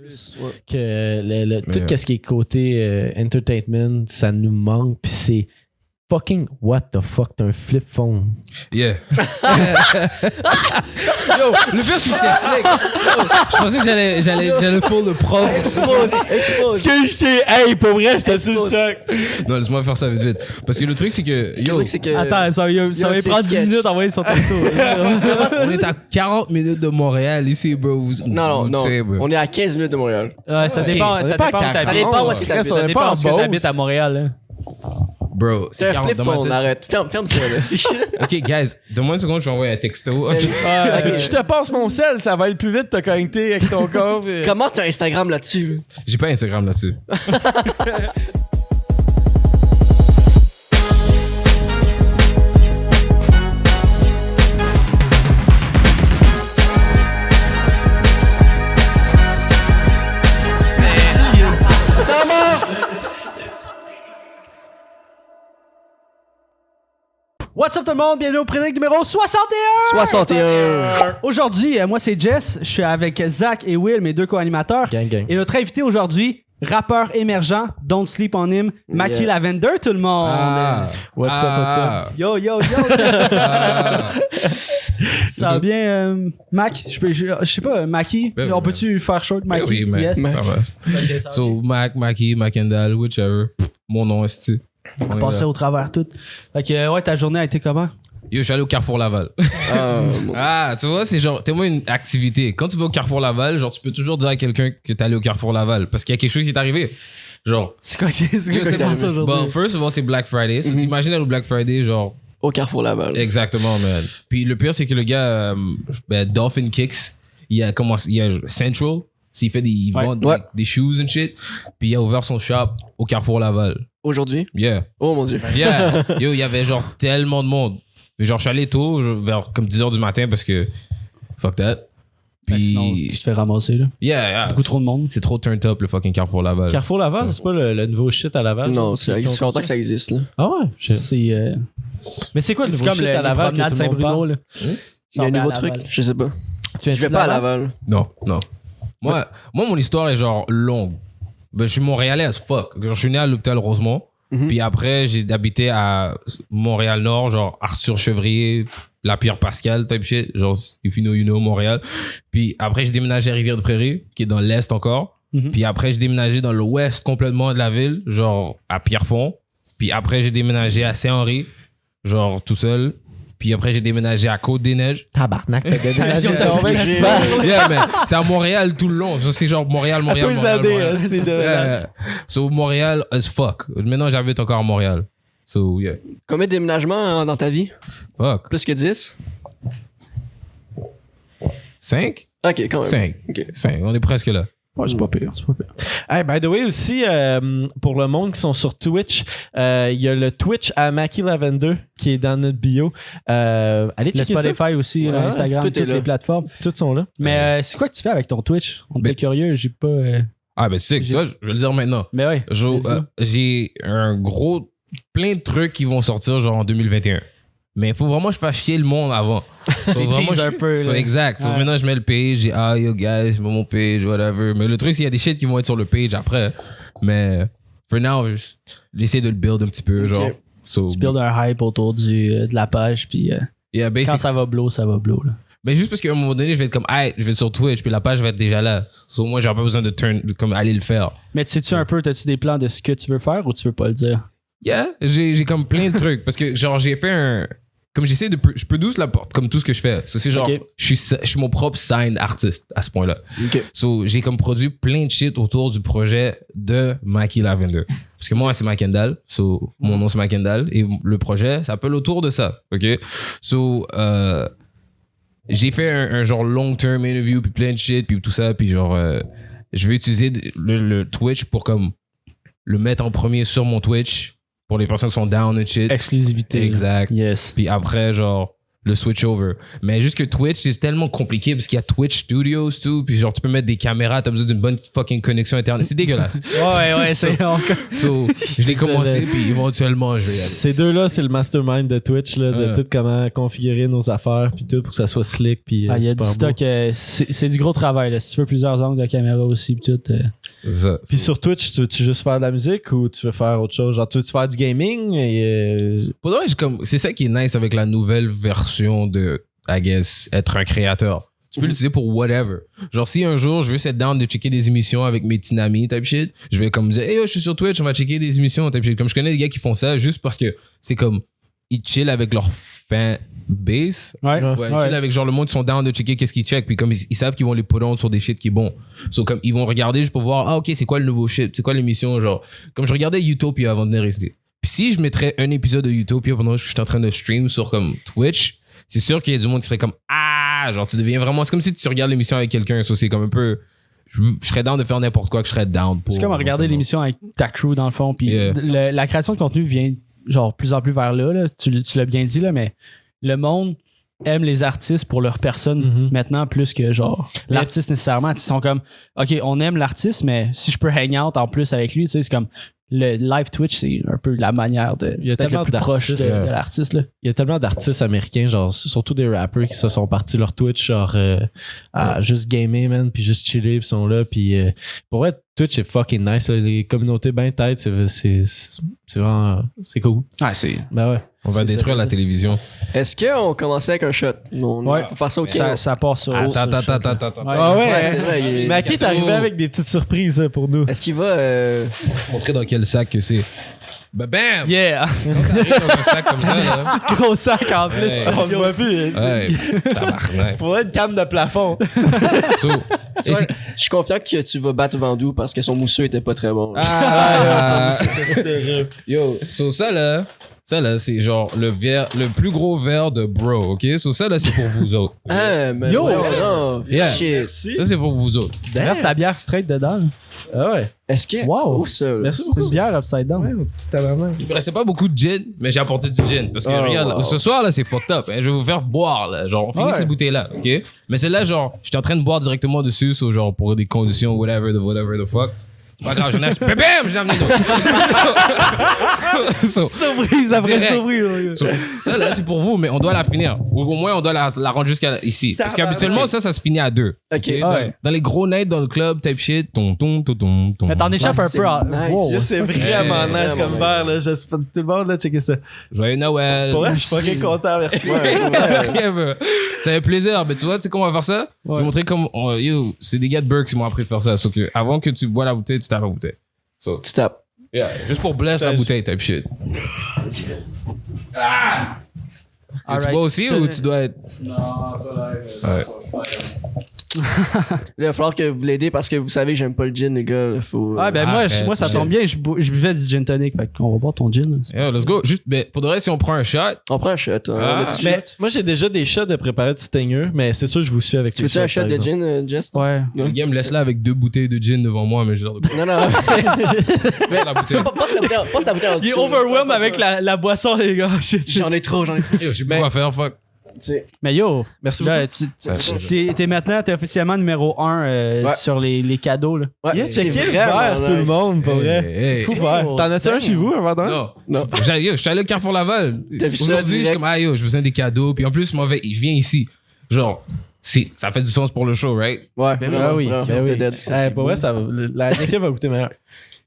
que tout ce qui est côté entertainment, ça nous manque. Puis c'est fucking what the fuck, t'as un flip phone. Yeah. Yo, le pire c'est que j'étais flex. Je pensais que j'allais faire le prof. Expose. Ce que j'étais, hey, pour vrai, j'étais sur le choc. Non, laisse-moi faire ça vite. Parce que le truc c'est que Attends, ça va prendre 10 minutes à envoyer son texto. On est à 40 minutes de Montréal ici, bro. Non. On est à 15 minutes de Montréal. Ouais, ça dépend où est-ce que t'habites à Montréal. Bro, c'est un flip phone, arrête. Ferme ça, là. Ok, guys, donne-moi une seconde, je vais envoyer un texto. Je te passe mon sel, ça va aller plus vite de te connecter avec ton corps. Comment t'as Instagram là-dessus? J'ai pas Instagram là-dessus. What's up tout le monde, bienvenue au Prédic numéro 61! Aujourd'hui, moi c'est Jess, je suis avec Zach et Will, mes deux co-animateurs. Gang. Et notre invité aujourd'hui, rappeur émergent, Don't Sleep on Him, Mackie Lavender tout le monde! What's up? Yo! Ça va bien, Mac? Je sais pas, Mackie, on peut-tu faire short, Mackie? Oui, mais yes. Okay, so, Mackie, Macandal, whichever. Mon nom est-ce. On passait au travers tout. Fait que, ouais, ta journée a été comment? Yo, je suis allé au Carrefour Laval. Tu vois, c'est genre, t'es moi une activité. Quand tu vas au Carrefour Laval, genre, tu peux toujours dire à quelqu'un que t'es allé au Carrefour Laval parce qu'il y a quelque chose qui est arrivé. Genre. C'est quoi qui est passé aujourd'hui? Bon, first of all, c'est Black Friday. So, t'imagines aller au Black Friday, genre. Au Carrefour Laval. Exactement, man. Puis le pire, c'est que le gars, Dolphin Kicks, il a Central. Il fait il vend des shoes and shit. Puis il a ouvert son shop au Carrefour Laval. Aujourd'hui? Yeah. Oh mon Dieu. Yeah. Yo, il y avait genre tellement de monde. Genre, je suis allé tôt, vers comme 10h du matin parce que fuck that. Puis. Sinon, tu te fais ramasser, là. Yeah. Beaucoup trop de monde. C'est trop turned up, le fucking Carrefour Laval. Carrefour Laval, c'est pas le nouveau shit à Laval? Non, c'est longtemps que ça existe, là. Ah ouais? C'est. Mais c'est quoi le nouveau shit à Laval? Promenade Saint-Bruno, là. Il y a un nouveau truc, je sais pas. Je vais pas à Laval. Non. Moi, mon histoire est genre longue. Ben, je suis montréalais as fuck. Genre, je suis né à l'hôpital Rosemont. Puis après, j'ai habité à Montréal-Nord, genre Arthur Chevrier, la Pierre Pascal, type shit. Genre, if you know, Montréal. Puis après, j'ai déménagé à Rivière-de-Prairie, qui est dans l'Est encore. Puis après, j'ai déménagé dans l'Ouest complètement de la ville, genre à Pierrefonds. Puis après, j'ai déménagé à Saint-Henri, genre tout seul. Puis après, j'ai déménagé à Côte-des-Neiges. Tabarnak, t'as déménagé. Yeah, mais c'est à Montréal tout le long. C'est genre Montréal. So, Montréal as fuck. Maintenant, j'habite encore à Montréal. So, yeah. Combien de déménagements dans ta vie? Fuck. Plus que 10? 5? Ok, quand même. 5. Okay. 5. On est presque là. Ouais, c'est pas pire. Hey, by the way, aussi, pour le monde qui sont sur Twitch, il y a le Twitch à Mackie Lavender qui est dans notre bio. Allez Le checker Spotify ça. aussi, Instagram, toutes les plateformes. Toutes sont là. Mais c'est quoi que tu fais avec ton Twitch? On est curieux, j'ai pas... Ah, ben sick. Toi, je vais le dire maintenant. Mais ouais. J'ai plein de trucs qui vont sortir genre en 2021. Mais il faut vraiment que je fasse chier le monde avant. Un peu. Exact. So, maintenant, je mets le page. J'ai yo guys, je mets mon page, whatever. Mais le truc, c'est qu'il y a des shit qui vont être sur le page après. Mais for now, j'essaie de le build un petit peu. Genre. So, tu build un hype autour de la page. Puis quand ça va blow, ça va blow. Là. Mais juste parce qu'à un moment donné, je vais être comme, hey, je vais être sur Twitch, puis la page va être déjà là. So, moi, j'aurais pas besoin de aller le faire. Mais sais-tu un peu, t'as-tu des plans de ce que tu veux faire ou tu veux pas le dire? Yeah, j'ai comme plein de trucs. Parce que, genre, j'ai fait comme j'essaie de. Je peux douce la porte, comme tout ce que je fais. So, c'est genre, je suis mon propre sign artiste à ce point-là. So, j'ai comme produit plein de shit autour du projet de Mackie Lavender. Parce que moi, c'est Macandal. So, mon nom, c'est Macandal. Et le projet s'appelle autour de ça. OK? So, j'ai fait un genre long-term interview, puis plein de shit, puis tout ça. Puis genre, je vais utiliser le Twitch pour comme le mettre en premier sur mon Twitch. Pour les personnes qui sont down et shit. Exclusivité. Exact. Yes. Puis après, genre, le switch over. Mais juste que Twitch, c'est tellement compliqué parce qu'il y a Twitch Studios, tout. Puis genre, tu peux mettre des caméras, t'as besoin d'une bonne fucking connexion Internet. C'est dégueulasse. Ouais, c'est... So, je l'ai commencé, puis éventuellement, je vais y aller. Ces deux-là, c'est le mastermind de Twitch, là, de tout comment configurer nos affaires, puis tout, pour que ça soit slick, puis il y a du stock, c'est du gros travail, là. Si tu veux plusieurs angles de caméra aussi, puis tout... Puis sur Twitch, tu veux-tu juste faire de la musique ou tu veux faire autre chose? Genre, tu veux-tu faire du gaming? Pour de vrai, c'est ça qui est nice avec la nouvelle version de, I guess, être un créateur. Tu peux l'utiliser pour whatever. Genre, si un jour, je veux être down de checker des émissions avec mes petits amis, type shit, je vais comme dire, hey, yo, je suis sur Twitch, on va checker des émissions, type shit. Comme je connais des gars qui font ça juste parce que c'est comme, ils chill avec leur fan base. Ouais. Ils chill avec genre le monde qui sont down de checker qu'est-ce qu'ils check. Puis comme ils savent qu'ils vont les put on sur des shit qui est bon. So, comme ils vont regarder juste pour voir, ah, ok, c'est quoi le nouveau shit? C'est quoi l'émission? Genre, comme je regardais Utopia avant de venir ici. Puis si je mettrais un épisode de Utopia pendant que je suis en train de stream sur comme Twitch, c'est sûr qu'il y a du monde qui serait comme genre tu deviens vraiment, c'est comme si tu regardes l'émission avec quelqu'un, ça c'est comme un peu, je serais down de faire n'importe quoi que je serais down pour. C'est comme regarder l'émission avec ta crew dans le fond, puis la création de contenu vient genre plus en plus vers là. Tu l'as bien dit là, mais le monde aime les artistes pour leur personne maintenant plus que genre l'artiste nécessairement. Ils sont comme ok, on aime l'artiste, mais si je peux hang out en plus avec lui, tu sais, c'est comme le live Twitch, c'est un peu la manière de d'être plus proche de l'artiste. Là. Il y a tellement d'artistes américains, genre surtout des rappers qui se sont partis leur Twitch genre à juste gamer, man, puis juste chiller, puis sont là, puis pour vrai, Twitch est fucking nice, là, les communautés bien têtes, c'est vraiment, c'est cool. Ah, c'est... Ben ouais. On va détruire la télévision. Est-ce qu'on commençait avec un shot? Ouais. Faut faire ça au ça passe sur... Attends. Ah ouais, c'est vrai. Mais qui est arrivé avec des petites surprises pour nous? Est-ce qu'il va... Montrer dans quel sac que c'est. Bah bam! Yeah! Quand ça arrive dans un sac comme ça, là. C'est gros sac en plus. Ouais. On le voit plus. Ouais, tabarnak. Faudrait une cam de plafond. So, je suis confiant que tu vas battre Vandou parce que son mousseux était pas très bon. Yo, so ça là, c'est genre le plus gros verre de bro, ok? So ça là, c'est pour vous autres. Ah, mais Yo! non. Yeah. Shit. Ça, c'est pour vous autres. D'ailleurs, c'est la bière straight dedans. Ah ouais. Est-ce que... Wow. Où ça? Là? Merci C'est beaucoup. une bière upside down. Il me restait pas beaucoup de gin, mais j'ai apporté du gin. Parce que regarde, là, ce soir là, c'est fucked up. Hein. Je vais vous faire boire là. Genre, on finit cette bouteille-là, ok? Mais celle-là, genre, j'étais en train de boire directement dessus, so, genre, pour des conditions, whatever the fuck. Pas grave, j'en ai acheté. Bam! J'ai amené d'autres. Surprise après Direct. surprise. So, ça là, c'est pour vous, mais on doit la finir. Ou au moins, on doit la rendre jusqu'à ici. Parce qu'habituellement, ça se finit à 2. Ok. Dans les gros nights dans le club, type shit, ton. Mais t'en échappes un c'est peu. nice. Wow. C'est vraiment Ouais, nice comme vraiment verre, là. J'espère que tout le monde, là, checker ça. Joyeux Noël. Pour vrai, je suis fucking content, merci. Ça fait plaisir. Mais tu vois, tu sais comment on va faire ça? Je vais montrer comme. Yo, c'est des gars de Burke qui m'ont appris de faire ça. Sauf que avant que tu bois la bouteille, tu tapes la bouteille. So, Tu tapes. yeah, juste pour bless la bouteille, type shit. Ah! Et tu bois aussi ou tu dois être. Non, Ouais. Là, il va falloir que vous l'aidez parce que vous savez que j'aime pas le gin, les gars. Là, faut... Ah, ben Arrête, moi, ça tombe bien. Je buvais du gin tonic. Fait qu'on va boire ton gin. Yeah, let's go. Juste, mais pour de vrai, si on prend un shot. On prend un shot. On a du Mais shot. moi, j'ai déjà des shots de préparer de Stinger, mais c'est sûr que je vous suis avec Tu les veux-tu un shots, shot par de exemple. gin, Jess? Ouais. Le gars me laisse là avec 2 bouteilles de gin devant moi, mais j'ai l'air de Non. la bouteille. Passe ta bouteille en Il est dessous. overwhelmed avec la boisson, les gars. Shit. J'en ai trop. Yo, j'ai pas quoi faire, fuck. Mais yo, Merci là, beaucoup. t'es officiellement numéro 1 sur les cadeaux. Là. Ouais, Yeah, c'est checker le vraiment verre, tout le nice. monde, pour vrai. Hey. Fou verre. T'en as-tu un chez vous, avant d'un? Non. Je suis allé au Carrefour Laval. T'as vu ça Aujourd'hui, je suis direct? comme, ah yo, j'ai besoin des cadeaux. Puis en plus, je viens ici. Genre, ça fait du sens pour le show, right? Ouais, Ben vraiment, oui, vraiment. ben oui. Dead. Pour vrai, la équipe va goûter meilleur.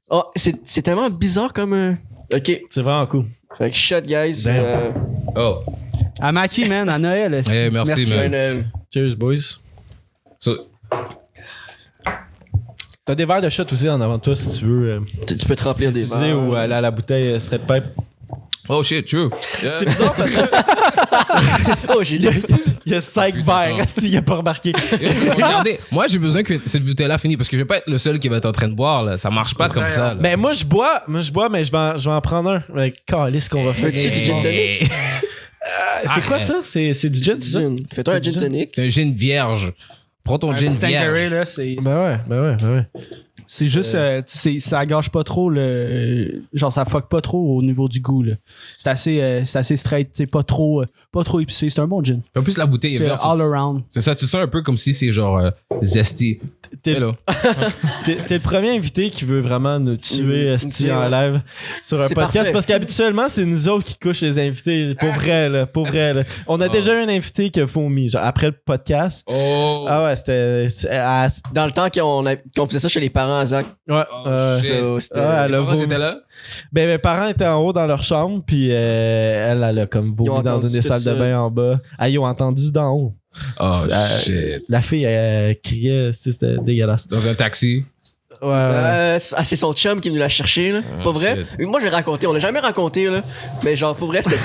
Oh, c'est tellement bizarre comme... Ok. C'est vraiment cool. Fait que shot, guys. Damn. Oh. À Maki, man, à Noël. Hey, merci, man. Joyeux Cheers, boys. So, T'as des verres de shot aussi en avant de toi si tu veux Tu peux te remplir des utiliser verres. ou aller à la bouteille straight pipe. oh shit, true. Yeah. C'est bizarre parce que Oh, j'ai dit. il y a 5 verres, s'il a pas remarqué. Yo, regardez, moi j'ai besoin que cette bouteille-là finisse parce que je vais pas être le seul qui va être en train de boire. Là. Ça marche pas comme ça. Là. Mais moi je bois, mais je vais en prendre un. Mais calisse qu'on va faire. Veux-tu du gin tonic? C'est quoi ça? C'est du gin, c'est ça? Gin. Fais-toi un C'est gin du tonic. C'est un gin vierge. Prends ton gin Tanqueray, vierge. là, c'est... Ben ouais. C'est juste, ça gâche pas trop genre ça fuck pas trop au niveau du goût là. C'est assez straight, c'est pas trop épicé, c'est un bon gin. En plus la bouteille est C'est verte. all around. C'est ça, tu sens un peu comme si c'est genre zesty. Hello. T'es le premier invité qui veut vraiment nous tuer esti en live sur un C'est podcast parfait. parce qu'habituellement c'est nous autres qui couchent les invités pour vrai là. On a déjà eu un invité qui a vomi genre après le podcast. Oh. Ah ouais, c'était Dans le temps qu'on faisait ça chez les parents à Zach. ouais. shit. Ça, c'était- Ah, elle Les a parents vomi. étaient là? Ben mes parents étaient en haut dans leur chambre puis elle a comme Ils ont vomi dans entendu une des tout salles de ça. bain en bas. Ah ils ont entendu d'en haut. Oh Euh, shit. La fille elle criait, c'était dégueulasse. Dans un taxi. Ouais. c'est son chum qui est venu la chercher, là. Pas vrai? Moi, j'ai raconté. On l'a jamais raconté, là. Mais genre, pour vrai, c'était.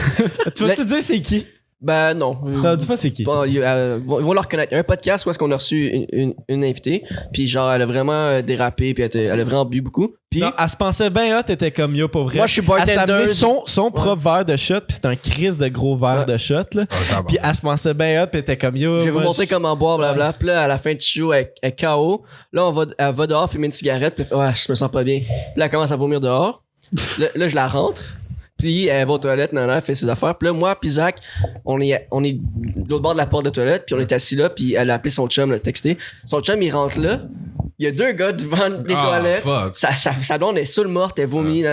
Tu vas-tu dire c'est qui? Ben, non. Non, dis pas c'est qui. Bon, ils vont le reconnaître. Il y a un podcast où est-ce qu'on a reçu une invitée. Puis genre, elle a vraiment dérapé. Puis elle a vraiment bu beaucoup. Puis Non, elle se pensait bien hot, t'étais comme yo pour vrai. moi, je suis Elle s'est amené bartender. son propre verre de shot, puis c'était un crise de gros verre de shot, là. Puis elle se pensait bien hot, puis elle était comme yo. Je vais vous moi, montrer comment boire, blablabla. Puis là, à la fin du show, elle est KO. Là, elle va dehors fumer une cigarette. Puis elle fait, ouais, je me sens pas bien. Puis là, elle commence à vomir dehors. Là, je la rentre. Puis elle va aux toilettes, elle fait ses affaires. Puis là, moi, puis Zach, on est de l'autre bord de la porte de toilette. Puis on est assis là. Puis elle a appelé son chum, l'a texté. Son chum, il rentre là. Il y a deux gars devant les toilettes. Fuck. Sa blonde est seule morte, elle vomit,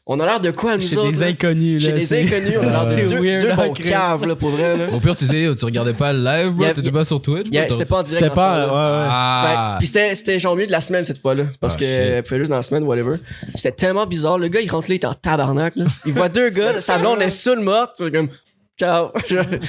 On a l'air de quoi, nous Chez autres? des là? inconnus Chez là. des c'est- inconnus, on a l'air C'est de weird, deux là, bons Chris. caves, là, pour vrai, là. Au pire, tu disais, tu regardais pas le live, bro? Y a- T'étais pas sur Twitch? bro? C'était pas en direct. C'était dans ce temps-là. pas. Ouais. Ah. Puis c'était genre mieux de la semaine cette fois-là. Parce Ah, que shit. elle pouvait juste dans la semaine, whatever. C'était tellement bizarre. Le gars, il rentre là, il est en tabarnak. Là. Il voit deux gars, là, sa blonde est seule morte. C'est comme, ciao.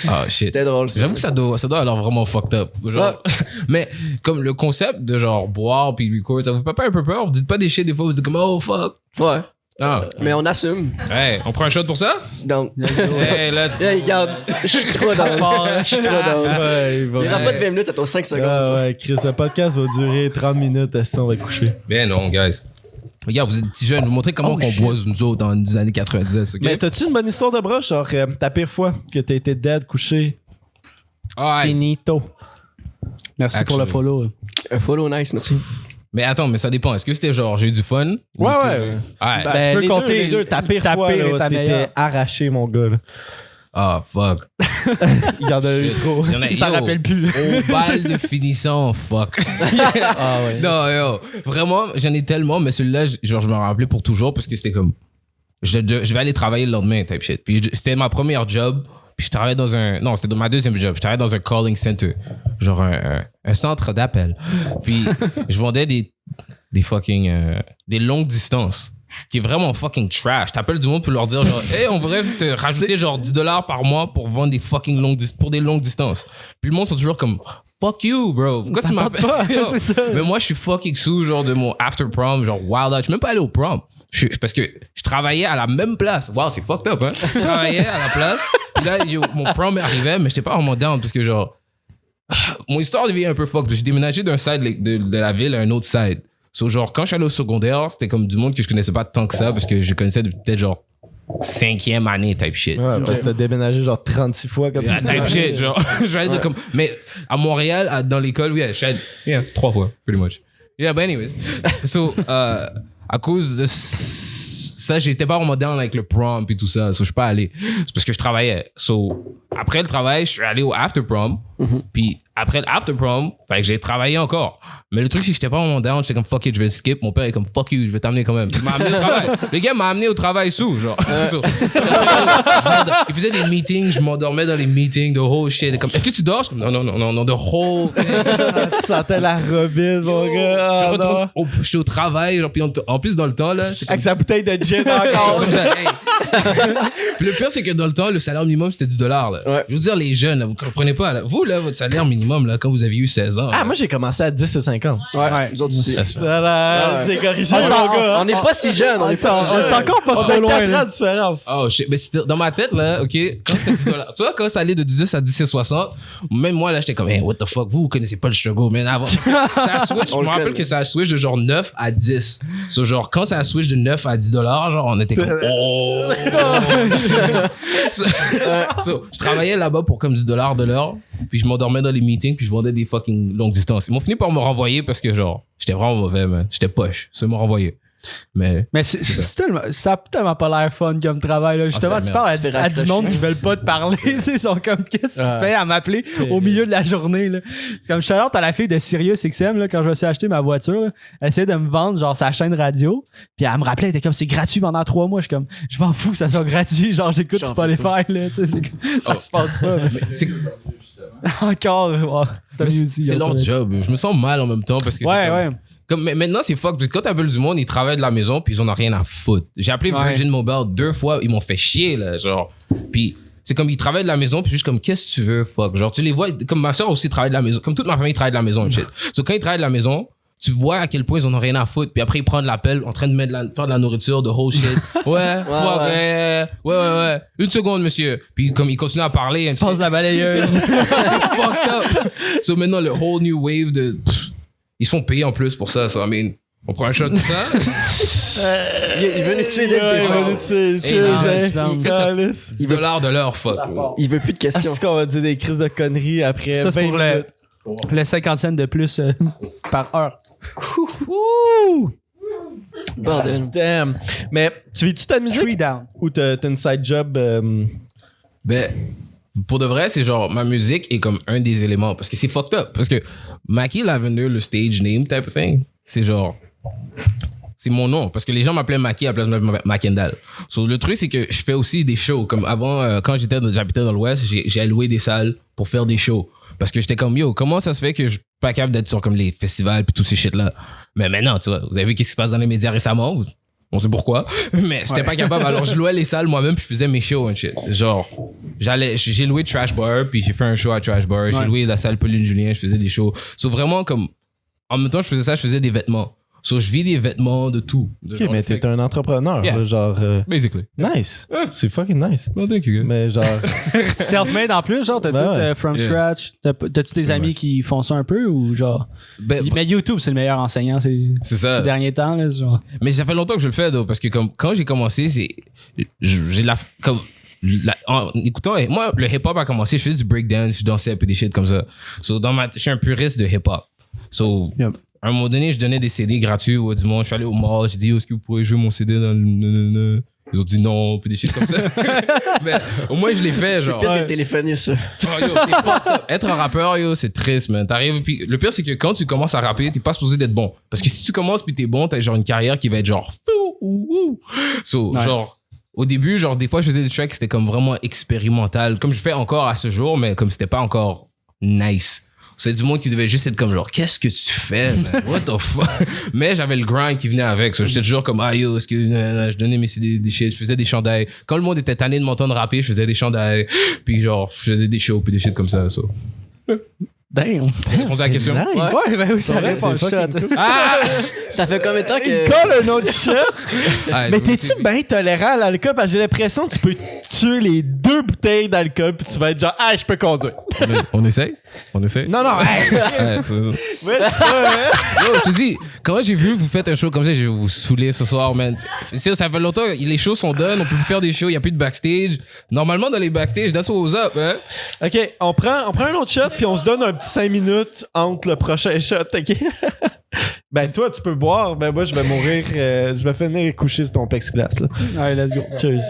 Ah, shit. C'était drôle. ça. J'avoue que ça doit alors vraiment fucked up. Genre, mais comme le concept de genre boire puis record, ça vous fait pas un peu peur? Vous dites pas des shit des fois, vous dites comme oh fuck. Ouais. Ah. Mais on assume. Hey, on prend un shot pour ça? Donc. Hey, là, Hey, regarde, je suis trop down. Je suis trop down. Ouais, il va. Il n'y aura pas de 20 minutes, ça tourne 5 secondes. Ah ouais, Chris, le podcast va durer 30 minutes, est-ce qu'on va coucher. Ben non, guys. Regarde, vous êtes petits jeunes, vous montrez comment qu'on boit nous autres dans les années 90, ok? Mais t'as-tu une bonne histoire de broche, genre ta pire fois que t'as été dead, couché, Ah, hey. finito? Merci pour le Actually. follow. Un follow nice, merci. Mais attends, mais ça dépend. Est-ce que c'était genre j'ai eu du fun? Ou Ouais, est-ce que ouais. j'ai- Ouais. Ben, tu peux les compter les deux. Ta pire ta fois, pire et là, ta t'étais meilleure. arraché, mon gars. Là. Ah, fuck. Il y en a eu trop. Il y en a- Il s'en yo, rappelle plus. Au bal de finissant, fuck. Ah ouais. Non, yo. Vraiment, j'en ai tellement, mais celui-là, genre, je me rappelais pour toujours parce que c'était comme. Je vais aller travailler le lendemain, type shit. Puis c'était ma première job. Puis je travaillais dans un. Non, c'était ma deuxième job. Je travaillais dans un calling center. Genre un centre d'appel. Puis je vendais des fucking. Des longues distances. Ce qui est vraiment fucking trash. T'appelles du monde pour leur dire, genre, hey, on voudrait te rajouter genre $10 par mois pour vendre des fucking pour des longues distances. Puis le monde sont toujours comme, fuck you, bro. Pourquoi tu m'appelles? Yo. C'est ça. Mais moi, je suis fucking sous, genre, de mon after prom, genre, wild out. Je suis même pas allé au prom. Parce que je travaillais à la même place. Wow, c'est fucked up, hein? Je travaillais à la place. Puis là, mon prom arrivait, mais j'étais pas vraiment down parce que, genre, mon histoire devient un peu fucked. Parce que j'ai déménagé d'un side de la ville à un autre side. So, genre, quand je suis allé au secondaire, c'était comme du monde que je connaissais pas tant que ça parce que je connaissais depuis peut-être, genre, 5e année, type shit. Ouais, parce que t'as déménagé genre 36 fois comme ça. Type shit, genre. J'allais de comme. Mais à Montréal, dans l'école, oui, je suis allé 3 fois, pretty much. Yeah, but anyways. So, à cause de ça, j'étais pas vraiment down avec le prom et tout ça. So, je suis pas allé. C'est parce que je travaillais. So, après le travail, je suis allé au after prom. Puis après l'after prom, fait que j'ai travaillé encore. Mais le truc, c'est que j'étais pas vraiment down. J'étais comme fuck it, je vais le skip. Mon père est comme fuck you, je vais t'amener quand même. Il m'a amené au travail. Le gars m'a amené au travail sous, genre. So, il faisait des meetings, je m'endormais dans les meetings, the whole shit. Comme, est-ce que tu dors? Je suis comme, non, the whole thing. Tu sentais la robine, mon gars. Je Ah, retourne non. je suis au travail, genre, puis en plus, dans le temps, là, c'était Avec sa bouteille de gin encore. comme ça, hey. Puis le pire, c'est que dans le temps, le salaire minimum, c'était $10. Là. Ouais. Je veux dire, les jeunes, là, vous comprenez pas. Là. Vous, là, votre salaire minimum, là, quand vous avez eu 16 ans. Ah, là, moi j'ai commencé à 10 et 50. Ouais, nous autres aussi. ça se fait. Voilà, Ouais. j'ai corrigé On mon gars. n'est pas si jeunes, on est pas si On est jeunes. encore pas On trop a loin. 4 là. ans de différence. Oh shit, mais c'était dans ma tête, là, ok, quand c'était $10, tu vois, quand ça allait de 10 à 17,60, même moi, là, j'étais comme, hey, what the fuck, vous connaissez pas le struggle, mais avant, ça a switch, je On me le rappelle connaît. que ça a switch de genre 9 à 10. So, genre, quand ça a switch de 9 à $10, genre, on était comme, oh! so, je travaillais là-bas pour comme $10 de l'heure. Puis je m'endormais dans les meetings, puis je vendais des fucking longues distances. Ils m'ont fini par me renvoyer parce que, genre, j'étais vraiment mauvais, man. J'étais poche. Ça m'a renvoyé. Mais ça a tellement pas l'air fun comme travail. Là. Justement, tu parles à du monde qui veulent pas te parler. Ils sont comme, qu'est-ce que tu fais à m'appeler au milieu de la journée? Là. C'est comme, je suis à la fille de Sirius XM, là, quand je me suis acheté ma voiture. Là, elle essayait de me vendre genre sa chaîne radio. Puis elle me rappelait, elle était comme, c'est gratuit pendant 3 mois. Je suis comme, je m'en fous que ça soit gratuit. Genre, j'écoute Spotify. Là, tu sais, ça se passe pas. Encore. C'est leur job. Je me sens mal en même temps parce que Comme, mais maintenant, c'est fuck. Parce que quand t'appelles du monde, ils travaillent de la maison puis ils en ont rien à foutre. J'ai appelé Virgin Mobile 2 fois. Ils m'ont fait chier, là. Genre. Puis c'est comme ils travaillent de la maison puis juste comme, qu'est-ce que tu veux, fuck. Genre, tu les vois. Comme ma soeur aussi travaille de la maison. Comme toute ma famille travaille de la maison et shit. So, quand ils travaillent de la maison, tu vois à quel point ils en ont rien à foutre. Puis après, ils prennent l'appel en train de faire de la nourriture, de whole shit. Ouais. Une seconde, monsieur. Puis comme ils continuent à parler. Passe la balayeuse. Fucked up. So maintenant, le whole new wave de. Ils se font payer en plus pour ça. So, I mean, on prend un shot, tout ça. Il veut nous tuer dès le début. Il veut $10 de l'heure, fuck. Il veut plus de questions. Est-ce qu'on va dire des crises de conneries après? Ça, c'est pour le 50 cents de plus par heure. Bordel. Damn. Mais tu vis-tu ta musique? 3 down. Ou t'as une side job? Ben, pour de vrai, c'est genre, ma musique est comme un des éléments. Parce que c'est fucked up. Parce que Mackie Lavender, le stage name type of thing, c'est genre. C'est mon nom. Parce que les gens m'appelaient Mackie à la place de Mackendal. So, le truc, c'est que je fais aussi des shows. Comme avant, quand j'habitais dans l'Ouest, j'ai alloué des salles pour faire des shows. Parce que j'étais comme, yo, comment ça se fait que je suis pas capable d'être sur comme les festivals puis tous ces shit-là? Mais maintenant, tu vois, vous avez vu qu'est-ce qui se passe dans les médias récemment? On sait pourquoi. Mais j'étais pas capable. Alors, je louais les salles moi-même puis je faisais mes shows and shit. Genre, j'ai loué Trash Bar puis j'ai fait un show à Trash Bar. Ouais. J'ai loué la salle Pauline Julien, je faisais des shows. So, vraiment, comme, en même temps, je faisais ça, je faisais des vêtements. So, je vis des vêtements de tout. Ok, mais t'es un entrepreneur. Yeah. Là, genre. Basically. Nice. C'est fucking nice. Well, thank you, guys. Mais genre. Self-made en plus, genre, t'as tout from scratch. T'as-tu des amis qui font ça un peu ou genre. Mais YouTube, c'est le meilleur enseignant c'est ça. Ces derniers temps, là, genre. Mais ça fait longtemps que je le fais, donc, parce que comme, quand j'ai commencé, j'ai en écoutant, moi, le hip-hop a commencé, je faisais du breakdance, je dansais un peu des shit comme ça. So, je suis un puriste de hip-hop. So, à un moment donné, je donnais des CD gratuits au du monde. Je suis allé au mall, j'ai dit, est-ce que vous pourriez jouer mon CD dans le. Ils ont dit non, puis des shit comme ça. Mais au moins, je l'ai fait, genre. C'est pire que téléphoner, ça. Oh, yo, c'est pas être un rappeur, yo, c'est triste, man. T'arrives, puis le pire, c'est que quand tu commences à rapper, t'es pas supposé d'être bon. Parce que si tu commences puis t'es bon, t'as genre une carrière qui va être genre. So, genre. Au début, genre, des fois, je faisais des tracks, c'était comme vraiment expérimental. Comme je fais encore à ce jour, mais comme c'était pas encore nice. C'est du monde qui devait juste être comme genre, qu'est-ce que tu fais, man? What the fuck? Mais j'avais le grind qui venait avec. So, j'étais toujours comme, ah yo, est-ce que je donnais mes CD, des shit, je faisais des chandails. Quand le monde était tanné de m'entendre rapper, je faisais des chandails. Puis genre, je faisais des shows, puis des shit comme ça. So. Damn. Tu réponds à la question? Nice. Ouais, ben oui, ça répond shot. Ah! Ça fait combien de temps que. Il colle un autre shot. Mais t'es-tu bien tolérant à l'alcool? Parce que j'ai l'impression que tu peux tuer les 2 bouteilles d'alcool puis tu vas être genre, ah, je peux conduire. On essaye? On essaye? Non, non, hey! Yo, je te dis, quand j'ai vu vous faites un show comme ça, je vais vous saouler ce soir, man. Ça fait longtemps, les shows sont done, on peut plus faire des shows, il n'y a plus de backstage. Normalement, dans les backstage, that's what's up, hein? OK, on prend un autre shot puis on se donne un petit 5 minutes entre le prochain shot, OK? Ben, toi, tu peux boire, ben moi, je vais mourir, je vais finir coucher sur ton plexiglas, là. Allez, let's go. Cheers.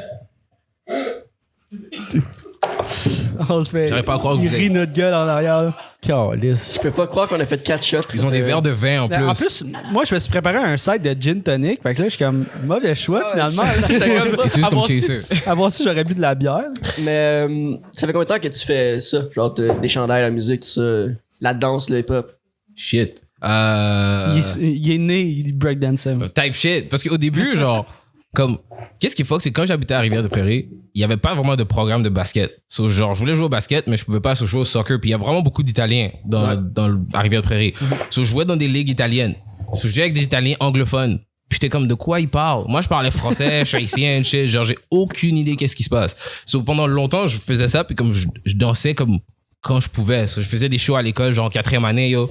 On se fait. J'arrive pas à croire que il vous rit êtes... notre gueule en arrière. Là. Calice. Je peux pas croire qu'on a fait 4 shots. Ils ont des verres de vin en plus. En plus, moi, je me suis préparé un side de gin tonic. Fait que là, je suis comme mauvais choix, finalement. Et tu comme chaser. Avant ça, j'aurais bu de la bière. Mais ça fait combien de temps que tu fais ça? Genre des chandails, la musique, tout ça, la danse, le hip-hop? Shit. Il est né, il breakdançait. Type shit. Parce qu'au début, genre, comme, qu'est-ce qu'il faut, c'est quand j'habitais à Rivière-des-Prairies, il n'y avait pas vraiment de programme de basket. So, genre, je voulais jouer au basket, mais je pouvais pas jouer au soccer. Puis il y a vraiment beaucoup d'Italiens à Rivière-des-Prairies. So, je jouais dans des ligues italiennes. So, je jouais avec des Italiens anglophones. Puis j'étais comme, de quoi ils parlent? Moi, je parlais français, je suis haïtien, shit. Genre, j'ai aucune idée qu'est-ce qui se passe. So, pendant longtemps, je faisais ça, puis comme je dansais comme quand je pouvais. So, je faisais des shows à l'école, genre 4e année, yo.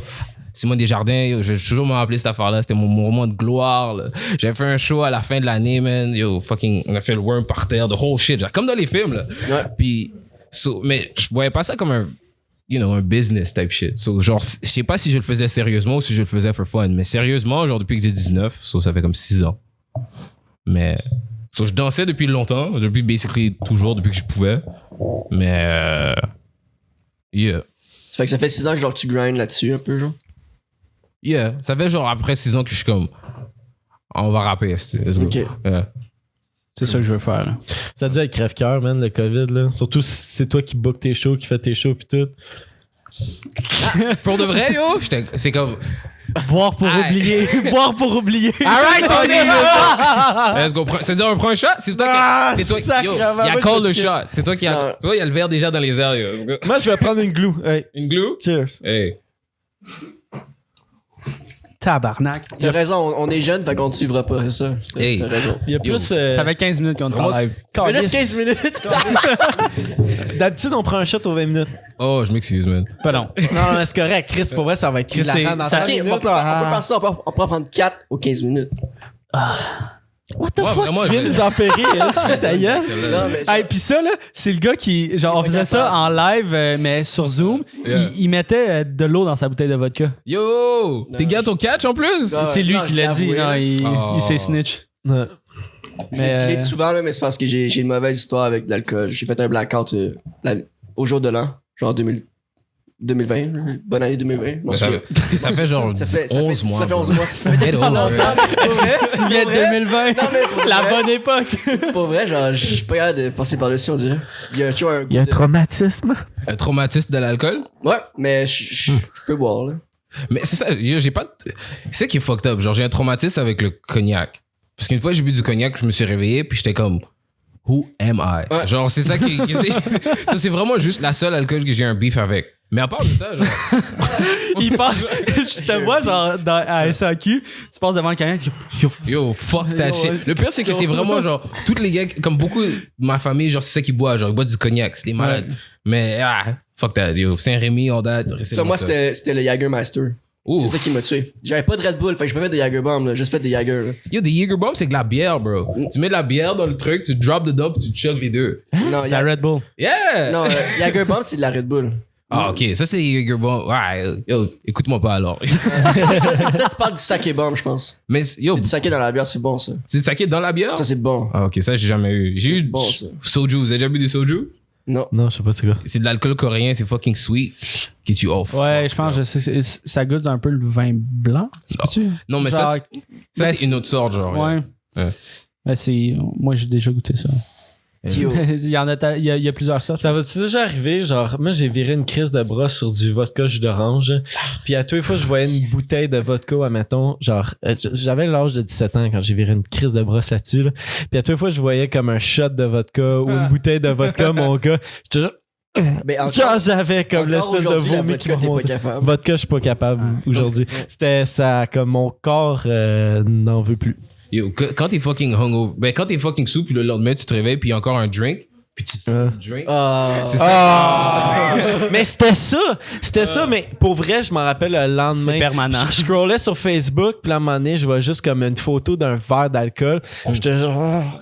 Simon Desjardins, yo, je vais toujours me rappeler cette affaire-là. C'était mon moment de gloire. Là. J'avais fait un show à la fin de l'année, man. Yo, fucking, on a fait le worm par terre, the whole shit. Genre, comme dans les films, là. Ouais. Puis, mais je voyais pas ça comme un un business type shit. So, genre, je sais pas si je le faisais sérieusement ou si je le faisais for fun. Mais sérieusement, genre, depuis que j'ai 19, ça fait comme 6 ans. Mais, je dansais depuis longtemps. Depuis, basically, toujours, depuis que je pouvais. Mais, yeah. Ça fait que ça fait 6 ans que genre tu grindes là-dessus un peu, genre. Yeah. Ça fait genre après 6 ans que je suis comme, on va rapper, let's go. Ok. Yeah. C'est ça que je veux faire, là. Ça a dû être crève-cœur, man, le COVID, là. Surtout si c'est toi qui book tes shows, qui fais tes shows, pis tout. Pour de vrai, yo, c'est comme, Boire pour oublier. Boire pour oublier. alright, on est là. Let's go. C'est-à-dire, on prend un shot? C'est toi qui. C'est toi. Yo, il y a call le shot. C'est toi qui a. Tu vois, il y a le verre déjà dans les airs, yo. Let's go. Moi, je vais prendre une glue. Hey. Une glue? Cheers. Hey. Tabarnak. T'as raison, on est jeunes, fait qu'on ne suivra pas, c'est ça. Hey. T'as raison. Il y a Yo. plus. Ça fait 15 minutes qu'on travaille. Mais là, c'est 15 minutes. D'habitude, on prend un shot aux 20 minutes. Oh, je m'excuse, man. Pas long. Non, mais c'est correct. Chris, pour vrai, ça va être C'est- hilarant dans ça- 30 Ok, minutes. on peut faire ça, on peut en prendre 4 ou 15 minutes. What the Ouais, fuck? vraiment, Tu viens je- nous empérer, ta gueule? Non, mais Hey, puis ça, là, c'est le gars qui. Genre, on faisait ça en live, mais sur Zoom. Yeah. Il mettait de l'eau dans sa bouteille de vodka. Yo! T'es gars ton catch en plus? Ah, C'est lui non, qui je l'a l'ai dit. avoué, Non, là. Oh. il s'est snitch. Ouais. je l'ai dit Mais. souvent, là, mais c'est parce que j'ai une mauvaise histoire avec de l'alcool. J'ai fait un blackout au jour de l'an, genre 2020. Bonne année 2020. Bon, Ça fait genre ça fait 11 mois. Ça fait 11 bro. mois. Get over it. Est-ce que Tu te souviens de 2020? Non, mais pour La vrai, bonne époque. pour vrai, genre, je suis pas capable de passer par-dessus, on dirait. Il y a toujours un Il y a un goût de- traumatisme. Un traumatisme de l'alcool? Ouais, mais je peux boire, là. Mais c'est ça, yo, j'ai pas. C'est ça qui est fucked up. Genre, j'ai un traumatisme avec le cognac. Parce qu'une fois, j'ai bu du cognac, je me suis réveillé, puis j'étais comme, who am I? Ouais. Genre, c'est ça qui. Ça, c'est vraiment juste la seule alcool que j'ai un beef avec. Mais à part de ça, genre. Il parle. Je te vois, genre, à SAQ, tu passes devant le camion, tu dis, yo, Yo, fuck that Yo, shit. Le pire, c'est que c'est vraiment genre, tous les gars, comme beaucoup de ma famille, genre, c'est ça qu'ils boivent. Genre, ils boivent du cognac, c'est des malades. Mais, fuck that, yo. Saint-Rémy, on date. Ça, moi, c'était le Jägermeister. C'est ça qui m'a tué. J'avais pas de Red Bull, fait que je peux faire des Jägerbomb, là. Juste fait des Jäger, là. Yo, des Jägerbomb, c'est de la bière, bro. Tu mets de la bière dans le truc, tu drop dedans, puis tu chug les deux. Non, la Red Bull. Yeah! non Jägerbomb, c'est de la Red Bull. Ah, ok, ça c'est Jägerbomb. Ouais, yo, écoute-moi pas alors. ça, tu parles du saké bomb, je pense. Mais, yo, C'est du saké dans la bière, c'est bon, ça. c'est du saké dans la bière? Ça, c'est bon. Ah, ok, ça j'ai jamais eu. J'ai eu bon, ça. soju. Vous avez déjà bu du soju? Non. Non, je sais pas c'est quoi. C'est de l'alcool coréen, c'est fucking sweet. Get you off. Ouais, je pense que ça goûte un peu le vin blanc. C'est-tu? Non, mais Genre, ça, ben, c'est une autre sorte, genre. Ouais. Ouais. Ben, moi, j'ai déjà goûté ça. Yo. il y a plusieurs sortes. Ça va-tu déjà arriver? Genre, moi, j'ai viré une crise de bras sur du vodka jus d'orange. Puis à tous les fois, je voyais une bouteille de vodka, admettons. Genre, j'avais l'âge de 17 ans quand j'ai viré une crise de bras là-dessus. Là. Puis à tous les fois, je voyais comme un shot de vodka ou une bouteille de vodka, mon gars. J'étais genre, Mais encore, genre, j'avais comme encore l'espèce de aujourd'hui, la vomi qui vodka, t'es pas remontait. capable. Vodka, je suis pas capable aujourd'hui. C'était ça, comme mon corps n'en veut plus. Yo, quand t'es fucking hungover, ben quand t'es fucking sous, puis le lendemain tu te réveilles, puis il y a encore un drink, puis tu te drink. Ah. C'est ça. Ah! Mais c'était ça, mais pour vrai, je m'en rappelle le lendemain. C'est permanent. Je scrollais sur Facebook, puis à un moment donné, je vois juste comme une photo d'un verre d'alcool. J'étais genre,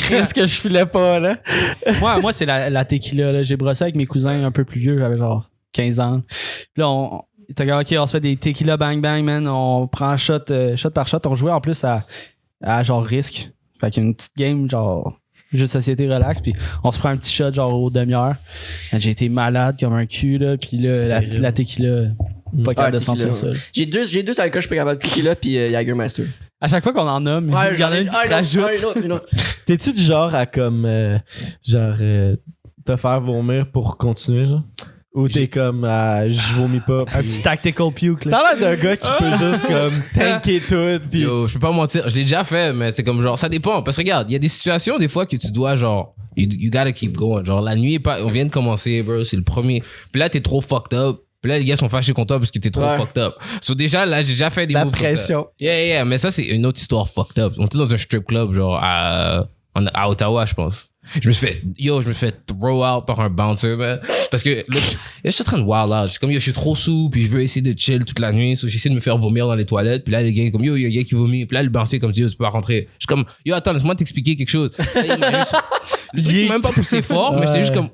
qu'est-ce que je filais pas, là? moi, c'est la tequila. Là. J'ai brossé avec mes cousins un peu plus vieux, j'avais genre 15 ans. Puis là, on se fait des tequila bang bang, man. On prend shot par shot. On jouait en plus à genre risque. Fait qu'une petite game, genre jeu de société relax. Puis on se prend un petit shot, genre aux demi-heures. J'ai été malade comme un cul, là. Puis là, la tequila, pas capable de tequila, sentir ça. là. J'ai deux alcools, je suis pas capable. Tequila puis Jägermeister. À chaque fois qu'on en nomme, il y en a une qui se rajoute. Une autre. T'es-tu du genre à comme, te faire vomir pour continuer, genre? Ou t'es comme, je vomis pas. Un petit tactical puke, là. T'as l'air d'un gars qui peut juste comme tanker tout, pis... Yo, je peux pas mentir, je l'ai déjà fait, mais c'est comme genre, ça dépend. Parce que regarde, il y a des situations des fois que tu dois genre, you gotta keep going. Genre, la nuit est pas, on vient de commencer, bro, c'est le premier. Puis là, t'es trop fucked up. Puis là, les gars sont fâchés contre toi parce que t'es trop fucked up. So déjà, là, j'ai déjà fait des La moves comme ça. pression. Yeah, mais ça, c'est une autre histoire fucked up. On était dans un strip club, genre, à Ottawa, je pense. Je me suis fait throw out par un bouncer, man. Parce que, là, je suis en train de wild out. Je suis comme, je suis trop sous, puis je veux essayer de chill toute la nuit. So, j'essaie de me faire vomir dans les toilettes. Puis là, les gars, comme, il y a un gars qui vomit. Puis là, le bouncer, comme, tu peux pas rentrer. Je suis comme, attends, laisse-moi t'expliquer quelque chose. Là, il m'a juste... Le truc, c'est même pas poussé fort, mais j'étais juste comme,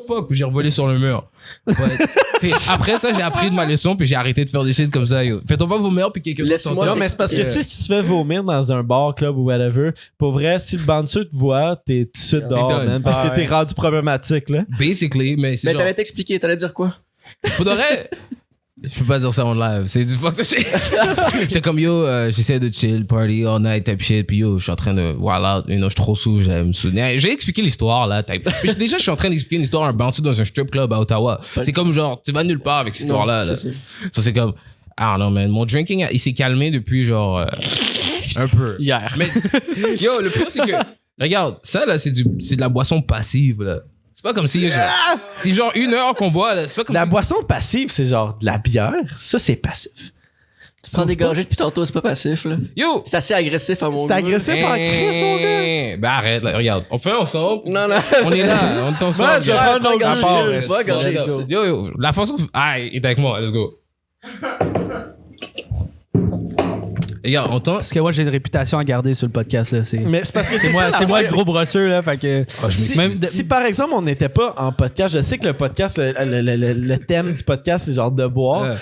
fuck. Puis j'ai revolé sur le mur. Après ça, j'ai appris de ma leçon puis j'ai arrêté de faire des shit comme ça. Yo. Fais-toi pas vomir puis quelqu'un Laisse-moi Non, mais c'est parce que si tu te fais vomir dans un bar, club ou whatever, pour vrai, si le bouncer te voit, t'es tout de suite dehors, done. man, parce que t'es rendu problématique, là. Basically, mais c'est Mais genre... t'allais t'expliquer, t'allais dire quoi? Pour de vrai, je peux pas dire ça en live. C'est du fuck de shit. J'étais comme yo, j'essaie de chill, party all night, type shit. Puis yo, je suis en train de wild out. You know, je suis trop sous, j'aime me souvenir. J'ai expliqué l'histoire là, type. Puis déjà, je suis en train d'expliquer une histoire à un bouncer dans un strip club à Ottawa. C'est comme genre, tu vas nulle part avec cette histoire-là. Là. Ça, c'est comme, I don't know, man. Mon drinking, il s'est calmé depuis genre un peu. Hier. Mais yo, le pire, c'est que, regarde, ça là, c'est de la boisson passive là. C'est pas comme si genre, c'est genre 1 heure qu'on boit là. C'est pas comme La si... boisson passive, c'est genre de la bière. Ça, c'est passif. Tu prends des gorgées depuis tantôt, c'est pas passif, là. Yo! C'est assez agressif à mon goût. C'est agressif en crise, mon gars. Ben arrête, là, regarde. On fait ensemble. Non, non. On est là, on est ensemble. Ouais, je vais gars. prendre notre gorgée, rapport, je vais gorgée, ça. Yo, la façon que... Ah, il est avec moi, let's go. Regarde, on tente... Parce que moi, j'ai une réputation à garder sur le podcast. Là. Mais c'est parce que C'est moi le gros brosseur. Là, fait que, Si, si par exemple on n'était pas en podcast, je sais que le podcast, le thème du podcast c'est genre de boire.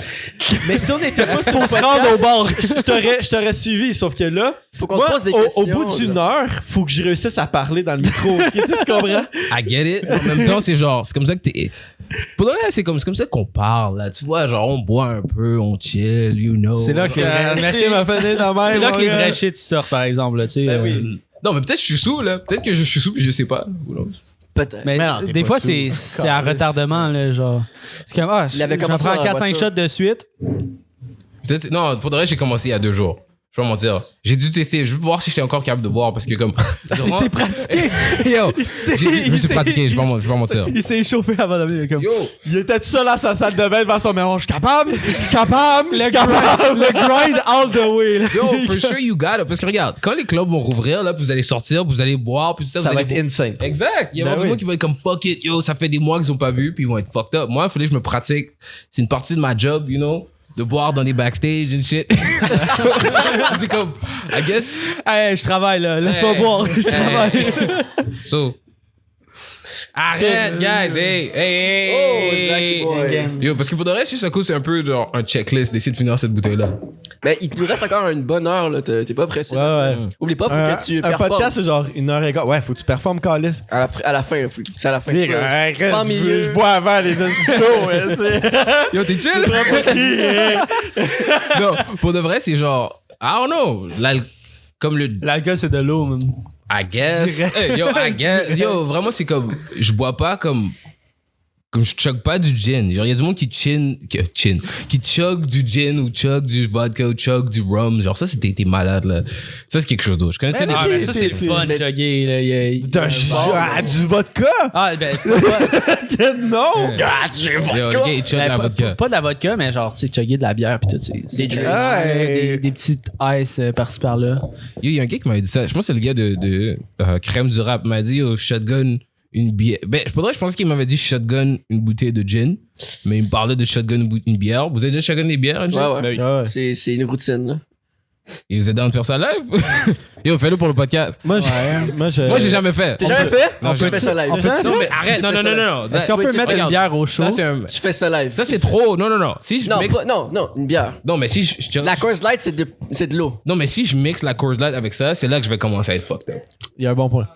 Mais si on n'était pas sur le podcast, rendre au bar. je t'aurais suivi. Sauf que là, Faut qu'on moi, te pose des au questions. bout d'une heure, faut que je réussisse à parler dans le micro. Qu'est-ce que tu comprends? I get it. En même temps, c'est genre... C'est comme ça que t'es... Pour de vrai, c'est comme ça qu'on parle, là. Tu vois, genre, on boit un peu, on chill, you know. c'est là que, Merci, m'a fait dans ma c'est là que les mon vrais gars. shit sortent, par exemple. Là, tu sais, Ben oui. Non, mais peut-être je suis sous, là. Peut-être que je suis sous puis je sais pas. Peut-être. Mais non, t'es des pas fois, sous. c'est à retardement. Là, genre. C'est comme, Il avait je commencé prends dans la 4-5 voiture. shots de suite. Peut-être... Non, pour de vrai, j'ai commencé il y a 2 jours. Je vais pas mentir. J'ai dû tester. Je veux voir si j'étais encore capable de boire parce que comme... Il s'est pratiqué. Yo, je me suis pratiqué, je vais pas mentir. Il s'est échauffé avant d'aller. Comme... Yo, Il était tout seul dans sa salle de bain devant son mélange. Je suis capable, je suis capable, je suis Le capable. grind all the way. Là. yo, for sure you got it. Parce que regarde, quand les clubs vont rouvrir, là, puis vous allez sortir, puis vous allez boire, puis tout ça, Ça vous va allez être insane. Exact. Il y a Ben du oui. monde qui va être comme fuck it, yo, ça fait des mois qu'ils ont pas bu, puis ils vont être fucked up. Moi, il fallait que je me pratique. C'est une partie de ma job, you know, de boire dans des backstage and shit. C'est comme, I guess. Hey, je travaille là. Laisse-moi boire. Je travaille. So. Arrête, guys. Hey. Oh, Zach boy. Yo, parce que pour de vrai, si ça coûte, c'est un peu genre un checklist d'essayer de finir cette bouteille-là. Mais il nous reste encore une bonne heure, là. T'es pas pressé. Ouais, ouais. Oublie pas, faut que tu Un performes. podcast, c'est genre 1h15. Ouais, faut que tu performes, Calis. À la fin, là. C'est à la fin. C'est pas- c'est pas en Je milieu. bois avant les autres shows. Ouais, c'est... Yo, t'es chill? Non, pour de vrai, c'est genre, I don't know. Comme le. L'alcool, c'est de l'eau, man. I guess. I guess. Yo, vraiment, c'est comme. Je bois pas comme je chug pas du gin. Genre, il y a du monde qui chug du gin ou chug du vodka ou chug du rhum. Genre, ça, t'es malade, là. Ça, c'est quelque chose d'autre. Je connaissais des. Ah, mais ça, c'est le fun de chugger. Là. Du vodka? Ah, ben, Non! Yo, le gars, il chug la vodka. pas de la vodka, mais genre, tu sais, chugger de la bière pis tout, des drinks. Des petites ice par-ci par-là. Yo, il y a un gars qui m'avait dit ça. Je pense que c'est le gars de Crème du Rap. Il m'a dit, yo, shotgun une bière. Ben, je pense qu'il m'avait dit shotgun une bouteille de gin. Mais il me parlait de shotgun une bière. Vous avez déjà shotgun des bières, un gin? Ouais. Ouais. C'est une routine, là. Et vous êtes down de faire ça live? Yo, fais-le pour le podcast. Moi, Moi, j'ai jamais fait. T'as jamais fait? Non, Tu fais ça live. Non, mais arrête. Non. Est-ce qu'on peut mettre une bière au chaud? Ça, c'est un... Tu fais ça live. Ça, c'est trop. Non. Si je Non, mixe... non, une bière. Non, mais si je... La Coors Light, c'est de l'eau. Non, mais si je mixe la Coors Light avec ça, c'est là que je vais commencer à être fucked up. Il y a un bon point.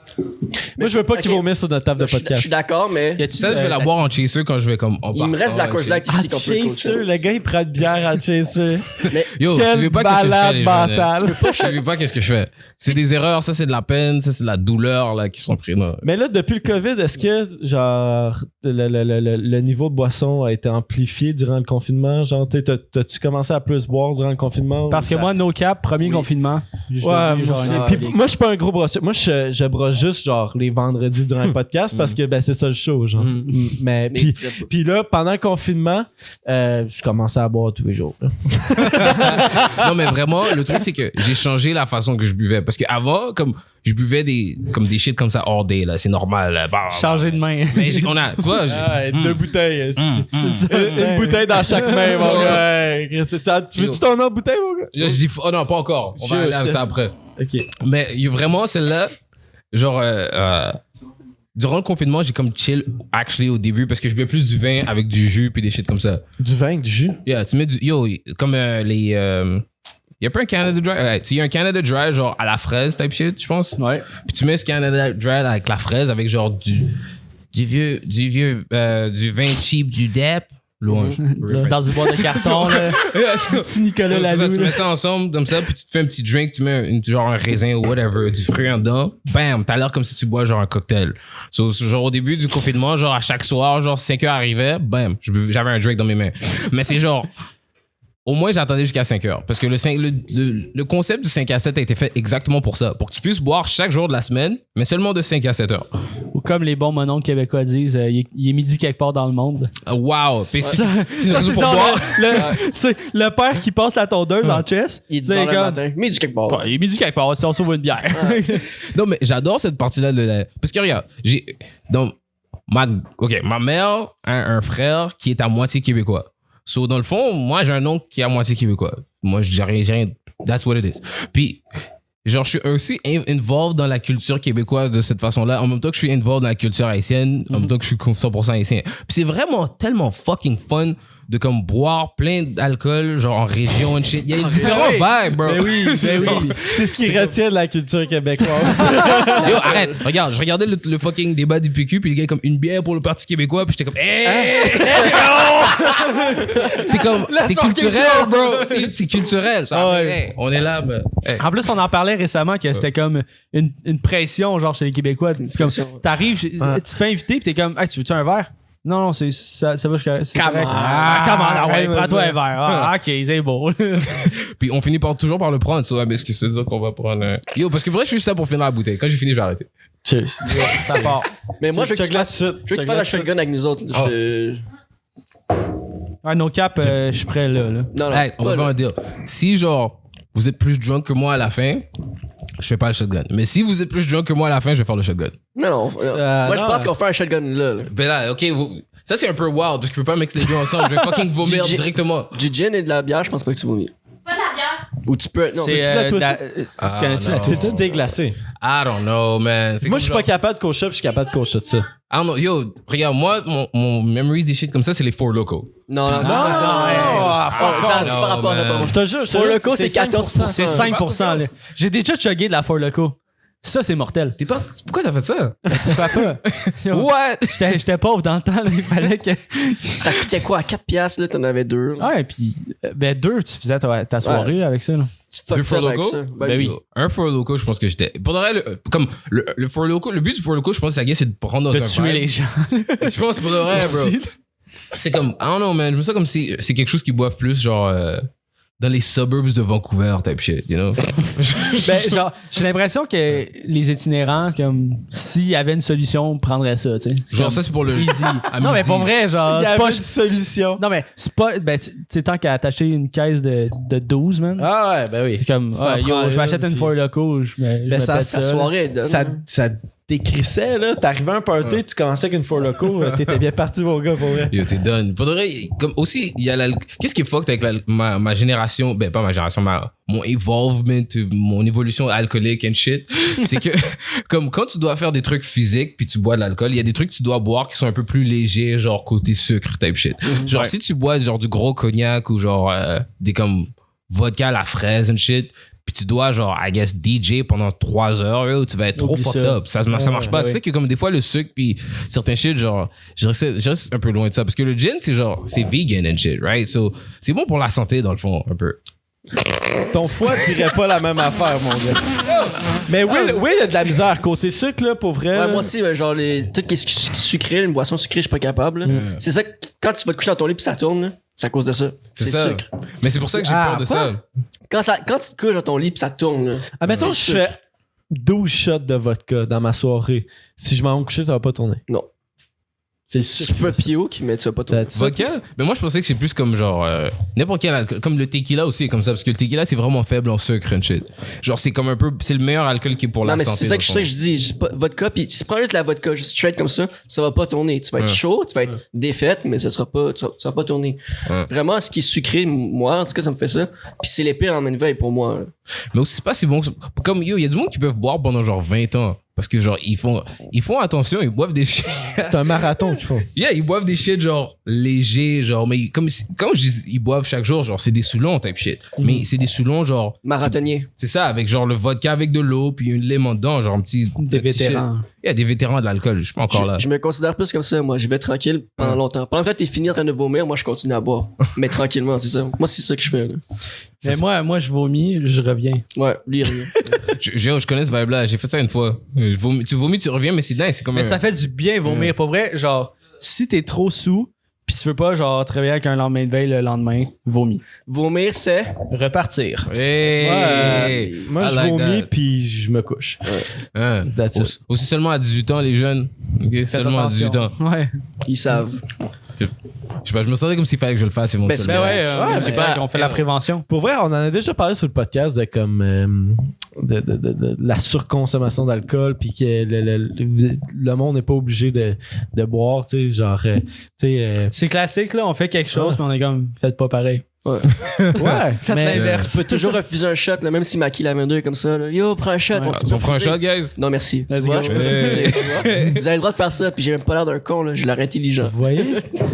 Moi, je veux pas qu'il ok. vomisse sur notre table de Je podcast. suis d'accord, mais Ça, je vais la boire en chaser quand je vais comme... il me reste de la Coors Light ici qu'on peut Chaser, coacher. le gars, il prend de bière à Chaser. Mais Yo, Quelle tu veux pas qu'est-ce que je fais, balade les jeunes, mentale. Tu savais pas qu'est-ce que je fais. C'est des erreurs, ça c'est de la peine, ça c'est de la douleur là qui sont prises. là. Mais là, depuis le COVID, est-ce que, genre, le niveau de boisson a été amplifié durant le confinement? Genre, t'as-tu commencé à plus boire durant le confinement? Parce que Ça- moi, no cap, premier confinement. je Ouais, devenu moi, genre aussi. un Puis alcoolique. moi, je suis pas un gros brosseur. Moi, je brosse juste, genre, les vendredis durant le podcast parce que, ben, c'est ça le show, genre. Mm. Mais, Mais- puis là, pendant le confinement, je commençais à boire tous les jours. là. Non mais vraiment, le truc c'est que j'ai changé la façon que je buvais. Parce qu'avant, comme je buvais des shit comme ça all day, là, c'est normal. Là. Bah, Changer de main. Mais tu vois, Deux bouteilles. C'est ça. Une bouteille dans chaque main, mon gars. Hey, tu veux-tu ton autre bouteille, mon gars? je dis, oh non, pas encore. On va aller à ça après. Ok. Mais il y a vraiment celle-là, genre, durant le confinement, j'ai comme chill, actually, au début, parce que je buvais plus du vin avec du jus puis des shit comme ça. Du vin, du jus? Yeah, tu mets du. Yo, comme les. Il y a pas un Canada Dry. Il y a un Canada Dry, genre à la fraise, type shit, je pense. Ouais. Puis tu mets ce Canada Dry avec la fraise, avec genre du vin cheap, du Dep. Louange. Dans du bois de carton, là. Du petit Nicolas Lalou. Tu mets ça ensemble comme ça, puis tu te fais un petit drink, tu mets genre un raisin ou whatever, du fruit en dedans. Bam, t'as l'air comme si tu bois genre un cocktail. So, genre au début du confinement, genre à chaque soir, genre 5 heures arrivait, bam, j'avais un drink dans mes mains. Mais c'est genre. Au moins, j'attendais jusqu'à 5 heures. Parce que le concept du 5 à 7 a été fait exactement pour ça. Pour que tu puisses boire chaque jour de la semaine, mais seulement de 5 à 7 heures. Ou comme les bons mononcles québécois disent, il est midi quelque part dans le monde. Wow! Puis c'est une raison pour genre boire. le père qui passe la tondeuse en chess. Il est 10 heures le matin. Mais du quelque part. Il est midi quelque part si on sauve une bière. Non, mais j'adore cette partie-là. Parce que regarde, ma mère a un frère qui est à moitié québécois. So, dans le fond, moi, j'ai un oncle qui est à moitié québécois. Moi, j'ai rien. That's what it is. Puis, genre, je suis aussi involved dans la culture québécoise de cette façon-là. En même temps que je suis involved dans la culture haïtienne, en même temps que je suis 100% haïtien. Puis, c'est vraiment tellement fucking fun de comme boire plein d'alcool, genre en région and shit. Il y a différents vibes, bro. Ben oui. C'est ce qui retient de la culture québécoise. Yo, arrête. Regarde, je regardais le fucking débat du PQ, puis les gars comme une bière pour le Parti québécois, puis j'étais comme, c'est culturel, bro. C'est culturel. Hey, on est là, mais. Hey. En plus, on en parlait récemment que c'était comme une pression, genre chez les Québécois. C'est comme, t'arrives, tu te fais inviter, puis t'es comme, hey, tu veux-tu un verre? Non, ça va jusqu'à. Comment? Prends-toi un verre. Ok, c'est beau. Puis on finit toujours par le prendre, ça. Mais est-ce que c'est dire qu'on va prendre. Yo, parce que vrai, je suis juste ça pour finir la bouteille. Quand j'ai fini, je vais arrêter. Cheers. Ça part. Mais moi, je veux que tu fasses un shotgun avec nous autres. Ouais, no cap, je suis prêt là. Non, Hey, on va faire un deal. Si, genre, vous êtes plus drunk que moi à la fin, je fais pas le shotgun. Mais si vous êtes plus drunk que moi à la fin, je vais faire le shotgun. Non. Moi, je pense qu'on fait un shotgun là. Ben là, ok, ça c'est un peu wild parce que je peux pas mixer les deux ensemble. Je vais fucking vomir directement. Du gin et de la bière, je pense pas que tu vomis. C'est pas de la bière. Ou tu peux. Non, C'est mais tu connais-tu la C'est-tu déglacé? I don't know, man. Moi, je suis pas capable de coach up, je suis capable de coach up ça. I don't know. Yo, regarde, moi, mon memories des shit comme ça, c'est les Four Loko. Non, c'est pas ça. C'est pas rapport à ça. Je te jure, Four Loko, c'est 14%. C'est 5%. Là. J'ai déjà chugué de la Four Loko. Ça, c'est mortel. Pourquoi t'as fait ça? Pourquoi pas? What? J'étais pauvre dans le temps. Là, il fallait que. Ça coûtait quoi? À 4 piastres, là, t'en avais 2. Ouais, puis. Ben, 2, tu faisais ta soirée avec ça. Là. Deux Four Loko? Ben oui. Un Four Loko, je pense que j'étais. Pour de vrai, comme le Four Loko, le but du Four Loko, je pense, c'est de prendre dans De un tuer vibe. les gens. Je pense pour de vrai, bro. C'est comme, I don't know, man. Je me sens comme si c'est quelque chose qu'ils boivent plus, genre, dans les suburbs de Vancouver, type shit, you know? Ben, genre, j'ai l'impression que les itinérants, comme, s'il y avait une solution, prendraient ça, tu sais. Genre, comme ça, c'est pour le. easy. à Non, mais midi. pour vrai, genre, Il y c'est avait pas. une solution. Non, mais c'est pas. Ben, tu sais, tant qu'à t'acheter une caisse de 12, man. Ah ouais, ben oui. C'est comme, t'en yo, prends je m'achète une, une puis- Four Loko, je me Ben, ça- pète ça La soirée, donne. Ça décrissait, là. T'arrivais à un party, tu commençais avec une Four Loko, t'étais bien parti, mon gars, pour vrai. Yo, t'es done. Pour de vrai, comme aussi, il y a qu'est-ce qui est fucked avec ma génération, ben pas ma génération, mon evolvement, mon évolution alcoolique and shit, c'est que comme quand tu dois faire des trucs physiques puis tu bois de l'alcool, il y a des trucs que tu dois boire qui sont un peu plus légers, genre côté sucre type shit. Genre si tu bois genre du gros cognac ou genre des comme vodka à la fraise and shit, puis tu dois genre I guess DJ pendant 3 heures, yo, tu vas être trop Oublie fucked ça. up. Ça marche pas. ouais. Tu sais que comme des fois le sucre puis certains shit genre je reste un peu loin de ça parce que le gin c'est genre c'est vegan and shit, right? So c'est bon pour la santé dans le fond un peu. Ton foie dirait pas la même affaire, mon gars. Mais oui, il y a de la misère. Côté sucre, là, pour vrai. Ouais, là. moi aussi, genre, tout qui est sucré, une boisson sucrée, je suis pas capable. là. C'est ça que quand tu vas te coucher dans ton lit puis ça tourne, là, c'est à cause de ça. C'est ça. sucre. Mais c'est pour ça que j'ai peur de ça. Quand tu te couches dans ton lit puis ça tourne, là. Admettons, je c'est fais 12 shots de vodka dans ma soirée. Si je m'en vais me coucher, ça va pas tourner. Non. C'est le Tu sucre. peux pioque, mais tu vas pas tourner. That's it. Vodka? Mais moi, je pensais que c'est plus comme genre n'importe quel alcool. Comme le tequila aussi est comme ça, parce que le tequila, c'est vraiment faible en sucre and shit. Genre, c'est comme un peu. C'est le meilleur alcool qui est pour Non, la mais santé. c'est ça que dans le je dis. Je dis pas vodka, puis si tu prends juste la vodka, juste straight comme ça va pas tourner. Tu vas être chaud, tu vas être défaite, mais ça sera pas, ça va pas tourner. Ouais. Vraiment, ce qui est sucré, moi, en tout cas, ça me fait ça. Puis c'est les pires en une veille pour moi. Là. fond. Mais aussi, c'est pas si bon. Comme yo, il y a du monde qui peuvent boire pendant genre 20 ans. Parce que genre, ils font attention, ils boivent des shit. C'est un marathon qu'ils font. Yeah, ils boivent des shit genre légers, genre, mais comme je dis, ils boivent chaque jour, genre, c'est des Soulons type shit. Mais c'est des Soulons genre. Marathonnier. C'est ça, avec genre le vodka avec de l'eau, puis une lemon dedans, genre un petit. Des vétérans. Il y a des vétérans de l'alcool, je suis pas encore là. Je me considère plus comme ça, moi. Je vais tranquille pendant longtemps. Pendant que toi, t'es fini en train de vomir, moi, je continue à boire. Mais tranquillement, c'est ça. Moi, c'est ça que je fais, là. Mais moi, je vomis, je reviens. Ouais, lui, il revient. Je connais ce vibe-là, j'ai fait ça une fois. Tu vomis, tu reviens, mais c'est dingue, c'est comme Mais ça fait du bien vomir. Pour vrai, genre, si t'es trop sous, pis tu veux pas, genre, travailler avec un lendemain de veille le lendemain, vomis. Vomir, c'est. Repartir. Hey! Moi, I je like vomis that. puis je me couche. Hein. That's it. Aussi seulement à 18 ans, les jeunes. Ok, seulement à 18 ans. Ouais. Ils savent. Je sais pas, je me sentais comme s'il fallait que je le fasse éventuellement. C'est clair qu'on fait la prévention. Pour vrai, on en a déjà parlé sur le podcast de comme de la surconsommation d'alcool puis que le monde n'est pas obligé de boire, tu sais, genre C'est classique, là, on fait quelque chose, mais on est comme, faites pas pareil. Ouais. ouais, Faites mais l'inverse. Tu peux toujours refuser un shot, là, même si Maki la 22 est comme ça. Là. Yo, prends un shot. Ouais. Tu peux On prend un refuser. shot, guys? Non, merci. Let's Tu vois, go. je peux refuser, tu vois. Vous avez le droit de faire ça, puis j'ai même pas l'air d'un con, là. J'ai l'air intelligent. vous voyez,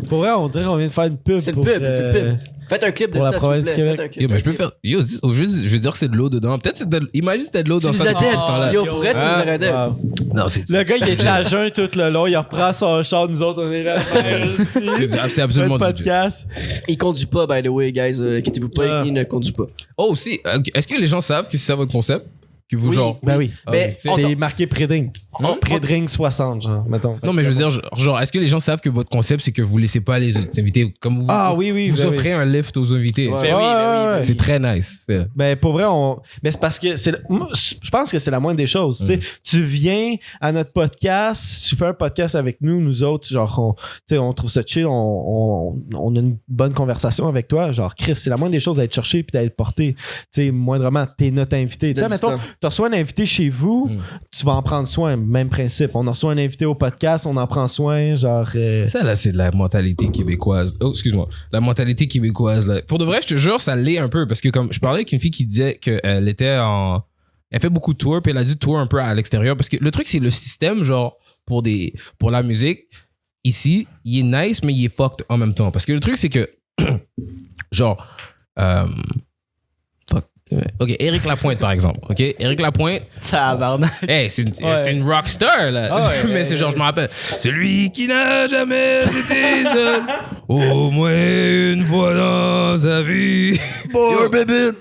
pour vrai, on dirait qu'on vient de faire une pub. C'est le pour, pub, c'est le pub. Faites un clip de pour la ça, s'il vous province du plaît. Québec. Faites un clip. Yo, mais je peux faire. Yo, je vais dire que c'est de l'eau dedans. Peut-être c'est de. Imagine c'était de l'eau dans Tu ça. les as depuis dead. ce temps-là. Yo, pour être, tu les Hein? aurais dead. Wow. Non, c'est Le gars, il est de la jeun tout le long, il reprend son char, nous autres, on est là. c'est absolument Notre du podcast. Il conduit pas, by the way, guys. Inquiétez-vous pas, Ah. il ne conduit pas. Oh, aussi, est-ce que les gens savent que c'est ça votre concept? Que vous, Oui. genre. Ben oui. Mais c'est- C'est marqué pre-drink. Hein? Pre-drink 60, genre, mettons. Non, mais je veux dire, genre, est-ce que les gens savent que votre concept, c'est que vous laissez pas les invités comme vous. Ah oui, oui. Vous ben offrez un lift aux invités. Ouais. Ben oui, ben oui. C'est très nice. Ben pour vrai, mais c'est parce que moi, je pense que c'est la moindre des choses. Tu sais. Tu viens à notre podcast, tu fais un podcast avec nous autres, genre on trouve ça chill, on a une bonne conversation avec toi. Genre Chris, c'est la moindre des choses d'être cherché puis d'être porté. Tu sais, moindrement, t'es notre invité. Tu sais, mettons, tu reçois un invité chez vous, tu vas en prendre soin. Même principe. On reçoit un invité au podcast, on en prend soin. Genre. Ça, là, c'est de la mentalité québécoise. Oh, excuse-moi. La mentalité québécoise, là. Pour de vrai, je te jure, ça l'est un peu. Parce que, comme je parlais avec une fille qui disait qu'elle était en. Elle fait beaucoup de tours, puis elle a dû tour un peu à l'extérieur. Parce que le truc, c'est le système, genre, pour la musique, ici, il est nice, mais il est fucked en même temps. Parce que le truc, c'est que. genre. Ok, Éric Lapointe, par exemple. Ok, Éric Lapointe. Tabarnak. Hey, c'est une rockstar, là. Ah ouais, mais c'est genre, je me rappelle. Celui qui n'a jamais été seul, au moins une fois dans sa vie. Boy, baby!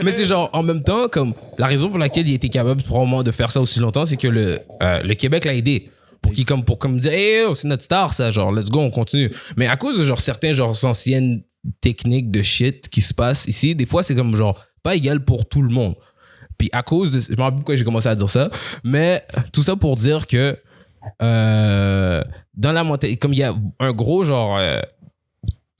Mais c'est genre, en même temps, comme la raison pour laquelle il était capable probablement de faire ça aussi longtemps, c'est que le Québec l'a aidé. Pour dire, hey, oh, c'est notre star, ça, genre, let's go, on continue. Mais à cause de genre certains, genre, anciennes techniques de shit qui se passent ici, des fois, c'est comme, genre, pas égal pour tout le monde. Puis à cause de. Je me rappelle pourquoi j'ai commencé à dire ça, mais tout ça pour dire que dans la montée, comme il y a un gros, genre.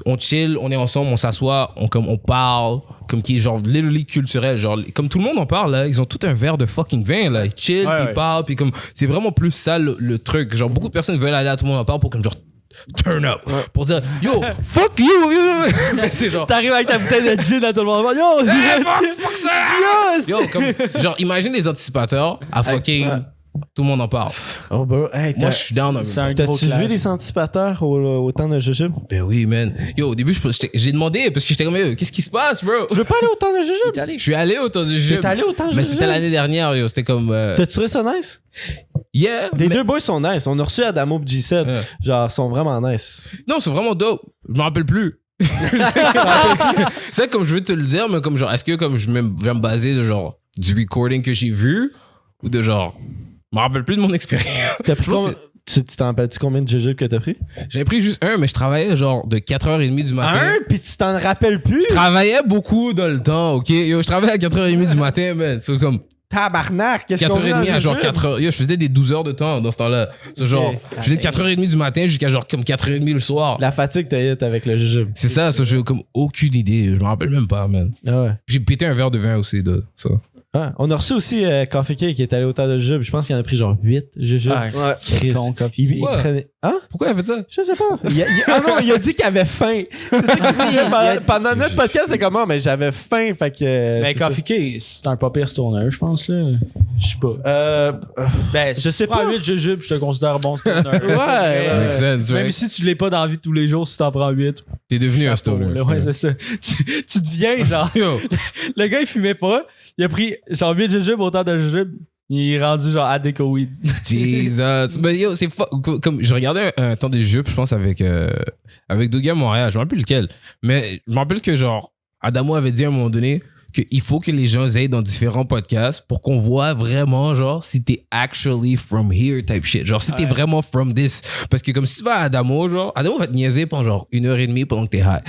On chill, on est ensemble, on s'assoit, on parle, comme qui est genre literally culturel, genre comme tout le monde en parle là, ils ont tout un verre de fucking vin là, ils chill, puis ils parlent, puis comme c'est vraiment plus ça le truc, genre beaucoup de personnes veulent aller à tout le monde en parle pour comme genre turn up, pour dire yo fuck you, mais c'est genre T'arrives avec ta bouteille de gin à tout le monde. Yo, fuck ça, yo comme genre imagine les anticipateurs à fucking tout le monde en parle. Oh, bro, hey, Moi je suis down. C'est un gros T'as-tu vu clash. les anticipateurs au temps de Jujube? Ben oui man. Yo au début j'ai demandé parce que j'étais comme yo, qu'est-ce qui se passe bro? Tu veux pas aller au temps de Jujube? Je suis allé au temps du jeu. T'es allé au temps de Mais Jujube? c'était l'année dernière, yo. C'était comme. T'as-tu trouvé ça nice? Yeah. Les mais- deux boys sont nice. On a reçu Adamo et G7. Ouais. Genre, sont vraiment nice. Non, c'est vraiment dope. Je me rappelle plus. C'est comme je veux te le dire, mais comme genre, est-ce que comme je vais me baser de genre du recording que j'ai vu ou de genre. Je me rappelle plus de mon expérience. T'as pris Je pense combien- tu t'en rappelles-tu combien de Jujube que t'as pris? J'avais pris juste un, mais je travaillais genre de 4h30 du matin. Puis tu t'en rappelles plus? Je travaillais beaucoup dans le temps, ok? Yo, je travaillais à 4h30 du matin, man. C'est comme Tabarnak! Qu'est-ce qu'on 4h30 à genre 4h. Yo, je faisais des 12 heures de temps dans ce temps-là. C'est genre, je faisais de 4h30 du matin jusqu'à genre comme 4h30 le soir. La fatigue t'as eu avec le Jujube. C'est ça, j'ai comme aucune idée. Je me rappelle même pas, man. Ah ouais. J'ai pété un verre de vin aussi, de ça. Ouais. On a reçu aussi Coffee Cake qui est allé au temps de Jujube. Je pense qu'il en a pris genre 8 Jujube. Ouais. Ouais. Chris. Con, Coffee. Il Ouais. prenait... Hein? Pourquoi il a fait ça? Je sais pas. Ah non, il a dit qu'il avait faim. C'est ça qu'il disait pendant notre podcast, c'est comment? Mais j'avais faim, fait que... Ben, c'est ça. Coffee Cake, c'est un pas pire stoner, je pense, là. Je sais pas. Ben, je sais pas. 8 jujubes, je te considère bon stoner. Ouais. Makes sense, Même right? si tu l'es pas dans la vie de tous les jours, si t'en prends 8. T'es devenu un stoner. Ouais, c'est ça. Tu deviens genre. Yo, Le gars, il fumait pas. Il a pris genre 8 jujubes, autant de jujubes. Il est rendu genre adéco-weed. Jesus. Mais yo, c'est comme je regardais un temps des jupes, je pense, avec Dougie à Montréal. Je me rappelle plus lequel. Mais je me rappelle que genre, Adamo avait dit à un moment donné qu'il faut que les gens aillent dans différents podcasts pour qu'on voit vraiment, genre, si t'es actually from here type shit. Genre, si t'es vraiment from this. Parce que comme si tu vas à Adamo, genre, Adamo va te niaiser pendant genre 1h30 pendant que t'es high.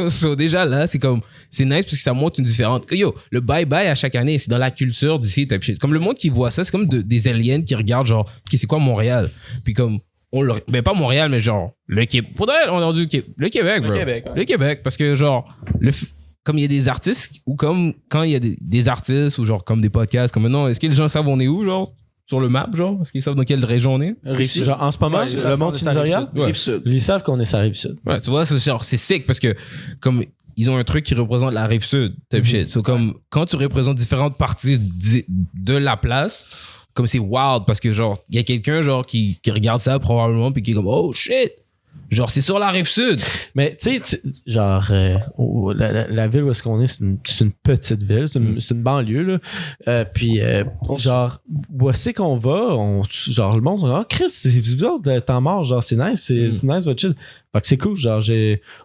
So, déjà là, c'est comme, c'est nice parce que ça montre une différente. Yo, le bye-bye à chaque année, c'est dans la culture d'ici type shit. Comme le monde qui voit ça, c'est comme des aliens qui regardent, genre, OK, c'est quoi Montréal? Puis comme, ben pas Montréal, mais genre, le Québec. Pour de vrai, on a dit le Québec, bro. Le Québec, parce que genre, comme il y a des artistes, ou comme quand il y a des artistes, ou genre comme des podcasts, comme maintenant, est-ce que les gens savent on est où, genre, sur le map, genre? Est-ce qu'ils savent dans quelle région on est? Genre, en ce moment, le monde qui nous regarde, ils savent qu'on est sur la Rive-Sud. Ouais, tu vois, c'est sick parce que, comme, ils ont un truc qui représente la Rive-Sud, type shit. So, comme, quand tu représentes différentes parties de la place, comme c'est wild parce que, genre, il y a quelqu'un, genre, qui regarde ça probablement, puis qui est comme, oh shit! Genre, c'est sur la Rive-Sud. Mais tu sais, genre, la ville où est-ce qu'on est, c'est une petite ville, c'est une banlieue, là. Puis, genre, où est-ce qu'on va? Genre, le monde, on dit, ah, Chris, c'est bizarre de temps mort, genre, c'est nice, c'est nice votre shit. Fait que c'est cool, genre,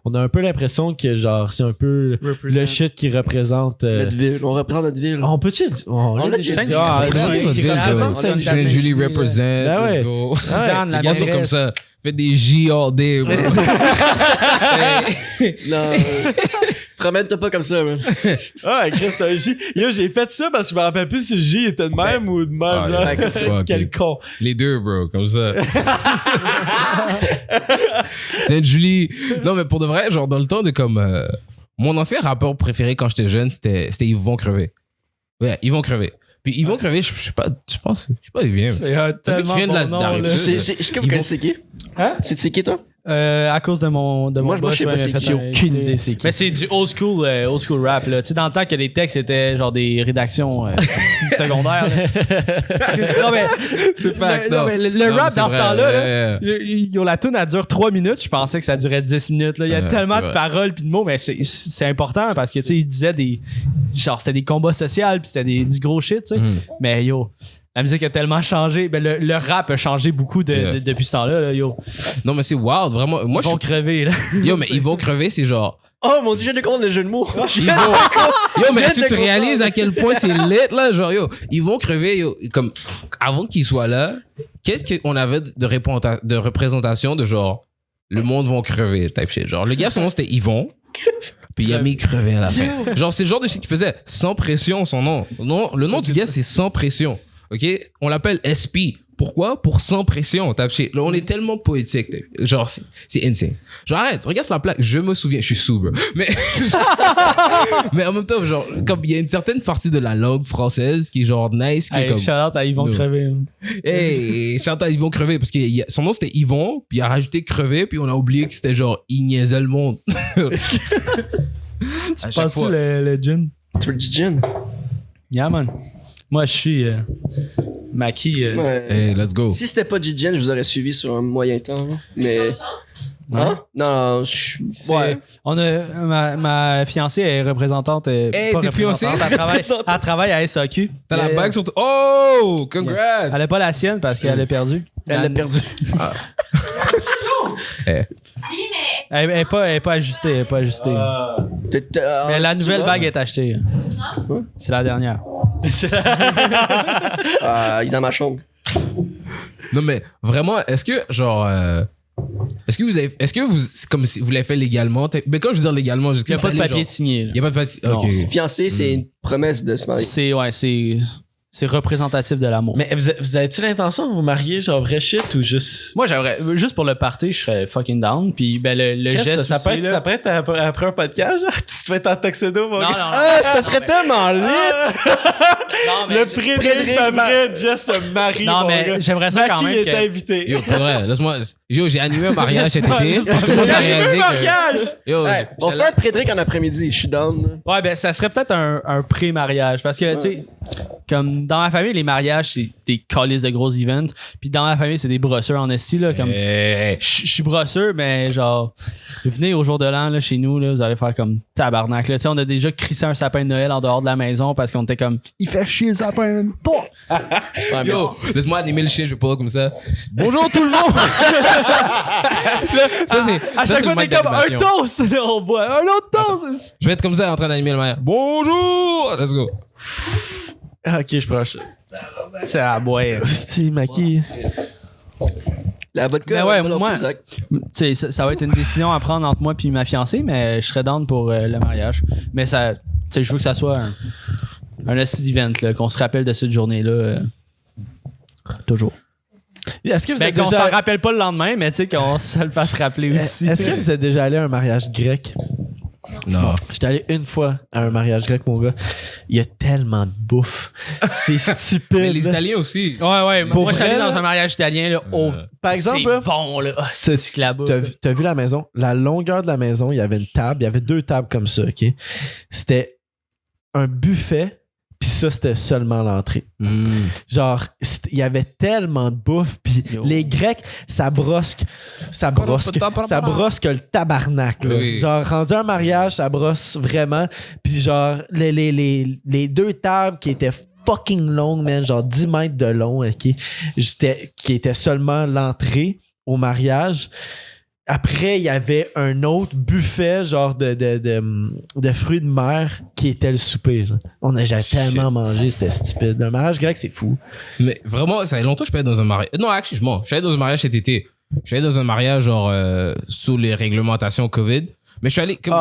on a un peu l'impression que, genre, c'est un peu le shit qui représente. Notre ville, on représente notre ville. On peut-tu dire. On l'a déjà dit. Sainte-Julie represent. Let's go. Les gars sont comme ça. Faites des J all day, bro. Non. Promène-toi pas comme ça, man. Ah, Chris, t'as un J. Yo, j'ai fait ça parce que je me rappelle plus si le J était de même ou de même. Là. Quel con. Les deux, bro, comme ça. Sainte-Julie. Non, mais pour de vrai, genre, dans le temps de comme. Mon ancien rappeur préféré quand j'étais jeune, c'était Ils vont crever. Ouais, Ils vont crever. Puis Ils vont crever, je sais pas, il vient. C'est tellement bon nom. Est-ce que vous connaissez qui? Hein? C'est qui, toi? À cause de mon moi, je sais pas c'est qui. J'ai aucune idée c'est qui. Mais c'est du old school rap, là. Tu sais, dans le temps que les textes étaient genre des rédactions du secondaire, là. Non, mais. C'est facts, non. Mais le rap dans ce temps-là, la tune, elle dure 3 minutes. Je pensais que ça durait 10 minutes, là. Il y a tellement de paroles pis de mots, mais c'est important parce que, tu sais, il disait genre, c'était des combats sociaux pis c'était du gros shit, tu sais. Mais yo. La musique a tellement changé. Ben, le rap a changé beaucoup depuis ce temps-là, là, yo. Non, mais c'est wild, vraiment. Moi, ils vont crever, là. Yo, mais Ils vont crever, c'est genre. Oh mon dieu, j'ai découvert le jeu de mots. Yo, mais est-ce que tu réalises à quel point c'est lit, là? Genre, yo, Ils vont crever, yo. Comme, avant qu'ils soient là, qu'est-ce qu'on avait de représentation de genre, le monde vont crever, type shit. Genre, le gars, son nom, c'était Yvon. Puis il a mis crever à la fin. Genre, c'est le genre de shit qu'il faisait sans pression, son nom. Non, le nom du gars, c'est Sans Pression. OK? On l'appelle SP. Pourquoi? Pour Sans Pression. Là, on est tellement poétique. Genre, c'est insane. Genre, arrête, regarde sur la plaque. Je me souviens, je suis sober. Mais en même temps, genre, comme il y a une certaine partie de la langue française qui est genre nice. Qui est comme, shout-out à Ils vont crever. Hey, shout-out à Ils vont crever. Parce que son nom, c'était Yvon. Puis il a rajouté crever. Puis on a oublié que c'était genre, il niaisait le monde. Tu penses-tu le gin? Tu veux du gin? Yeah, man. Moi, je suis Maki. Hey, let's go. Si c'était pas du gin, je vous aurais suivi sur un moyen temps. Là. Mais. Hein? Non, ouais. On a ma fiancée est représentante. Hey, t'es fiancée? Elle travaille à SAQ. T'as la bague sur toi. Oh, congrats! Elle a pas la sienne parce qu'elle a perdu. Elle l'a perdu. Ah. Elle est pas ajustée. Elle est pas ajustée. Mais la nouvelle bague est achetée. C'est la dernière. Il est dans ma chambre. Non, mais vraiment, est-ce que, genre. Est-ce que vous, comme si vous l'avez fait légalement? Mais quand je veux dire légalement, il n'y a pas de papier signé. Il n'y a pas de papier. Ok. Fiancé, c'est une promesse de se marier. C'est représentatif de l'amour. Mais vous avez-tu l'intention de vous marier, genre vrai shit ou juste. Moi, j'aimerais. Juste pour le party, je serais fucking down. Puis ben, le geste. Ça peut être après un podcast, genre. Tu te fais en tuxedo, mon gars. Ça serait tellement lit! Le Prédric après Jess se marie. Non, mais j'aimerais ça quand même. Qui est invité? Yo, pour vrai, laisse-moi. Yo, j'ai animé un mariage cet été. Je commence à réaliser que. Yo, on fait un Prédric en après-midi, je suis down. Ouais, ben, ça serait peut-être un pré-mariage. Parce que, tu sais. comme dans ma famille, les mariages, c'est des calices de gros events. Puis dans ma famille, c'est des brosseurs en esti, là. Comme, je suis brosseur, mais genre, venez au jour de l'an, là, chez nous, là, vous allez faire comme tabarnak, là. Tu sais, on a déjà crissé un sapin de Noël en dehors de la maison parce qu'on était comme, il fait chier le sapin, Ouais, yo, laisse-moi animer le chien, je vais pas comme ça. Bonjour tout le monde! Ça, c'est, à chaque fois, t'es comme un toast, on boit un autre toast. Je vais être comme ça en train d'animer le mariage. Bonjour! Let's go. Ok, je prends. C'est à boire. Steve Maki. La vodka, Mais ouais, pas non moi, plus, Zach. tu sais, ça va être une décision à prendre entre moi et ma fiancée, mais je serais down pour le mariage. Mais ça, tu sais, je veux que ça soit un hostie event, là, qu'on se rappelle de cette journée-là. Toujours. Est-ce que vous Ben, êtes qu'on déjà... s'en rappelle pas le lendemain, mais tu sais, qu'on se le fasse rappeler aussi. Est-ce que vous êtes déjà allé à un mariage grec? Non. J'étais allé une fois à un mariage grec, mon gars. Il y a tellement de bouffe. C'est stupide. Mais les Italiens aussi. Ouais, Pour moi, je suis allé vrai, dans un mariage italien, là. Par exemple, c'est là, bon, là. Ah, c'est- c'est là-bas. t'as vu la maison? La longueur de la maison, il y avait une table. Il y avait 2 tables comme ça, OK? C'était un buffet, puis ça, c'était seulement l'entrée. Genre, il y avait tellement de bouffe, puis Yo. les Grecs, ça brosse que le tabarnak. Là. Oui. Genre, rendu à un mariage, ça brosse vraiment. Puis genre, les 2 tables qui étaient fucking longues, man, genre 10 mètres de long, OK, qui était seulement l'entrée au mariage. Après, il y avait un autre buffet, genre de fruits de mer, qui était le souper. Genre. On a déjà tellement mangé, c'était stupide. Le mariage grec, c'est fou. Mais vraiment, ça fait longtemps que je peux être dans un mariage. Non, actuellement, je suis allé dans un mariage cet été. Je suis allé dans un mariage, genre, sous les réglementations COVID. Mais je suis allé. Comme,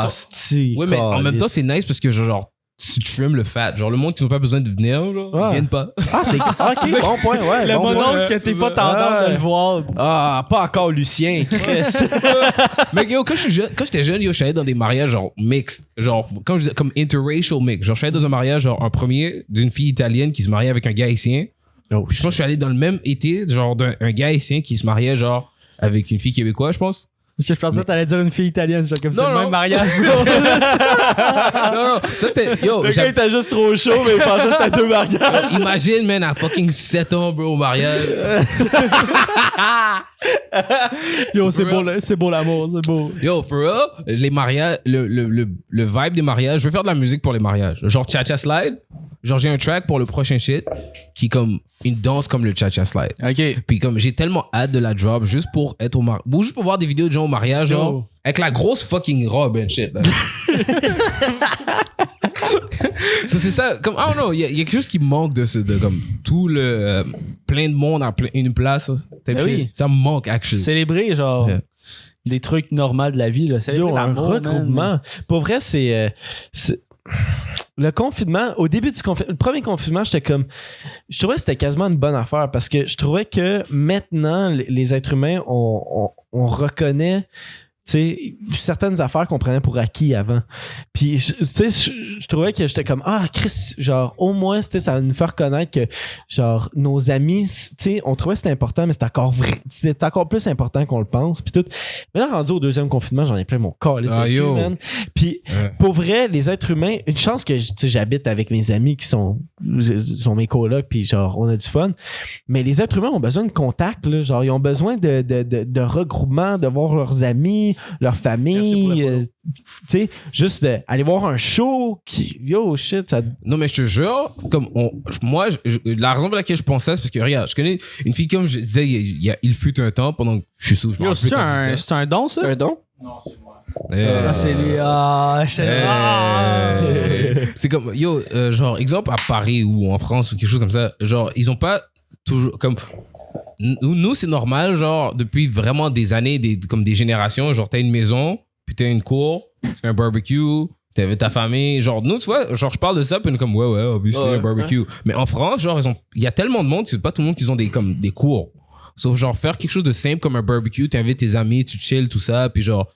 c'est... oui, mais en même temps, c'est nice parce que, genre, tu trim le fat. Genre, le monde qui n'a pas besoin de venir, genre, ils viennent pas. Ah, c'est... OK, bon point, ouais. Le bon point. mononcle que t'es pas tendance de le voir. Ah, pas encore Lucien, Chris. Mais yo, quand j'étais jeune, yo, je suis allé dans des mariages, genre, mixtes. Genre, comme interracial mix. Genre, je suis allé dans un mariage, genre, un premier d'une fille italienne qui se mariait avec un gars haïtien. Oh, Puis je pense que je suis allé dans le même été, genre, d'un gars haïtien qui se mariait, genre, avec une fille québécoise, je pense. Parce que je pensais que t'allais dire une fille italienne, genre comme Non, c'est le non. même mariage, bro. Non, ça c'était. Yo, le gars était juste trop chaud, mais il pensait que c'était 2 mariages. imagine, man, à fucking 7 ans, bro, au mariage. Yo, c'est beau l'amour, c'est beau. Yo, for real, les mariages, le vibe des mariages, je veux faire de la musique pour les mariages. Genre Cha-Cha Slide. Genre, j'ai un track pour le prochain shit qui est comme une danse comme le Cha-Cha Slide. OK. Puis comme j'ai tellement hâte de la drop juste pour être au mariage. Ou juste pour voir des vidéos de gens au mariage, genre, Yo. avec la grosse fucking robe and shit. Là. So, c'est ça. Comme, I don't know, il y a quelque chose qui manque de comme tout le. Plein de monde à une place. Ben oui. Ça me manque, actually. Célébrer, genre, Yeah. des trucs normaux de la vie, là. Célébrer Yo, un l'amour, regroupement. man. Pour vrai, c'est le confinement, au début du confinement, le premier confinement, j'étais comme, je trouvais que c'était quasiment une bonne affaire parce que je trouvais que maintenant, les êtres humains, on reconnaît, tu sais, certaines affaires qu'on prenait pour acquis avant. Puis, tu sais, je trouvais que j'étais comme, ah, Chris, genre, au moins, ça va nous faire reconnaître que, genre, nos amis, tu sais, on trouvait que c'était important, mais c'était encore plus important qu'on le pense. Puis tout. Mais là, rendu au 2e confinement, j'en ai plein mon corps. yo. Puis, pour vrai, les êtres humains, une chance que, tu sais, j'habite avec mes amis qui sont mes colocs, puis genre, on a du fun. Mais les êtres humains ont besoin de contact, là. Genre, ils ont besoin de regroupement, de voir leurs amis, leur famille, tu sais, juste aller voir un show qui, yo, shit, ça... Non, mais je te jure, comme moi, la raison pour laquelle je pensais, c'est parce que, regarde, je connais une fille, comme je disais, il fut un temps pendant que je suis sous. Yo, c'est un don, ça? C'est un don? Ah, c'est lui. Ah, je sais. C'est comme, yo, genre, exemple à Paris ou en France ou quelque chose comme ça, genre, ils ont pas toujours, comme, nous, c'est normal, genre, depuis vraiment des années, comme des générations, genre, t'as une maison, puis t'as une cour, tu fais un barbecue, t'avais ta famille, genre, nous, tu vois, genre, je parle de ça, puis on est comme, ouais, obviously, un barbecue. Mais en France, genre, il y a tellement de monde, c'est pas tout le monde qui ont des cours. Sauf genre faire quelque chose de simple comme un barbecue, t'invites tes amis, tu chill, tout ça, puis genre,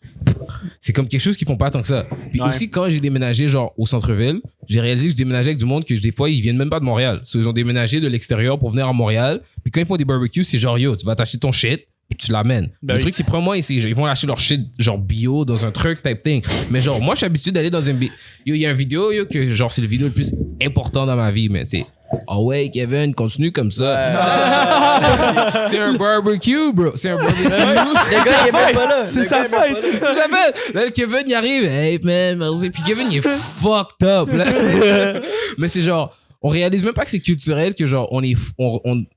c'est comme quelque chose qu'ils font pas tant que ça. Puis aussi, quand j'ai déménagé genre au centre-ville, j'ai réalisé que je déménageais avec du monde que des fois, ils viennent même pas de Montréal. So, ils ont déménagé de l'extérieur pour venir à Montréal. Puis quand ils font des barbecues, c'est genre, yo, tu vas t'acheter ton shit, puis tu l'amènes. Ben Le oui. truc, c'est prends-moi ici. Ils vont lâcher leur shit, genre bio, dans un truc type thing. Mais genre, moi, je suis habitué d'aller dans une. Yo, il y a une vidéo, yo, que genre, c'est le vidéo le plus important dans ma vie, mais c'est. Oh ouais, Kevin, continue comme ça. C'est un barbecue, bro. C'est un barbecue. Le gars, il est même pas là. C'est Le sa gars, il est même fête. pas là. Ça s'appelle. Là, le Kevin, il arrive. Hey, man, merci. Puis Kevin, il est fucked up, là. Mais c'est genre, on réalise même pas que c'est culturel, que genre,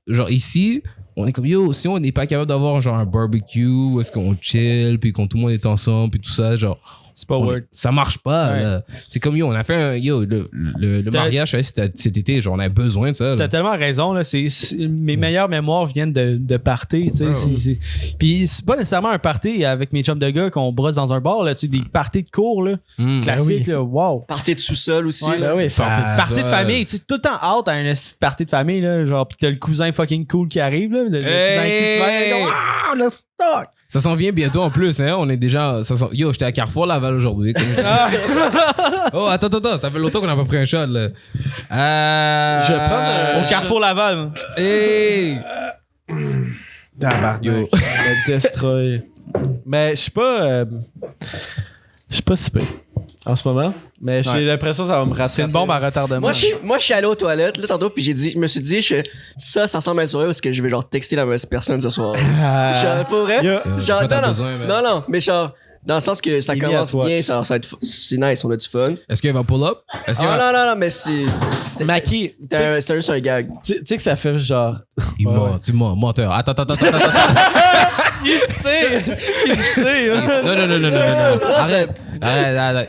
genre, ici, on est comme, yo, si on n'est pas capable d'avoir genre un barbecue, où est-ce qu'on chill, puis quand tout le monde est ensemble, puis tout ça, genre. C'est pas word. Ça marche pas. Ouais. Là. C'est comme, yo, on a fait le mariage cet été, genre, on avait besoin de ça. Là. T'as tellement raison, là. Mes meilleures mémoires viennent de parties, tu sais. Puis c'est pas nécessairement un party avec mes chums de gars qu'on brosse dans un bar, là. Tu sais, des parties de cours, là. Classiques, là. Wow. Partez de sous-sol aussi. Ouais, là. Ben oui, Partie de famille, tu sais, tout le temps out à une partie de famille, là. Genre, pis t'as le cousin fucking cool qui arrive, là. Le cousin avec qui tu vas, Hey! comme, ah, le fuck! Ça s'en vient bientôt en plus, hein. On est déjà. Yo, j'étais à Carrefour Laval aujourd'hui. Oh, attends, ça fait longtemps qu'on n'a pas pris un shot, là. Je vais prendre Au Carrefour Laval. Hey! Tabarnak. Yo. Le destroy. Mais je suis pas. Je suis pas si pire en ce moment. Mais j'ai l'impression que ça va me rattraper. C'est une bombe à retardement. Moi, je suis allé aux toilettes, là, tantôt, puis je me suis dit, ça ressemble à une soirée où est-ce que je vais, genre, texter la mauvaise personne ce soir. Genre, pour vrai? Yo. Genre, Toi, t'as non, besoin, man. non, mais genre, dans le sens que ça Il est mis commence à toi. bien, ça va être, c'est nice, on a du fun. Est-ce qu'il va pull up? Est-ce qu'il Ah va... non, mais c'était Maki, c'était juste un gag. tu sais que ça fait genre. Il Ouais. ment, tu mens, menteur. Attends. Il sait! Il sait! Non. Arrête.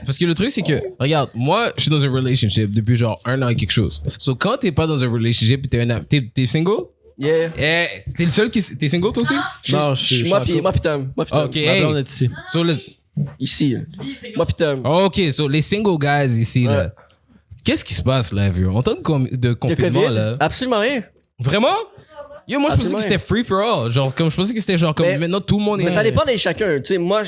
Parce que le truc, c'est que, regarde, moi, je suis dans un relationship depuis genre 1 an et quelque chose. So, quand t'es pas dans un relationship et t'es single? Yeah. Eh, t'es le seul qui. T'es single toi aussi? Non, je suis. Moi pis Tom. Ok, Ma hey. blonde est ici. So, Ici. Moi pis Tom. ok, so les single guys ici, là. Ouais. Qu'est-ce qui se passe là, vieux? En temps de De confinement, COVID? là. Absolument rien. Vraiment? Yo, moi, je pensais Absolument que c'était free for all. Genre, comme je pensais que c'était genre comme Mais- maintenant tout le monde est. Mais ça dépend de chacun. Tu sais, moi,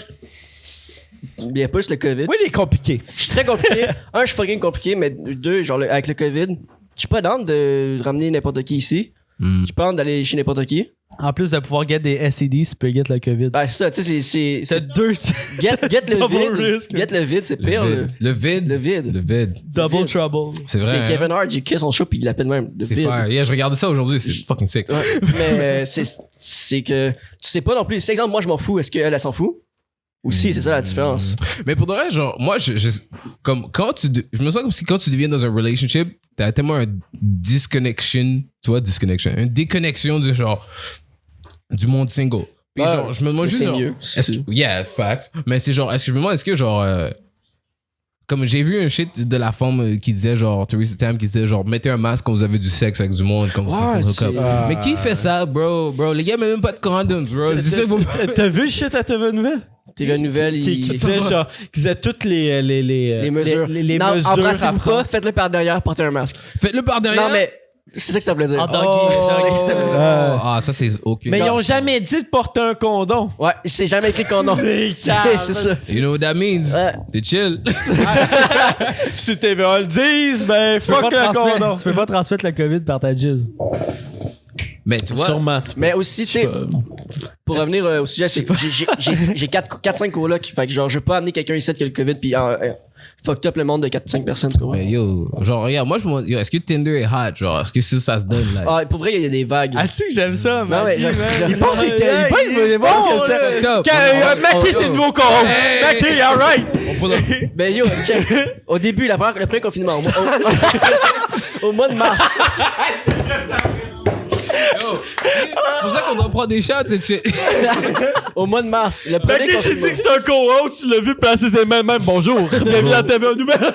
il y a plus le COVID. Oui, il est compliqué. Je suis très compliqué. Un, je suis fucking compliqué, mais deux, genre, avec le COVID, je suis pas down de ramener n'importe qui ici. Hmm. Je suis pas down d'aller chez n'importe qui. En plus de pouvoir get des STD, tu peux get le COVID. Ben, c'est ça, tu sais, T'as c'est. deux Get le Double vide. risk. Get le vide, c'est pire. Le vide. Le vide. Le vide. double vide. trouble. C'est vrai. C'est hein? Kevin Hart, j'ai kiss son show, puis il l'appelle même. Le C'est vide. fire. Yeah, je regardais ça aujourd'hui, c'est fucking sick. Ouais. Mais c'est que tu sais pas non plus. Si, exemple, moi, je m'en fous, est-ce qu'elle, elle s'en fout? Aussi, c'est ça la différence. Mais pour de vrai, genre, moi, comme quand je me sens comme si quand tu deviens dans un relationship, t'as tellement un disconnection, tu vois, une déconnexion du genre, du monde single. Puis Ouais, genre, je me demande mais juste, c'est genre, mieux. yeah, facts. Mais c'est genre, je me demande, est-ce que genre, comme j'ai vu un shit de la femme qui disait genre, Theresa Tam qui disait genre, mettez un masque quand vous avez du sexe avec du monde, comme Ouais, vous hook up. c'est- Mais qui fait ça, bro? Les gars, même pas de condoms, bro. C'est ça que vous T'as vu le shit à TV Nouvelle? TV Nouvelle, Qui il. disait genre, qui disait toutes les mesures. les non, mesures à embrassez-vous prendre. pas, faites-le par derrière, portez un masque. Faites-le par derrière. Non, mais c'est ça que ça voulait dire. En tant Oh, que- ah, ça c'est ok. Mais ils ont jamais dit de porter un condom. Ouais, c'est jamais écrit qu'on C'est C'est ça. You know what that means? Ouais. T'es chill. Si TVA le disent, ben fuck le condom. Tu peux pas transmettre le COVID par ta jizz. Mais tu vois, Sûrement. Mais aussi, tu sais, pour revenir au sujet, c'est que j'ai 4-5 colocs. Fait que genre, je veux pas amener quelqu'un ici qui a le COVID puis fucked up le monde de 4-5 personnes. Tu comprends? mais yo, genre regarde, moi je me demande, yo, est-ce que Tinder est hot? Genre, est-ce que ça se donne là? Ah, pour vrai, il y a des vagues. Ah, si que j'aime ça, Non, mais Maggie, man. Il pense qu'il est bon, que Top. Mackie, c'est le nouveau con. Hey. Mackie, alright. Ben yo, check. Au début, le premier confinement, au mois de mars. Yo, c'est pour ça qu'on doit prendre des shots, cette shit. Au mois de mars, le premier Mackie, tu confinement. dis que c'est un co-host, tu l'as vu passer ses mains même. Bonjour. Bienvenue à TV Nouvelle.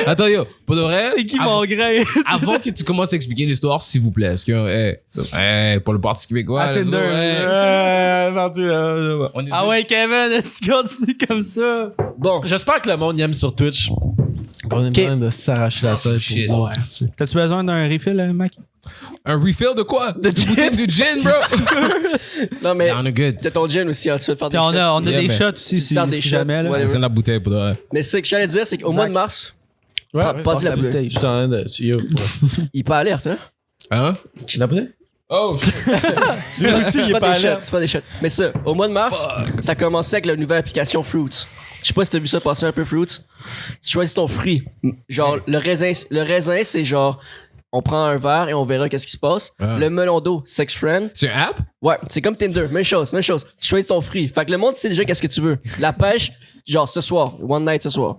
Attends, yo, pour de vrai, C'est qui mon grain? avant que tu commences à expliquer l'histoire, s'il vous plaît, est-ce que, pour le Parti québécois, À let's go, Tinder. on est Ah ouais, Kevin, est-ce que tu continues comme ça? Bon, J'espère que le monde y aime sur Twitch. On est en train de s'arracher la tête. Shit. pour dire. T'as-tu besoin d'un refill, Mac? un refill de quoi? De bouteille de gin, bro. non mais Yeah, on est good. t'as ton gin aussi, hein, tu veux faire des Puis on a shots. Yeah, des mais- shots aussi, Tu si sers des si shots, jamais. Là. ouais. C'est la bouteille pour de vrai. Mais ce que j'allais dire, c'est qu'au mois de mars, Ouais, Pas- ouais, pas c'est la la bouteille. bouteille. Je suis en train de. Yo, ouais. il est pas alerte, hein? Hein? Tu l'as pris? Oh, shit. Lui aussi, il est pas alerte. C'est pas des shots. Mais ça, au mois de mars, ça a commencé avec la nouvelle application Fruits. Je sais pas si t'as vu ça passer un peu, Fruits. Tu choisis ton fruit. Genre, le raisin, c'est genre, on prend un verre et on verra qu'est-ce qui se passe. Ah. Le melon d'eau, Sex Friend. C'est un app? Ouais, c'est comme Tinder. Même chose. Tu choisis ton fruit. Fait que le monde sait déjà qu'est-ce que tu veux. La pêche, genre, ce soir. One night ce soir.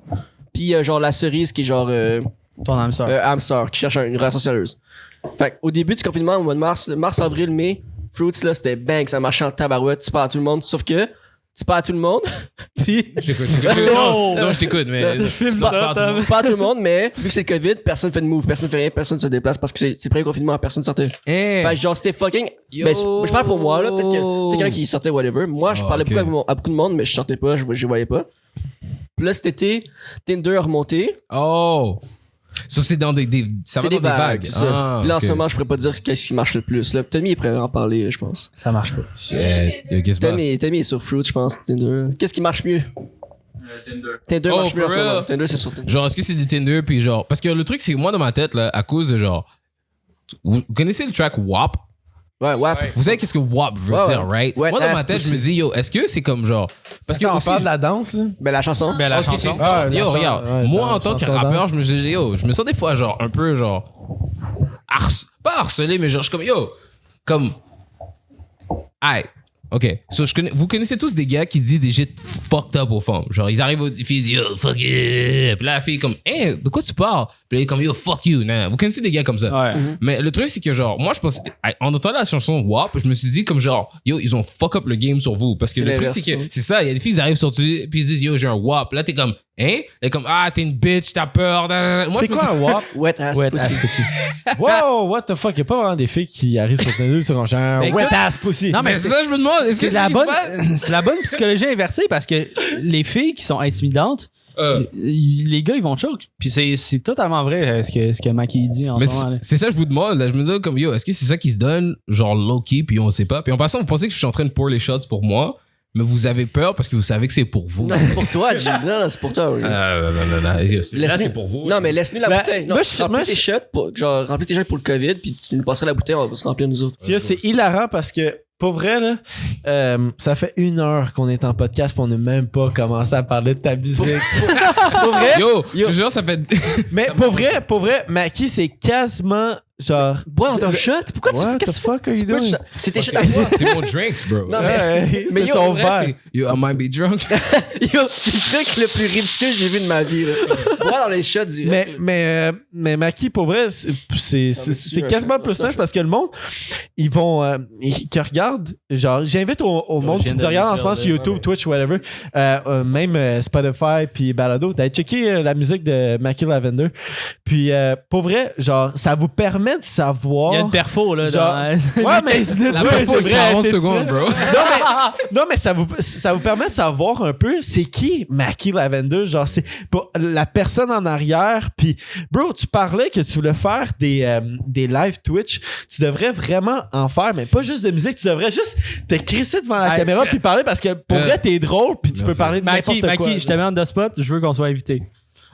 Puis, genre, la cerise qui est genre, Ton âme sœur. hamster, qui cherche une relation sérieuse. Fait qu'au début du confinement, au mois de mars, avril, mai, Fruits, là, c'était bang, ça marchait en tabarouette, tu parles à tout le monde, sauf que tu parles à tout le monde, puis... Je t'écoute. Non, je t'écoute, mais... Tu parles à tout le monde, mais vu que c'est le COVID, personne fait de move, personne fait rien, personne se déplace parce que c'est le premier confinement, personne sortait. Hey. Fait que genre, c'était fucking... Yo. Ben, je parle pour moi, là, peut-être que quelqu'un qui sortait, whatever. Moi, je parlais ok. beaucoup à beaucoup de monde, mais je sortais pas, je voyais pas. Puis là, cet été, Tinder a remonté. Oh! Sauf c'est dans ça va C'est dans des vagues. c'est ça. Ah, Puis là, en ok. ce moment, je pourrais pas dire qu'est-ce qui marche le plus. Là, Tommy est prêt à en parler, je pense. Ça marche pas. Shit. Yo, qu'est-ce qui se passe? Tommy est sur Fruit, je pense, Tinder. Qu'est-ce qui marche mieux? Tinder Oh, marche mieux en for ce moment. real? Tinder, c'est sur Tinder. Genre, est-ce que c'est des Tinder, puis genre... Parce que le truc, c'est que moi, dans ma tête, là, à cause de genre... Vous connaissez le track WAP? Ouais. Vous savez qu'est-ce que WAP veut Ouais, dire, ouais. right? Wet Moi, dans ma ass tête, je me pussy. dis, yo, est-ce que c'est comme genre... Parce que On aussi, parle de la danse, là. Ben, la chanson. Ben, la Ok, chanson. c'est- Ah, la yo, chanson, regarde, ouais, moi, la en tant que chanson rappeur, je me dis, yo, je me sens des fois, genre, un peu, genre... Pas harcelé, mais genre, je suis comme, yo, comme... Aïe. OK. So, vous connaissez tous des gars qui disent des shit fucked up aux femmes. Genre, ils arrivent aux filles, ils disent, yo, fuck you. Puis là, la fille est comme, hey, de quoi tu parles? Puis là, il est comme, yo, fuck you. Nah. Vous connaissez des gars comme ça. Ouais. Mais le truc, c'est que genre, moi, je pense, en entendant la chanson WAP, je me suis dit comme genre, yo, ils ont fuck up le game sur vous. Parce que C'est le truc, l'inverse, c'est que, ouais. c'est ça, il y a des filles, ils arrivent sur tu, puis ils disent, yo, j'ai un WAP. Là, t'es comme, hein? Elle est comme, ah, t'es une bitch, t'as peur. Moi, C'est je me quoi un WAP? Wet ass Ouais, pussy. pussy. Wow, what the fuck? Y'a pas vraiment des filles qui arrivent sur Tinder sur un genre Ben, wet écoute- ass pussy. Non, mais c'est ça, je me demande, est-ce que C'est la c'est bonne, ce qui se c'est la bonne psychologie inversée parce que les filles qui sont intimidantes, les gars ils vont choke. Puis c'est totalement vrai ce que Maki dit en Mais ce moment. là. c'est ça, je vous demande. Là, je me dis comme, yo, est-ce que c'est ça qui se donne, genre low-key, puis on sait pas? Puis en passant, vous pensez que je suis en train de pour les shots pour moi, mais vous avez peur parce que vous savez que c'est pour vous. Non, c'est pour toi, Jim. Non, c'est pour toi. Oui. Non. Là, c'est pour vous. Non, mais laisse-nous la Ben, bouteille. Non, moi, je- remplis moi, tes je- shots genre, remplis tes shots pour le COVID, puis tu nous passeras la bouteille, on va se remplir nous autres. C'est hilarant parce que, pour vrai, là, ça fait 1 heure qu'on est en podcast et on n'a même pas commencé à parler de ta musique. Pour vrai? Yo, je te jure, ça fait. Mais pour vrai, Maki, c'est quasiment genre. Bois dans ton shot? Pourquoi tu What fais the qu'est-ce que fuck are you tu peux- doing? C'est tes shots à toi. C'est mon drinks, bro. Non, Ouais, mais c'est yo, son En vrai, verre. c'est- Yo, I might be drunk. Yo, c'est le truc le plus ridicule que j'ai vu de ma vie. Bois dans les shots direct. Mais Maki, pour vrai, c'est quasiment plus nice parce que le monde, ils vont. Qui regardent. Genre, j'invite au monde qui nous regarde en ce moment sur YouTube, Twitch, whatever, même Spotify puis Balado, d'aller checker la musique de Maki Lavender. Puis, pour vrai, genre, ça vous permet de savoir. Il y a une perfo là. Genre- Ouais, mais La ouais, perfo c'est est vrai, 40 t'es- secondes, bro. non, mais ça vous permet de savoir un peu c'est qui Maki Lavender. Genre, c'est pas la personne en arrière. Puis, bro, tu parlais que tu voulais faire des live Twitch. Tu devrais vraiment en faire, mais pas juste de musique. Tu devrais juste te crisser devant la caméra puis parler parce que pour vrai, t'es drôle puis tu peux Merci. parler de n'importe quoi. Maki, je te mets en the spot, je veux qu'on soit invité.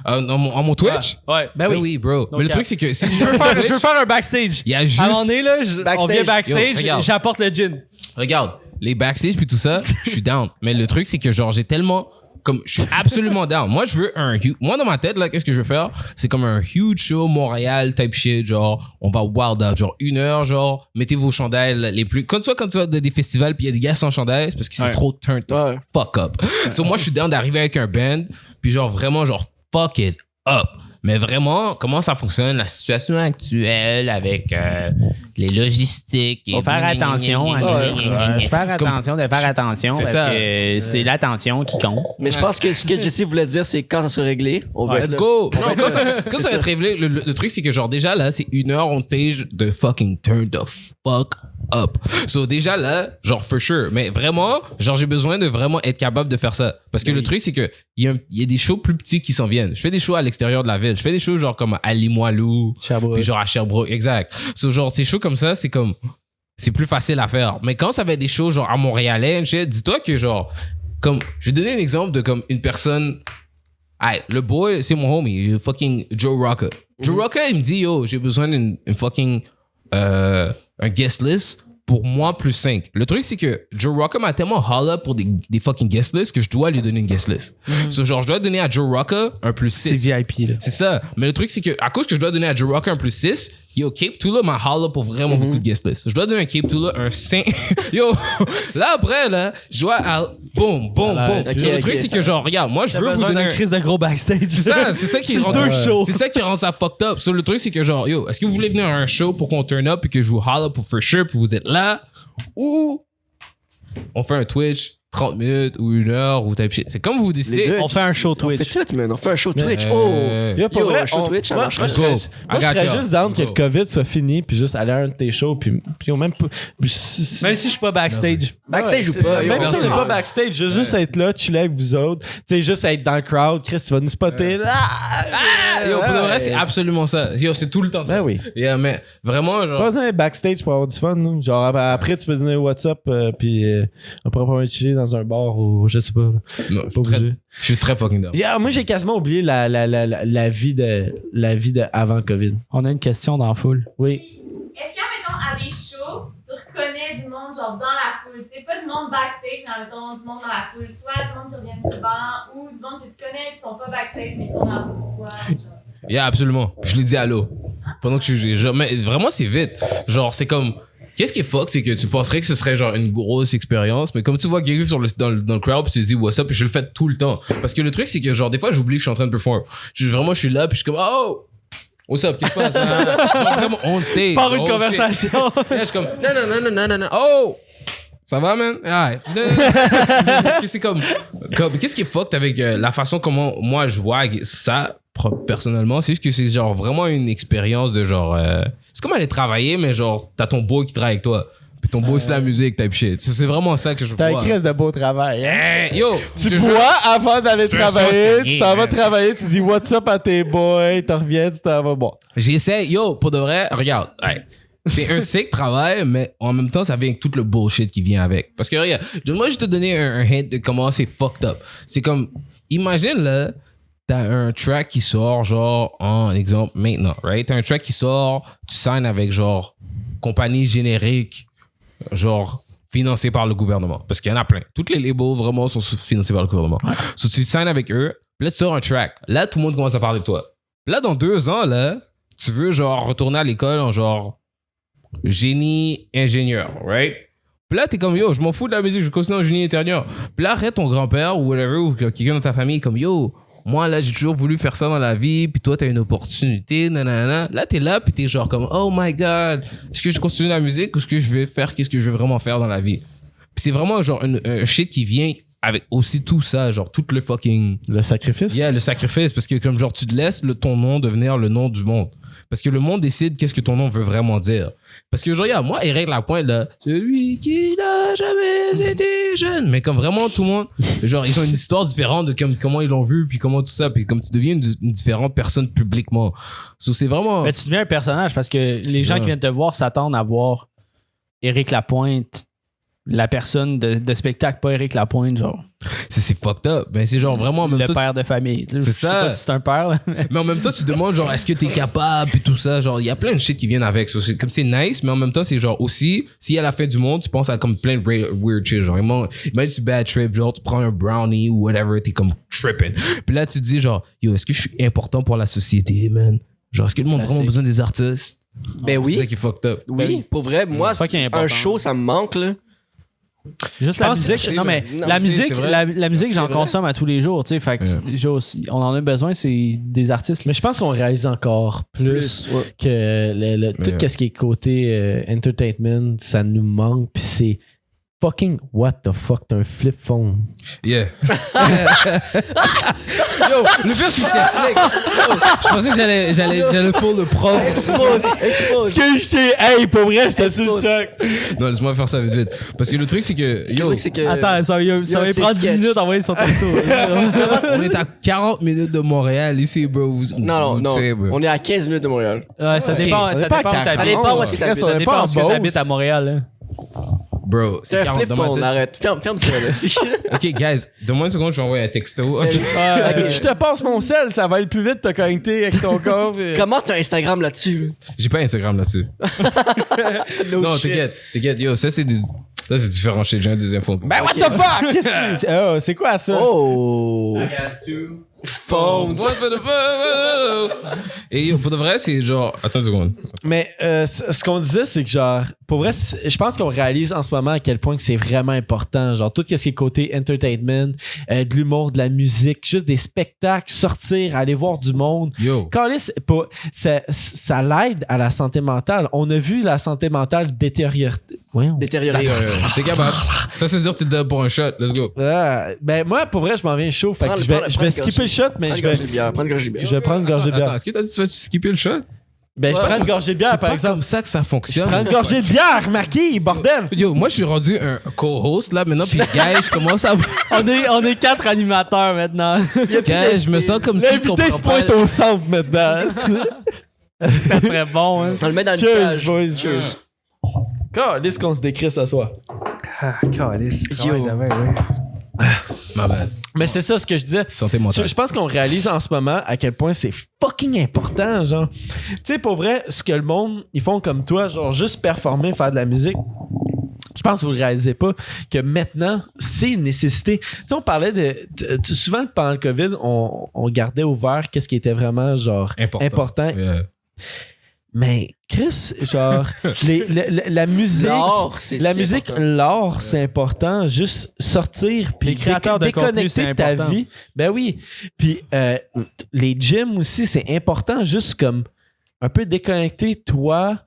En mon Twitch? Ouais, ben Ben oui. oui, bro. Mais le truc, c'est que si Je veux faire un backstage. il y a juste. À un moment donné, là, on Backstage. vient backstage, Yo, regarde. j'apporte le gin. Regarde, les backstage puis tout ça, je suis down. Mais le truc, c'est que genre, j'ai tellement. Comme, je suis absolument down. Moi, je veux moi, dans ma tête, là, qu'est-ce que je veux faire? C'est comme un huge show Montréal type shit. Genre, on va wild out. Genre, 1 heure, genre, mettez vos chandails les plus. Quand tu vas dans des festivals puis il y a des gars sans chandail, c'est parce que c'est Ouais. trop turn Ouais. fuck up. So, moi, je suis down d'arriver avec un band puis genre, vraiment, genre, fuck it up. Mais vraiment, comment ça fonctionne, la situation actuelle avec les logistiques. Faut faire attention. Faire attention de faire attention C'est parce ça. que c'est l'attention qui compte. Mais je pense que ce que Jesse voulait dire, c'est quand ça sera réglé, on va être Let's là. go! Non, quand ça va être révélé, le truc, c'est que genre, déjà là, c'est 1 heure on stage de fucking turn the fuck up. So, déjà là, genre, for sure. Mais vraiment, genre, j'ai besoin de vraiment être capable de faire ça. Parce que le truc, c'est que il y a des shows plus petits qui s'en viennent. Je fais des shows à l'extérieur de la ville. Je fais des shows genre comme à Limoilou. Sherbrooke. Puis genre à Sherbrooke, exact. So, genre, ces shows comme ça, c'est comme. C'est plus facile à faire. Mais quand ça va être des shows genre à Montréalais, dis-toi que genre. Comme. Je vais donner un exemple de comme une personne. Hey, le boy, c'est mon homie, fucking Joe Rocca. Joe Rocca, il me dit, yo, j'ai besoin d'une fucking. Un un guest list pour moi plus 5. Le truc, c'est que Joe Rocca m'a tellement holla pour des fucking guest lists que je dois lui donner une guest list. So, genre, je dois donner à Joe Rocca un plus 6. C'est VIP, là. C'est ça. Mais le truc, c'est que à cause que je dois donner à Joe Rocca un plus 6, yo, Cape Tula m'a holla pour vraiment beaucoup de guest lists. Je dois donner à Cape Tula un 5. Yo, là, après, là, je dois... Boum, boum, boum. Le truc, c'est que genre, regarde, moi, je veux vous donner... une crise de gros backstage. C'est ça qui rend c'est ça qui rend ça fucked up. So, le truc, c'est que genre, yo, est-ce que vous voulez venir à un show pour qu'on turn up et que je vous holla pour for sure puis vous êtes là? Ou on fait un Twitch 30 minutes ou 1 heure ou type shit. C'est comme vous décidez. On fait un show On Twitch. fait tout, man. On fait un show Twitch. Un show Twitch, ça marche. Moi, je serais juste down que le COVID soit fini, puis juste aller à un de tes shows, puis même pas. Même si je suis pas backstage. Backstage ou pas. Même si on n'est pas backstage, juste être là, chiller avec vous autres. Tu sais, juste être dans le crowd. Chris, tu vas nous spotter. Yo, pour de vrai, c'est absolument ça. Yo, c'est tout le temps ça. Ben oui. Yeah, mais vraiment, genre. Pas besoin d'être backstage pour avoir du fun. Là. Genre, après, tu peux dire what's up, puis on pourra pas chiller dans un bar ou je sais pas. Non, Pas obligé. je suis très fucking down. Moi, j'ai quasiment oublié la vie de avant COVID. On a une question dans la foule. Oui. Est-ce qu'en mettons à des shows, tu reconnais du monde genre dans la foule, tu sais, pas du monde backstage, mais mettons du monde dans la foule, soit du monde qui revient souvent ou du monde que tu connais qui sont pas backstage mais ils sont dans la foule pour toi. Genre. Yeah, absolument. Je l'ai dit allô. Pendant que mais vraiment, c'est vite. Genre, c'est comme. Qu'est-ce qui est fuck, c'est que tu penserais que ce serait genre une grosse expérience, mais comme tu vois quelqu'un dans le crowd, puis tu te dis what's up, puis je le fais tout le temps. Parce que le truc, c'est que genre des fois, j'oublie que je suis en train de perform. Je suis là, puis je suis comme oh! What's up, qu'est-ce qui se passe? Genre vraiment on stage. Par une conversation. Là, je suis comme non. Oh! Ça va, man? Ouais. Parce que c'est comme qu'est-ce qui est fucked avec la façon comment moi je vois ça personnellement, c'est juste que c'est genre vraiment une expérience de genre c'est comme aller travailler mais genre t'as ton beau qui travaille avec toi puis ton beau c'est la musique type shit, c'est vraiment ça que je vois. T'as un crise de beau travail, hein? Yo, Tu bois avant d'aller travailler, tu t'en vas travailler, tu dis what's up à tes boys, t'en reviens, tu t'en vas boire. J'essaie, yo, pour de vrai, regarde, hey, c'est un sick travail, mais en même temps, ça vient avec tout le bullshit qui vient avec. Parce que regarde, moi, je te donner un hint de comment c'est fucked up. C'est comme, imagine là, t'as un track qui sort, genre, en exemple, maintenant, right? T'as un track qui sort, tu signes avec, genre, compagnie générique, genre, financée par le gouvernement. Parce qu'il y en a plein. Toutes les labels, vraiment, sont financés par le gouvernement. So, tu signes avec eux, puis là, tu sors un track. Là, tout le monde commence à parler de toi. Puis là, dans 2 ans, là, tu veux, genre, retourner à l'école en, genre, génie ingénieur, right? Puis là, t'es comme, yo, je m'en fous de la musique, je continue en génie ingénieur. Puis là, arrête ton grand-père ou whatever, ou quelqu'un dans ta famille, comme, yo, moi, là, j'ai toujours voulu faire ça dans la vie, puis toi, t'as une opportunité, nanana. Là, t'es là, puis t'es genre comme, oh my God, est-ce que je continue la musique ou est-ce que je vais faire, qu'est-ce que je vais vraiment faire dans la vie? Puis c'est vraiment, genre, un shit qui vient avec aussi tout ça, genre, tout le fucking... Le sacrifice? Yeah, le sacrifice, parce que comme, genre, tu te laisses ton nom devenir le nom du monde. Parce que le monde décide qu'est-ce que ton nom veut vraiment dire. Parce que, genre, regarde, moi, Eric Lapointe, là, celui qui n'a jamais été jeune. Mais comme vraiment tout le monde, genre, ils ont une histoire différente de comment ils l'ont vu, puis comment tout ça, puis comme tu deviens une différente personne publiquement. So, c'est vraiment. Mais tu deviens un personnage parce que les gens qui viennent te voir s'attendent à voir Eric Lapointe, la personne de spectacle, pas Eric Lapointe, genre. C'est fucked up. Ben, c'est genre vraiment en même le temps. père de famille. C'est je ça. sais pas si c'est un père, là. Mais en même temps, tu te demandes, genre, est-ce que t'es capable, puis tout ça. Genre, il y a plein de shit qui viennent avec. So, c'est nice, mais en même temps, c'est genre aussi, si à la fin du monde, tu penses à comme plein de weird shit. Genre, imagine tu bad trip, genre, tu prends un brownie ou whatever, t'es comme tripping. Puis là, tu te dis, genre, yo, est-ce que je suis important pour la société, man? Genre, est-ce que le monde a vraiment besoin des artistes? Ben oui. C'est ça qui est fucked up. Oui, pour vrai, moi, un show, ça me manque, là. Juste la musique. Non, mais la musique, j'en consomme à tous les jours, tu sais. Fait que on en a besoin, c'est des artistes. Mais je pense qu'on réalise encore plus que tout ce qui est côté entertainment, ça nous manque. Puis c'est fucking what the fuck, t'as un flip phone. Yeah. Yo, le pire, c'est que j'étais flex. Je pensais que j'allais faire le prof. Expose. Est-ce que j'étais. Hey, pour vrai, j'étais sur le choc. Non, laisse-moi faire ça vite. Parce que le truc, c'est que. Attends, ça va prendre 10 minutes à envoyer son texto. On est à 40 minutes de Montréal, ici, bro. Non. On est à 15 minutes de Montréal. Ouais, ça dépend où t'habites. Ça dépend où est-ce que t'habites. Ça dépend où t'habites à Montréal, là. Bro, C'est un 40 flip dans ma phone, tête. arrête. Ferme ça, là. Ok, guys, donne-moi une seconde, je vais envoyer un texto. Je te passe mon sel, ça va aller plus vite de te connecter avec ton corps. Comment t'as Instagram là-dessus? J'ai pas Instagram là-dessus. Non, shit. t'inquiète. Yo, ça, c'est différent. J'ai un deuxième phone. Ben, what the fuck? Qu'est-ce que c'est? Oh, c'est quoi ça? Oh! I got two Phones. What for the phone? Et yo, pour de vrai, c'est genre. Attends une seconde. Mais ce qu'on disait, c'est que genre, pour vrai, je pense qu'on réalise en ce moment à quel point que c'est vraiment important. Genre, tout ce qui est côté entertainment, de l'humour, de la musique, juste des spectacles, sortir, aller voir du monde. Yo. Calisse, ça l'aide à la santé mentale. On a vu la santé mentale détériorer. Détérioré. T'es capable. Ça, c'est dire que t'es dedans pour un shot. Let's go. Ben, moi, pour vrai, je m'en viens chaud. Fait que je vais skipper le shot, mais je vais prendre une gorgée de bière. Attends, est-ce que t'as dit que tu vas skipper le shot? Ben, je prends une gorgée de bière, par exemple. C'est comme ça que ça fonctionne. Je prends une gorgée de bière, Marquis, bordel! Yo, moi, je suis rendu un co-host là maintenant, puis guys, je commence à. On est 4 animateurs maintenant. Guys, je me sens comme si. L'invité se pointe au centre maintenant. C'est très bon, hein. On le met dans le Cheers, cage. boys. Cheers. Calisse qu'on se décrit ce soir. Ah, calice. Yo. Ma bad. Mais c'est ça ce que je disais. Santé mentale. Je pense qu'on réalise en ce moment à quel point c'est fucking important, genre. Tu sais, pour vrai, ce que le monde, ils font comme toi, genre juste performer, faire de la musique. Je pense que vous ne réalisez pas que maintenant, c'est une nécessité. Tu sais, on parlait souvent, pendant le COVID, on gardait ouvert qu'est-ce qui était vraiment, genre, important. Yeah. Mais, Chris, genre, la musique... L'art, c'est La si musique, important. l'art, c'est important. Juste sortir puis Les créateurs de contenu, c'est déconnecter ta important. vie. Ben oui. Puis les gyms aussi, c'est important. Juste comme un peu déconnecter toi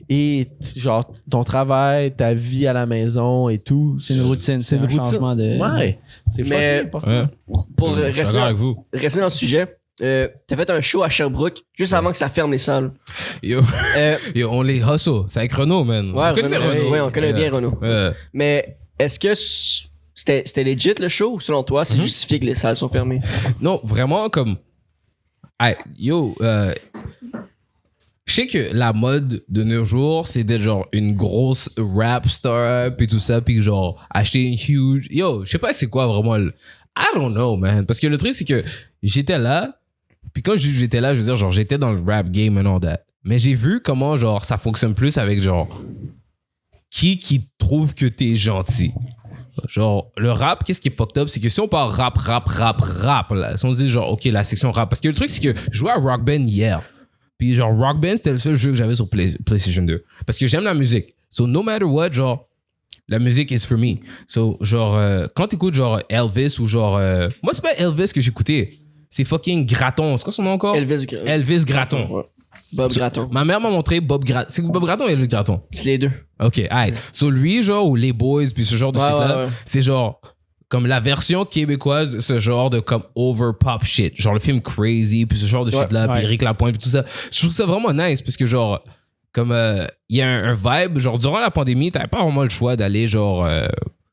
et genre ton travail, ta vie à la maison et tout. C'est une routine, c'est un changement de... Ouais. C'est Mais- fucking important. Ouais. Pour Je suis rester d'accord avec vous. dans le sujet, t'as fait un show à Sherbrooke juste avant que ça ferme les salles. Yo, Euh, yo, on les hustle. C'est avec Renaud, man. Ouais, Vous connaissez Renaud, Renaud? ouais, on connaît bien Renaud. Ouais. Mais est-ce que c'était legit le show ou selon toi, c'est justifié que les salles sont fermées? Non, vraiment, comme. Hey, yo, je sais que la mode de nos jours, c'est d'être genre une grosse rap star, puis tout ça, puis genre acheter une huge. Yo, je sais pas c'est quoi vraiment le. I don't know, man. Parce que le truc, c'est que j'étais là, puis quand je dis j'étais là, je veux dire, genre, j'étais dans le rap game and all that. Mais j'ai vu comment, genre, ça fonctionne plus avec, genre, qui trouve que t'es gentil. Genre, le rap, qu'est-ce qui est fucked up, c'est que si on parle rap, là, si on dit genre, ok, la section rap, parce que le truc, c'est que je jouais à Rock Band hier. Puis genre, Rock Band, c'était le seul jeu que j'avais sur PlayStation 2. Parce que j'aime la musique. So, no matter what, genre, la musique is for me. So, genre, quand t'écoutes genre Elvis ou genre... moi, c'est pas Elvis que j'écoutais. C'est fucking Gratton. C'est quoi son nom encore? Elvis Gratton. Ouais. Bob Gratton. Ma mère m'a montré Bob Gratton. C'est Bob Gratton ou Elvis Gratton? C'est les deux. Ok, alright. So, lui, genre, ou les Boys, puis ce genre de shit-là, ouais. c'est genre... Comme la version québécoise de ce genre de comme over pop shit. Genre le film Crazy, puis ce genre de shit-là, puis Eric Lapointe, puis tout ça. Je trouve ça vraiment nice, parce que genre... Comme il y a un vibe, genre durant la pandémie, t'avais pas vraiment le choix d'aller genre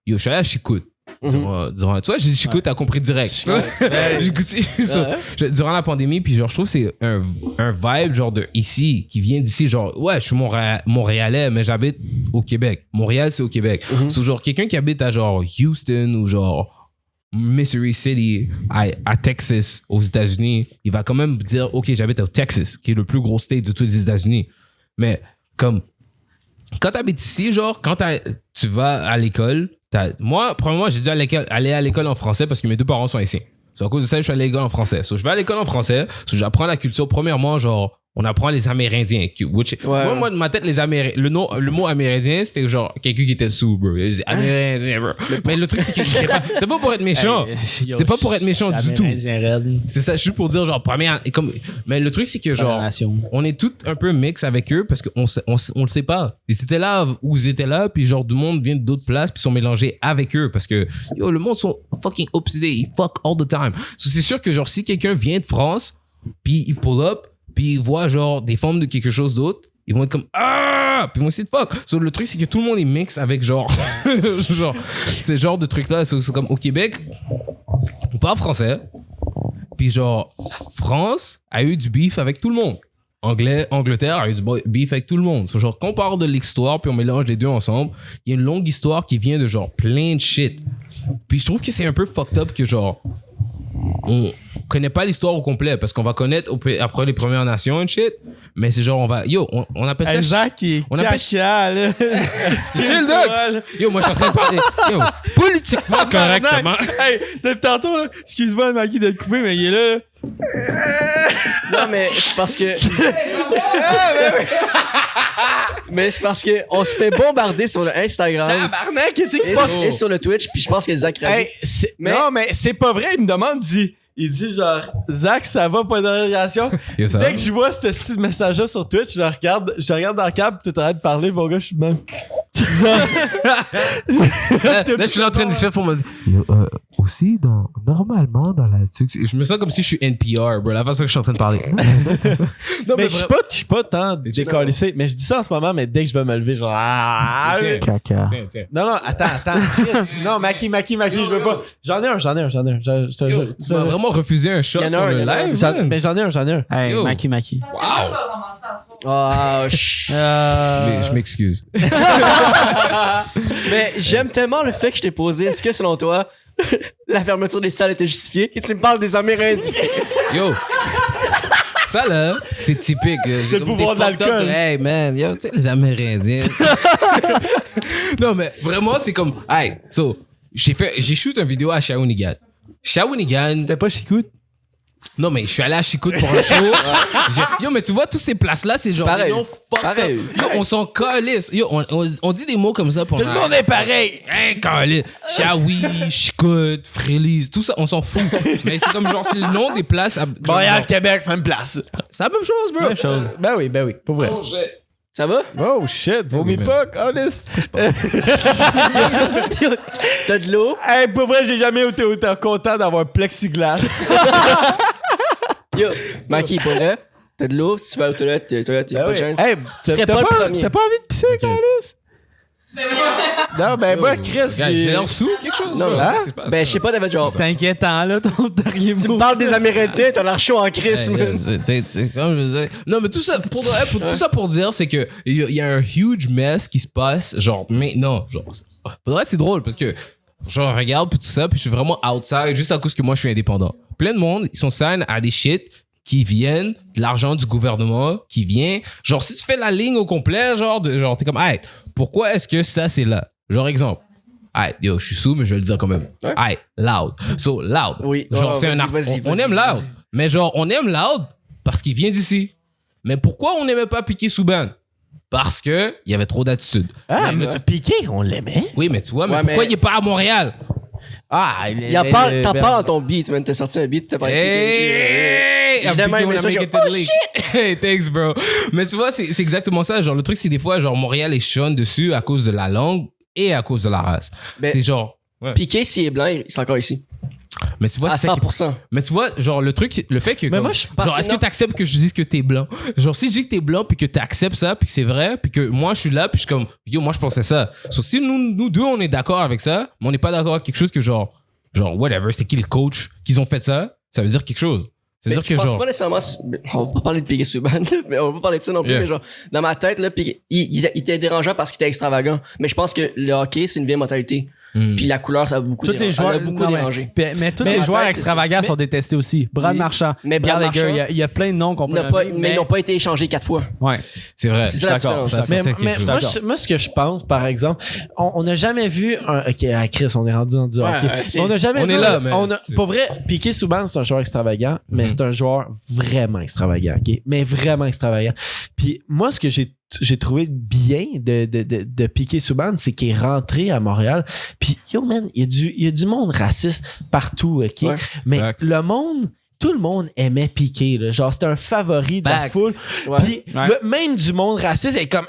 yo, je suis allé à Chicoute. Tu vois, j'ai dit Chicoute, t'as compris direct. J'ai écouté durant la pandémie, puis genre je trouve que c'est un vibe genre de ici, qui vient d'ici, genre ouais, je suis Montréalais, mais j'habite au Québec. Montréal, c'est au Québec. C'est genre quelqu'un qui habite à genre Houston ou genre Missouri City, à Texas, aux États-Unis, il va quand même dire ok, j'habite au Texas, qui est le plus gros state de tous les États-Unis. Mais comme quand t'habites ici, genre quand tu vas à l'école, moi premièrement j'ai dû aller à l'école en français parce que mes deux parents sont ici. So, à cause de ça, je suis à l'école en français. So, je vais à l'école en français, so, j'apprends la culture. Premièrement, genre on apprend les Amérindiens. Moi, de ma tête, le mot Amérindien, c'était genre quelqu'un qui était sous, bro. Il disait Amérindien, bro. Mais le truc, c'est que c'est pas pour être méchant. C'était pas pour être méchant du tout. C'est ça, juste pour dire, genre, mais le truc, c'est que, genre, on est tous un peu mix avec eux parce qu'on le sait pas. Ils étaient là où ils étaient là, puis genre, du monde vient d'autres places, puis sont mélangés avec eux parce que, yo, le monde sont fucking obsédés. Ils fuck all the time. So, c'est sûr que, genre, si quelqu'un vient de France, puis il pull up, puis ils voient genre des formes de quelque chose d'autre, ils vont être comme ah, puis ils vont essayer de fuck. So, le truc c'est que tout le monde est mix avec genre genre ces genres de trucs là. C'est comme au Québec on parle français, puis genre France a eu du beef avec tout le monde. Angleterre a eu du beef avec tout le monde. So, genre, quand on parle de l'histoire puis on mélange les deux ensemble, il y a une longue histoire qui vient de genre plein de shit. Puis je trouve que c'est un peu fucked up que genre on connaît pas l'histoire au complet parce qu'on va connaître après les Premières Nations et shit, mais c'est genre on appelle ça Zach qui on appelle cacha, là. chill dog. Yo, moi je suis en train de parler politiquement correctement. Hey, depuis tantôt là, excuse-moi Maki de te couper mais il est là. Non, mais c'est parce que. Mais c'est parce que on se fait bombarder sur le Instagram Tabarnak, qu'est-ce qui se passe? et sur le Twitch, puis je pense que Zach réagit. Hey, Mais- non, mais c'est pas vrai. Il me demande, il dit genre, Zach, ça va, pas de réaction. Yo, ça Dès va? que je vois ce petit message-là sur Twitch, je regarde dans le câble, t'es en train de parler, mon gars, je suis même. Là, je suis là en train de faire pour me aussi, normalement, dans la... Je me sens comme si je suis NPR, bro, la façon que je suis en train de parler. Non, mais je suis pas tant décalissé, mais je dis ça en ce moment, mais dès que je vais me lever, genre, Tiens. Non, attends, Chris. Non, Maki, je veux pas. J'en ai un. Yo, tu m'as vraiment refusé un shot Y en a sur un, le y en a un. live, man. Mais j'en ai un. Hey, Yo. Maki. C'est pas vraiment ça, en soi. Ah, chut. Mais je m'excuse. Mais j'aime tellement le fait que je t'ai posé. Est-ce que selon toi, la fermeture des salles était justifiée? Et tu me parles des Amérindiens. Yo! Ça là, c'est typique. C'est le pouvoir de l'alcool. Hey man, yo, tu sais, les Amérindiens. Non, mais vraiment, c'est comme. Hey, so, j'ai shoot une vidéo à Shawinigan. C'était pas Chicout? Non, mais je suis allé à Chicout pour un show. Yo, mais tu vois, toutes ces places-là, c'est genre. Pareil. Des noms fucked Pareil. up. Yo, on s'en calisse. Yo, on dit des mots comme ça pour. Tout le monde est pareil! Hey, calisse. Shawi, Chicout, Frélis, tout ça, on s'en fout. Mais c'est comme genre, c'est le nom des places. Montréal, Québec, même place. C'est la même chose, bro. Même chose. Ben oui, pour vrai. Ça va? Oh shit, vomis man. pas, honest. T'as de l'eau? Hey, pour vrai, j'ai jamais été autant content d'avoir un plexiglas. Yo, Maki, pour vrai, t'as de l'eau? Si tu vas aux toilettes, y'a pas de chance. Hey, Tu serais t'as pas le premier. T'as pas envie de pisser, Carlis? Mais oui. Non, ben moi, Chris, J'ai j'ai... l'air sous quelque chose? Non, bro? hein? Qu'est-ce qui se passe, Ben, là? je sais pas, t'avais genre. C'est inquiétant, là, ton dernier Tu mot. me parles des Amérindiens, t'as l'air chaud en crise, Hey, man. comme je disais. Non, mais tout ça pour dire, c'est que il y a un huge mess qui se passe, genre, maintenant. Genre, pour vrai, c'est drôle parce que, genre, regarde, puis tout ça, puis je suis vraiment outside juste à cause que moi, je suis indépendant. Plein de monde, ils sont sign à des shit qui viennent de l'argent du gouvernement, qui vient. Genre, si tu fais la ligne au complet, genre, t'es comme, hey, pourquoi est-ce que ça, c'est là? Genre, exemple. Hey, yo, je suis sous, mais je vais le dire quand même. Ouais. Hey, loud. So, loud. Oui. Genre, Oh, c'est un vas-y, art. vas-y, On vas-y, aime vas-y. loud. Mais genre, on aime loud parce qu'il vient d'ici. Mais pourquoi on n'aimait pas Piqué Souban? Parce que il y avait trop d'attitude. Ah, Mais mais le- Piqué, on l'aimait. Oui, mais tu vois, mais Ouais, pourquoi mais- il est pas à Montréal? Ah, T'as pas dans ton beat, man. T'as sorti un beat, t'as pas Hey! Je t'aime, mais ça, Hey, thanks, bro. Mais tu vois, c'est exactement ça. Genre, le truc, c'est des fois, genre, Montréal est chonne dessus à cause de la langue et à cause de la race. Mais- C'est genre. Ouais. Piqué, s'il est blanc, il est encore ici. Mais tu vois, À c'est ça qui- 100%. Mais tu vois, genre, le truc, le fait que. Mais comme- moi, je pense genre, que est-ce que non. t'acceptes que je dise que t'es blanc? Genre, si je dis que t'es blanc, puis que t'acceptes ça, puis que c'est vrai, puis que moi, je suis là, puis je suis comme, yo, moi, je pensais ça. Sauf si nous deux, on est d'accord avec ça, mais on n'est pas d'accord avec quelque chose que, genre, whatever, c'était qui le coach, qu'ils ont fait ça, ça veut dire quelque chose. Mais C'est-à-dire je que, pense genre. pas nécessairement. On va pas parler de Piqué Souban, là, mais on va pas parler de ça non plus. Yeah. Mais genre, dans ma tête, là, Piqué, il était dérangeant parce qu'il était extravagant. Mais je pense que le hockey, c'est une vieille mentalité. Hmm. Puis la couleur, ça a beaucoup Tous les joueurs, elle a beaucoup non, dérangé. mais tous Mais les ma joueurs tête, c'est extravagants ça. sont détestés aussi. Brad Oui. Marchand. Mais Brad Regarde, les gars, Marchand, il y a plein de noms qu'on peut mais ils n'ont pas été échangés 4 fois. Ouais. C'est vrai. C'est ça la d'accord, différence. Ça, Mais, c'est quelque mais chose. moi, ce que je pense, par exemple, on n'a jamais vu un. Ok, à Chris, on est rendu dans du hockey. c'est- On n'a jamais on vu. est là, mais c'est- Pour vrai, Piqué Souban, c'est un joueur extravagant, mais Mhm. c'est un joueur vraiment extravagant, ok? Mais vraiment extravagant. Puis moi, ce que j'ai trouvé bien de Piqué Souban, c'est qu'il est rentré à Montréal. Puis, yo, man, il y a du monde raciste partout, ok? Ouais. Mais Facts. le monde. Tout le monde aimait Piqué, là. Genre, c'était un favori de la Facts. foule. Ouais. Puis, même du monde raciste est comme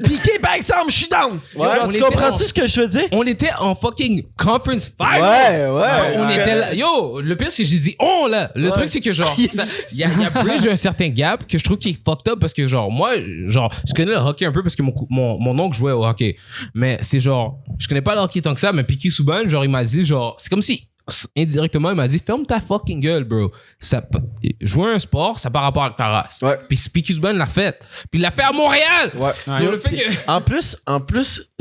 Piqué, par exemple, je suis down. Ouais, Genre, on tu était comprends-tu en- ce que je veux dire? On était en fucking conference final. On ouais. était là. Yo, le pire, c'est que j'ai dit on là. Le Ouais. truc, c'est que genre, il y a bridge un certain gap que je trouve qui est fucked up parce que genre, moi, genre, je connais le hockey un peu parce que mon oncle jouait au hockey. Mais c'est genre, je connais pas le hockey tant que ça, mais Piqué Souban, genre, il m'a dit, genre, c'est comme si indirectement, il m'a dit ferme ta fucking gueule, bro. Jouer un sport, ça n'a pas rapport avec ta race. Ouais. Puis Speaky Subban l'a fait. Puis il l'a fait à Montréal. Ouais. Sur le fait que. En plus,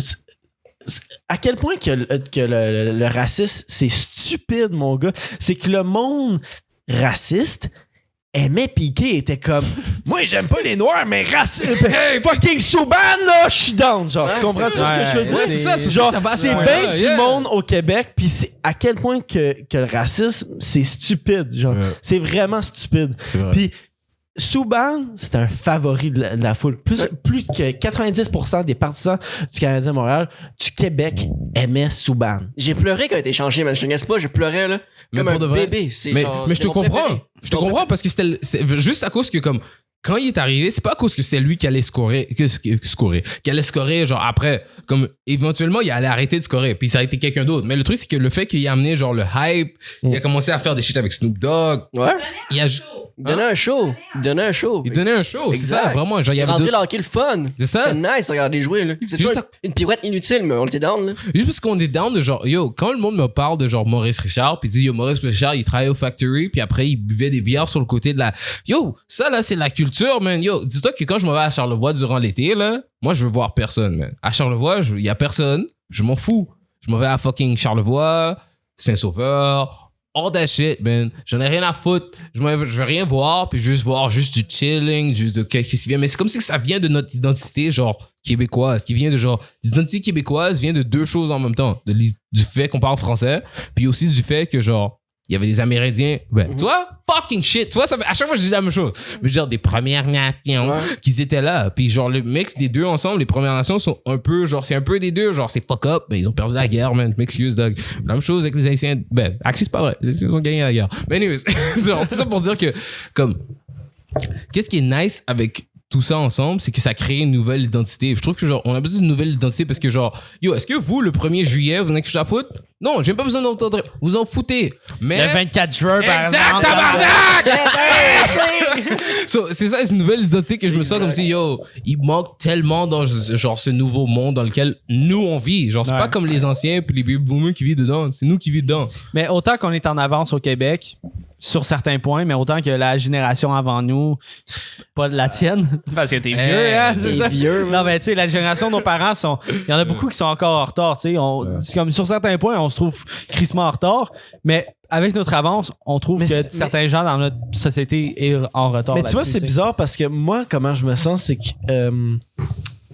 à quel point que le racisme, c'est stupide, mon gars. C'est que le monde raciste aimait Piqué, était comme moi j'aime pas les noirs mais hey, fucking Subban là je suis down genre tu comprends ce que je veux dire c'est ça, genre ça va c'est bien du monde au Québec puis c'est à quel point que le racisme c'est stupide genre c'est vraiment stupide puis Subban, c'est un favori de la foule. Plus que 90% des partisans du Canadien Montréal, du Québec, aimaient Subban. J'ai pleuré quand il a été changé, man. Je te niaise pas, je pleurais, là. Comme un bébé. Mais je te comprends. Je te comprends parce que c'est juste à cause que, comme, quand il est arrivé, c'est pas à cause que c'est lui qui allait scorer, qui allait scorer, genre, après, comme, éventuellement, il allait arrêter de scorer, puis ça a été quelqu'un d'autre. Mais le truc, c'est que le fait qu'il a amené, genre, le hype, il a commencé à faire des shit avec Snoop Dogg. Ouais. Il a donnait un show. Il donnait un show, c'est ça, vraiment. Genre, il y avait rentré le fun. C'est ça. C'était nice de regarder jouer, là. C'est juste une pirouette inutile, mais on était down, là. Juste parce qu'on est down de genre, yo, quand le monde me parle de genre Maurice Richard, puis dit, yo, Maurice Richard, il travaillait au Factory, puis après, il buvait des bières sur le côté de la. Yo, ça, là, c'est la culture, man. Yo, dis-toi que quand je m'en vais à Charlevoix durant l'été, là, moi, je veux voir personne, man. À Charlevoix, il y a personne. Je m'en fous. Je m'en vais à fucking Charlevoix, Saint-Sauveur, all that shit, man. J'en ai rien à foutre. Je veux rien voir, puis juste voir juste du chilling, juste de qu'est-ce qui vient. Mais c'est comme si ça vient de notre identité, genre, québécoise, qui vient de genre, l'identité québécoise vient de deux choses en même temps. Du fait qu'on parle français, puis aussi du fait que, genre, il y avait des Amérindiens. Ben, tu vois, fucking shit. Tu vois, ça fait, à chaque fois, je dis la même chose. Mais genre, des Premières Nations qui étaient là. Puis genre, le mix des deux ensemble, les Premières Nations sont un peu, genre, c'est un peu des deux. Genre, c'est fuck up, mais ils ont perdu la guerre, man. Je m'excuse, Doug. La même chose avec les Haïtiens. Ben, actually, c'est pas vrai. Les Haïtiens ont gagné la guerre. Mais anyways, genre, tout ça pour dire que, comme, qu'est-ce qui est nice avec tout ça ensemble, c'est que ça crée une nouvelle identité. Je trouve que genre, on a besoin d'une nouvelle identité parce que genre, yo, est-ce que vous, le 1er juillet, vous en avez quelque chose à foutre? Non, j'ai pas besoin d'entendre. Vous en foutez. Mais. Le 24 juin, par exemple. Exact, tabarnak! C'est ça, c'est une nouvelle identité que je me sens comme si, yo, il manque tellement dans genre ce nouveau monde dans lequel nous on vit. Genre, c'est pas comme les anciens puis les baby boomers qui vivent dedans. C'est nous qui vivons dedans. Mais autant qu'on est en avance au Québec, sur certains points, mais autant que la génération avant nous, pas de la tienne, parce que t'es vieux, hein, c'est ça? Vieux, non, mais tu sais, la génération de nos parents, il y en a beaucoup qui sont encore en retard, tu sais. C'est comme sur certains points, on se trouve crissement en retard, mais avec notre avance, on trouve que certains gens dans notre société sont en retard. Mais tu vois, c'est bizarre parce que moi, comment je me sens, c'est que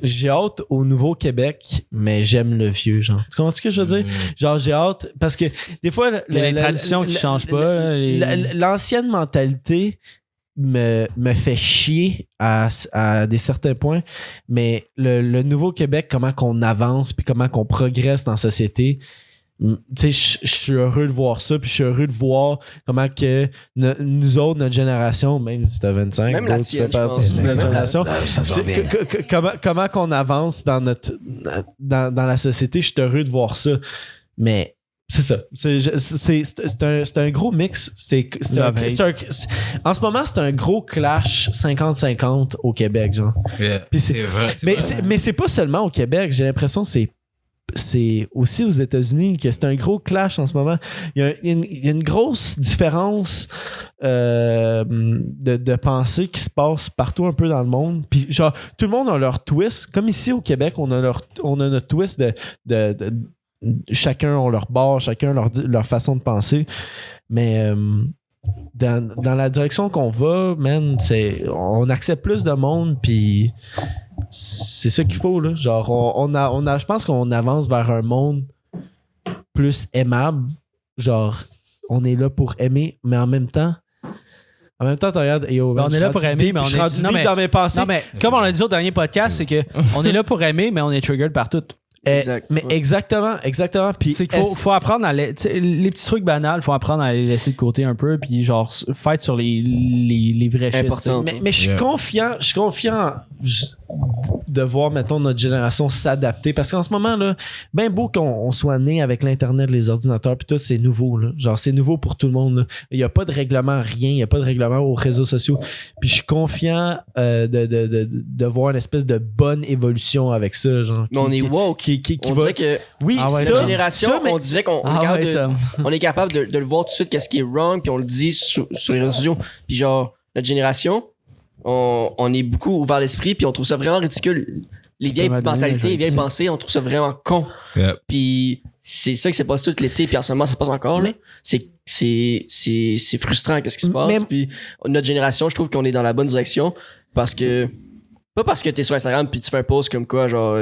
j'ai hâte au Nouveau-Québec, mais j'aime le vieux, genre. Tu comprends ce que je veux dire? Genre, j'ai hâte parce que des fois... Il y a les traditions qui changent pas. L'ancienne mentalité me fait chier à des certains points, mais le Nouveau-Québec, comment qu'on avance puis comment qu'on progresse dans la société... Tu sais, je suis heureux de voir ça, puis je suis heureux de voir comment que nous autres, notre génération, même si t'as 25, même la tienne, je pense, notre génération, comment qu'on avance dans la société, je suis heureux de voir ça. Mais c'est ça. C'est un gros mix. En ce moment, c'est un gros clash 50-50 au Québec, genre. Yeah, puis c'est vrai. Mais c'est pas seulement au Québec. J'ai l'impression que c'est aussi aux États-Unis que c'est un gros clash en ce moment. Il y a une grosse différence de pensée qui se passe partout un peu dans le monde. Puis genre, tout le monde a leur twist. Comme ici au Québec, on a notre twist de chacun a leur bord, chacun leur façon de penser. Mais dans la direction qu'on va, man, on accepte plus de monde, puis c'est ça qu'il faut, là. Genre, je pense qu'on avance vers un monde plus aimable. Genre, on est là pour aimer, mais en même temps, tu regardes, on est là pour aimer, mais on est rendu vite dans mes pensées. Non, mais comme on l'a dit au dernier podcast, c'est que on est là pour aimer, mais on est triggered par tout. Mais exactement. Puis c'est qu'il faut apprendre à les petits trucs banals, faut apprendre à les laisser de côté un peu, puis genre fight sur les vrais shit. Mais je suis confiant de voir, mettons, notre génération s'adapter. Parce qu'en ce moment, là, bien beau qu'on soit né avec l'Internet, les ordinateurs, puis tout, c'est nouveau. Là. Genre, c'est nouveau pour tout le monde. Là. Il n'y a pas de règlement, rien. Il n'y a pas de règlement aux réseaux sociaux. Puis je suis confiant de voir une espèce de bonne évolution avec ça. Genre, mais on est woke. On dirait que oui, notre génération, ça, mais... on dirait qu'on on est capable de le voir tout de suite qu'est-ce qui est wrong, puis on le dit sur les réseaux sociaux. Puis genre, notre génération, on est beaucoup ouvert l'esprit, puis on trouve ça vraiment ridicule. Les vieilles mentalités, les vieilles pensées, on trouve ça vraiment con. Yeah. Puis c'est ça qui s'est passé tout l'été, puis en ce moment, ça se passe encore. Là. C'est frustrant qu'est-ce qui se passe. Puis notre génération, je trouve qu'on est dans la bonne direction parce que pas parce que t'es sur Instagram puis tu fais un post comme quoi, genre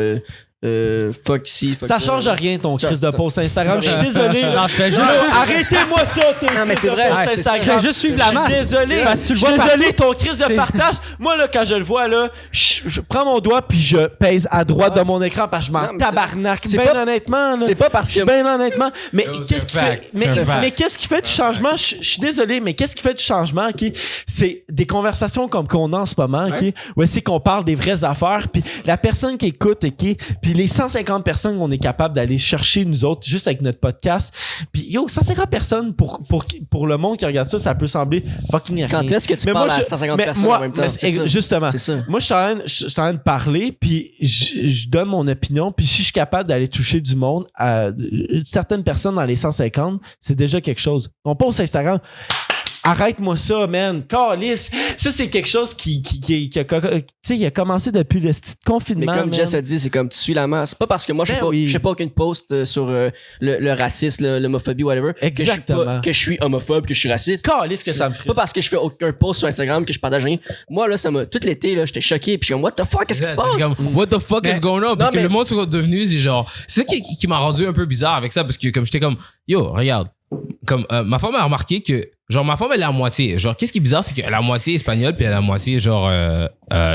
fuck ici, fuck ça change rien ton crise de post Instagram. Je suis désolé. Non, je fais juste. Arrêtez-moi ça, ton non, mais c'est vrai. Instagram. Tu fais juste suivre la masse. Je suis désolé. Parce que tu le Je suis vois désolé, ton crise de partage. Moi, là, quand je le vois, là, je prends mon doigt puis je pèse à droite de mon écran parce que je m'en tabarnak. Ben honnêtement, là. C'est pas parce que. Ben honnêtement. Mais qu'est-ce qui fait. Mais qu'est-ce qui fait du changement? Je suis désolé, mais qu'est-ce qui fait du changement, OK? C'est des conversations comme qu'on a en ce moment, OK? Où c'est qu'on parle des vraies affaires, puis la personne qui écoute, OK? Puis les 150 personnes qu'on est capable d'aller chercher nous autres juste avec notre podcast. Puis yo, 150 personnes pour le monde qui regarde ça, ça peut sembler fucking rien. Quand est-ce que tu parles à 150 personnes en même temps? Justement. C'est ça. Moi, je suis en train de parler, puis je donne mon opinion, puis si je suis capable d'aller toucher du monde à certaines personnes dans les 150, c'est déjà quelque chose. On poste sur Instagram. Arrête-moi ça, man. Calice. Ça, c'est quelque chose qui a commencé depuis le petit confinement. Mais comme Jess a dit, c'est comme tu suis la masse. C'est pas parce que moi, je fais pas aucune post sur le racisme, l'homophobie, whatever. Exactement. Que je suis homophobe, que je suis raciste. Calice que ça me pas parce que je fais aucun post sur Instagram que je partage rien. Moi, là, ça m'a. Tout l'été, là, j'étais choqué. Puis je suis comme, what the fuck, qu'est-ce qui se passe? What the fuck is going on? Parce que le monde sont devenus, c'est genre. C'est ça qui m'a rendu un peu bizarre avec ça. Parce que comme j'étais comme, yo, regarde. Comme ma femme a remarqué que genre ma femme elle est à moitié genre qu'est-ce qui est bizarre c'est qu'elle est à moitié espagnole puis elle est à moitié genre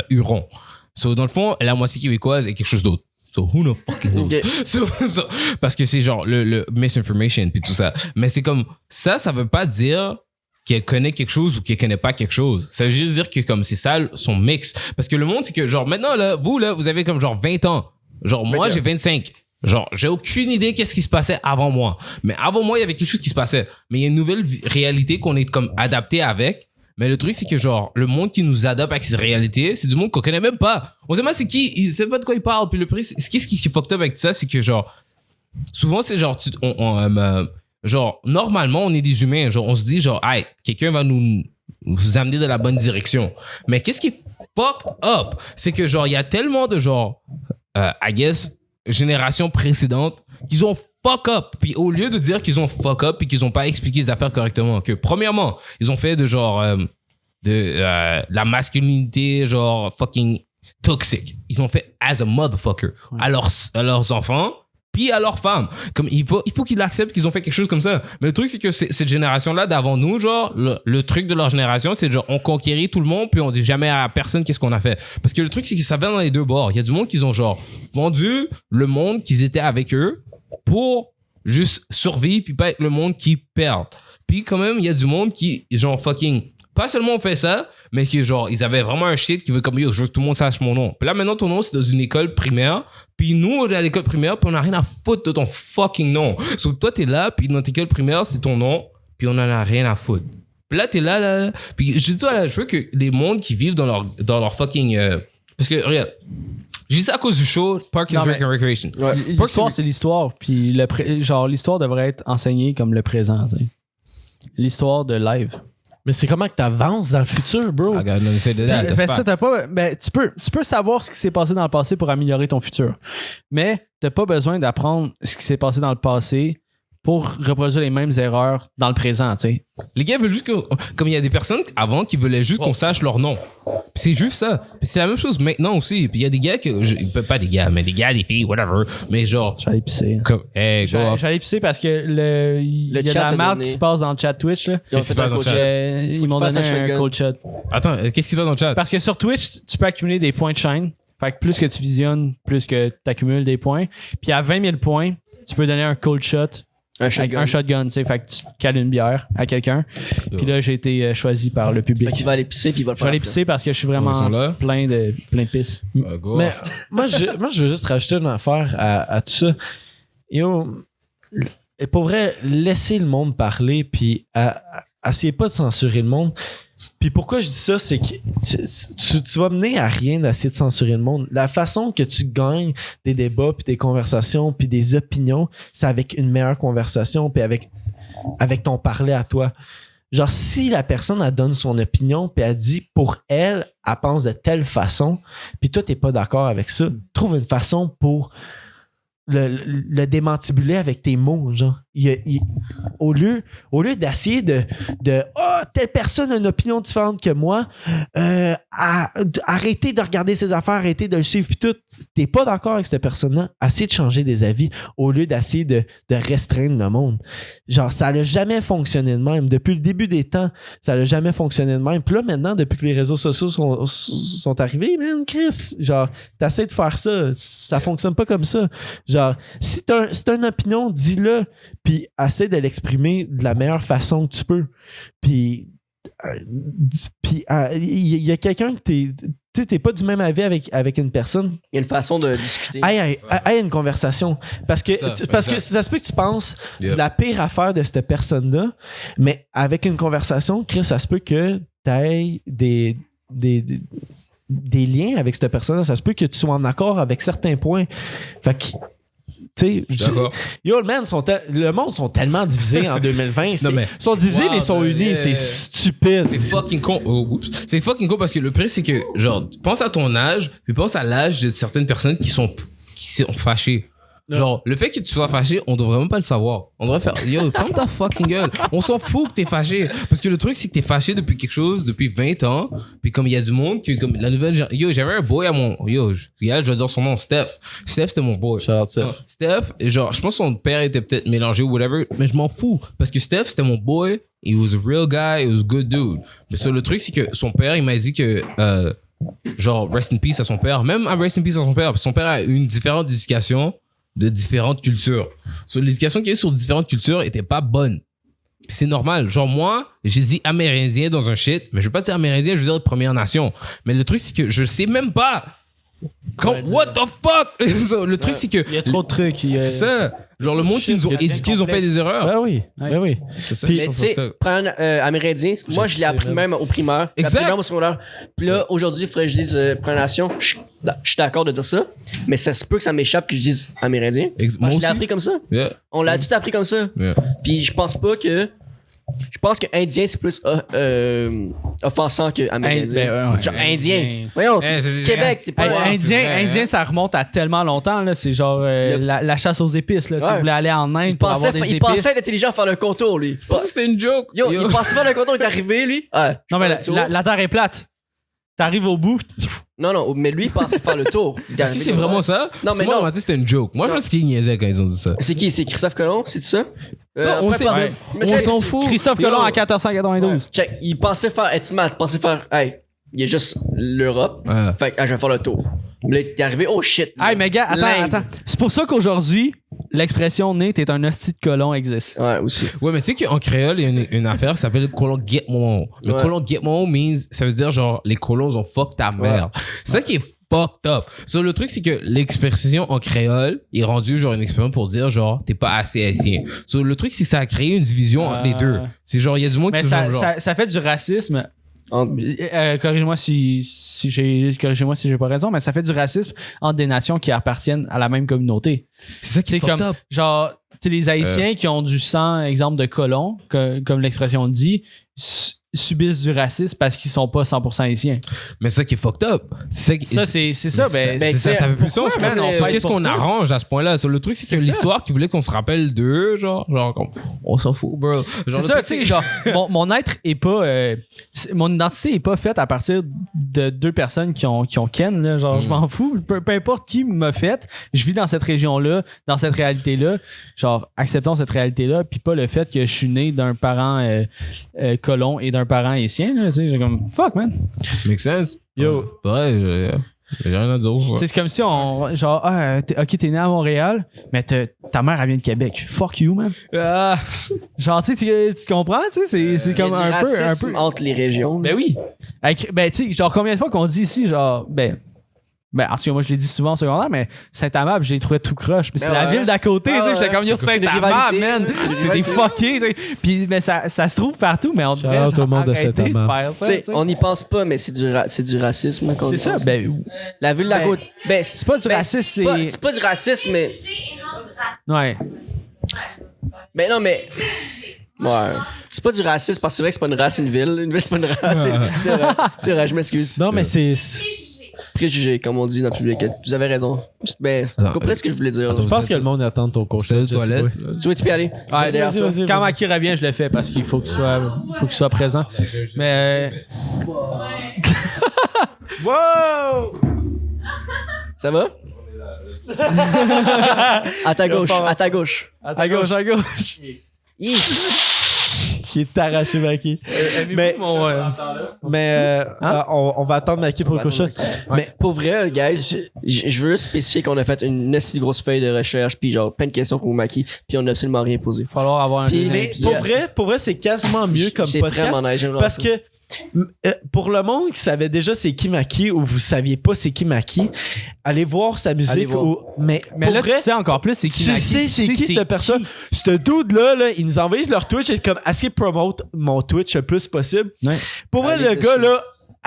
huron so dans le fond elle est à moitié québécoise et quelque chose d'autre so who the fucking knows Okay. so, parce que c'est genre le misinformation puis tout ça mais c'est comme ça veut pas dire qu'elle connaît quelque chose ou qu'elle connaît pas quelque chose ça veut juste dire que comme c'est ça son mix parce que le monde c'est que genre maintenant là vous avez comme genre 20 ans genre moi j'ai 25. Genre, j'ai aucune idée qu'est-ce qui se passait avant moi. Mais avant moi, il y avait quelque chose qui se passait. Mais il y a une nouvelle réalité qu'on est comme adapté avec. Mais le truc, c'est que genre, le monde qui nous adapte avec cette réalité, c'est du monde qu'on connaît même pas. On sait même c'est qui, il sait pas de quoi il parle. Puis le prix, qu'est-ce qui est fucked up avec ça, c'est que genre, souvent c'est genre, genre, normalement, on est des humains. Genre, on se dit genre, hey, quelqu'un va nous amener dans la bonne direction. Mais qu'est-ce qui est fucked up, c'est que genre, il y a tellement de genre, I guess, générations précédentes qu'ils ont fuck up puis au lieu de dire qu'ils ont fuck up puis qu'ils ont pas expliqué les affaires correctement que premièrement ils ont fait de genre la masculinité genre fucking toxique ils ont fait as a motherfucker à leurs enfants puis à leurs femmes comme il faut qu'ils acceptent qu'ils ont fait quelque chose comme ça mais le truc c'est que cette génération là d'avant nous genre le truc de leur génération c'est genre on conquérit tout le monde puis on dit jamais à personne qu'est-ce qu'on a fait parce que le truc c'est que ça va dans les deux bords il y a du monde qui ont genre vendu le monde qu'ils étaient avec eux pour juste survivre puis pas être le monde qui perd puis quand même il y a du monde qui genre fucking pas seulement on fait ça, mais que genre, ils avaient vraiment un shit qui veut comme yo, je veux que tout le monde sache mon nom. Puis là, maintenant, ton nom, c'est dans une école primaire. Puis nous, on est à l'école primaire, puis on n'a rien à foutre de ton fucking nom. Sauf que toi, t'es là, puis dans l'école primaire, c'est ton nom, puis on en a rien à foutre. Puis là, t'es là. Puis je dis, là, je veux que les mondes qui vivent dans leur fucking. Parce que, regarde. Je dis ça à cause du show Parks and Recreation. Ouais. L'histoire, c'est l'histoire. Puis genre, l'histoire devrait être enseignée comme le présent. T'sais. L'histoire de live. Mais c'est comment que t'avances dans le futur, bro? Tu peux savoir ce qui s'est passé dans le passé pour améliorer ton futur. Mais t'as pas besoin d'apprendre ce qui s'est passé dans le passé pour reproduire les mêmes erreurs dans le présent, tu sais. Les gars veulent juste que... Comme il y a des personnes avant qui voulaient juste qu'on sache leur nom. Puis c'est juste ça. Puis c'est la même chose maintenant aussi. Puis il y a des gars que... Pas des gars, mais des gars, des filles, whatever. Mais genre... J'allais pisser. Comme, hey, j'allais pisser parce que il y a de la merde qui se passe dans le chat Twitch. Là. Qu'est-ce qui se passe dans le chat? Ils m'ont donné un cold shot. Attends, qu'est-ce qui se passe dans le chat? Parce que sur Twitch, tu peux accumuler des points de chaîne. Fait que plus que tu visionnes, plus que tu accumules des points. Puis à 20 000 points, tu peux donner un cold shot Un shotgun, tu sais. Fait que tu cales une bière à quelqu'un. Puis là, j'ai été choisi par le public. Fait qu'il va aller pisser puis il va le Je vais faire. aller pisser parce que je suis vraiment plein de pisse. Mais moi, je veux juste rajouter une affaire à tout ça. Yo, pour vrai, laissez le monde parler, puis essayez pas de censurer le monde. Puis pourquoi je dis ça, c'est que tu vas mener à rien d'essayer de censurer le monde. La façon que tu gagnes des débats, puis des conversations, puis des opinions, c'est avec une meilleure conversation, puis avec ton parler à toi. Genre, si la personne, elle donne son opinion, puis elle dit, pour elle pense de telle façon, puis toi, t'es pas d'accord avec ça, trouve une façon pour le démantibuler avec tes mots, genre. Au lieu d'essayer de telle personne a une opinion différente que moi, arrêtez de regarder ses affaires, arrêtez de le suivre, puis tout. T'es pas d'accord avec cette personne-là, essayez de changer des avis au lieu d'essayer de restreindre le monde. Genre, ça n'a jamais fonctionné de même. Depuis le début des temps, ça n'a jamais fonctionné de même. Puis là, maintenant, depuis que les réseaux sociaux sont arrivés, man, Chris, genre, t'essaies de faire ça. Ça fonctionne pas comme ça. Genre, si t'as une opinion, dis-le, puis essaie de l'exprimer de la meilleure façon que tu peux. Puis il y a quelqu'un que t'es pas du même avis avec une personne. Il y a une façon de discuter. Aille une conversation. Parce que ça se peut que tu penses la pire affaire de cette personne-là, mais avec une conversation, Chris, ça se peut que t'aies des liens avec cette personne-là. Ça se peut que tu sois en accord avec certains points. Fait que yo, man, le monde sont tellement divisés en 2020. Ils sont divisés, mais ils sont unis. C'est stupide. C'est fucking con. C'est fucking con parce que le pire, c'est que, genre, pense à ton âge, puis pense à l'âge de certaines personnes qui sont fâchées. Genre, le fait que tu sois fâché, on devrait même pas le savoir. On devrait faire, yo, ferme ta fucking gueule. On s'en fout que t'es fâché. Parce que le truc, c'est que t'es fâché depuis quelque chose, depuis 20 ans. Puis comme il y a du monde, comme la nouvelle, yo, j'avais un boy à ce gars-là, je vais dire son nom, Steph. Steph, c'était mon boy. Steph, genre, je pense que son père était peut-être mélangé ou whatever, mais je m'en fous. Parce que Steph, c'était mon boy. He was a real guy. He was a good dude. Mais ça, le truc, c'est que son père, il m'a dit que, genre, rest in peace à son père. Même à rest in peace à son père. Parce que son père a une différente éducation de différentes cultures. L'éducation qu'il y a sur différentes cultures était pas bonne. Puis c'est normal. Genre, moi, j'ai dit amérindien dans un shit, mais je veux pas dire amérindien, je veux dire Première Nation. Mais le truc, c'est que je sais même pas. What the fuck? Le truc, c'est que. Il y a trop de trucs. Ça. Genre, le monde qui nous ont éduqués, ils ont fait des erreurs. Ben oui. C'est ça. Puis, tu sais, prendre amérindien, moi, je l'ai appris même au primaire. Exact. Au secondaire. Puis là, aujourd'hui, il faudrait que je dise Première Nation. Je suis d'accord de dire ça, mais ça se peut que ça m'échappe que je dise amérindien. Moi, je l'ai appris comme ça. Yeah. On l'a tout appris comme ça. Yeah. Puis je pense que indien, c'est plus offensant que amérindien. Genre indien. Voyons, Québec, t'es pas indien, ça remonte à tellement longtemps. Là. C'est genre la chasse aux épices. Là. Si vous voulez aller en Inde pour avoir des épices. Il pensait être intelligent à faire le contour, lui. Je pensais que c'était une joke. Yo, il pensait faire le contour, il est arrivé, lui. Non, mais la Terre est plate. T'arrives au bout. Non, mais lui, il pensait faire le tour. Est-ce que c'est vraiment ça? Non, mais moi, non. on m'a dit que c'était une joke. Moi, je pense qu'il niaisait quand ils ont dit ça. C'est qui? C'est Christophe Colomb? C'est ça? On s'en fout. Christophe Colomb en 1492. Check. Il pensait faire être smart. Il pensait faire, hey, il y a juste l'Europe. Fait que je vais faire le tour. Mais là, t'es arrivé, oh shit. Hey, mais gars, attends. C'est pour ça qu'aujourd'hui, l'expression né, t'es un hostie de colon existe. Ouais, aussi. Ouais, mais tu sais qu'en créole, il y a une affaire qui s'appelle colon get mon. Le colon get mon means, ça veut dire genre, les colons ont fuck ta mère. C'est ça qui est fucked up. So, le truc, c'est que l'expression en créole est rendue genre une expression pour dire genre, t'es pas assez haïtien. So, le truc, c'est que ça a créé une division entre les deux. C'est genre, il y a du monde qui ça fait du racisme. Corrige-moi si j'ai pas raison, mais ça fait du racisme entre des nations qui appartiennent à la même communauté. C'est ça qui est comme genre, tu sais, les Haïtiens qui ont du sang, exemple de colons, comme l'expression dit, subissent du racisme parce qu'ils sont pas 100% haïtiens. Mais c'est ça qui est fucked up. C'est ça, ça veut plus sens. Qu'est-ce qu'on arrange à ce point-là? Le truc, c'est que l'histoire qui voulait qu'on se rappelle d'eux, genre on s'en fout, bro. C'est ça, tu sais, genre, mon être est pas. Mon identité est pas faite à partir de deux personnes qui ont ken, là. Genre, je m'en fous. Peu importe qui m'a fait, je vis dans cette région-là, dans cette réalité-là. Genre, acceptons cette réalité-là, puis pas le fait que je suis né d'un parent colon et d'un parent haïtien, là. Tu sais, comme, fuck, man. Make sense? Yo. Ouais. J'ai rien à dire. C'est comme si on. Genre, ok, t'es né à Montréal, mais ta mère, elle vient de Québec. Fuck you, man. Genre, tu comprends, tu sais, c'est comme un peu. Entre les régions. Ben oui. Ben, tu sais, genre, combien de fois qu'on dit ici, genre, en tout cas, moi, je l'ai dit souvent au secondaire, mais Saint-Amable, je l'ai trouvé tout croche. Puis c'est la ville d'à côté, tu sais. J'étais comme, yo, Saint-Amable, man. C'est des fuckés, tu sais. Puis, mais ça se trouve partout, mais on devrait tout le monde de Saint-Amable. On n'y pense pas, mais c'est du racisme. C'est ça, ben. La ville d'à côté. Ben, c'est pas du racisme, c'est pas du racisme, mais. Ouais. Ben non, mais. Ouais. C'est pas du racisme parce que c'est vrai que c'est pas une race, une ville. Une ville, c'est pas une race. C'est vrai, je m'excuse. Non, mais c'est. Préjugés, comme on dit dans le public. Vous avez raison. Ben, vous comprenez ce que je voulais dire. Je pense que le monde attend ton coach. C'est aux toilettes. Tu veux-tu y aller? Ouais, quand Maki revient, je le fais parce qu'il faut qu'il soit présent. Mais. Wow! Ça va? À ta gauche, à ta gauche. À gauche. Qui est arraché, Maki. Mais on va attendre Maki pour le prochain. Mais pour vrai, guys, je veux spécifier qu'on a fait une assez grosse feuille de recherche, puis genre plein de questions pour Maki, puis on n'a absolument rien posé. Il va falloir avoir un Puis, Mais pour vrai, c'est quasiment mieux comme c'est podcast. vraiment nice, j'aimerais Parce ça. que pour le monde qui savait déjà c'est qui Maki ou vous saviez pas c'est qui Maki, allez voir sa musique. Allez voir. Mais pour là, vrai, tu sais encore plus c'est qui tu Maki. sais c'est qui cette personne. Ce dude-là, il nous a envoyé leur Twitch et comme assez promote mon Twitch le plus possible. Ouais. Pour vrai, Allez le dessus. gars, là,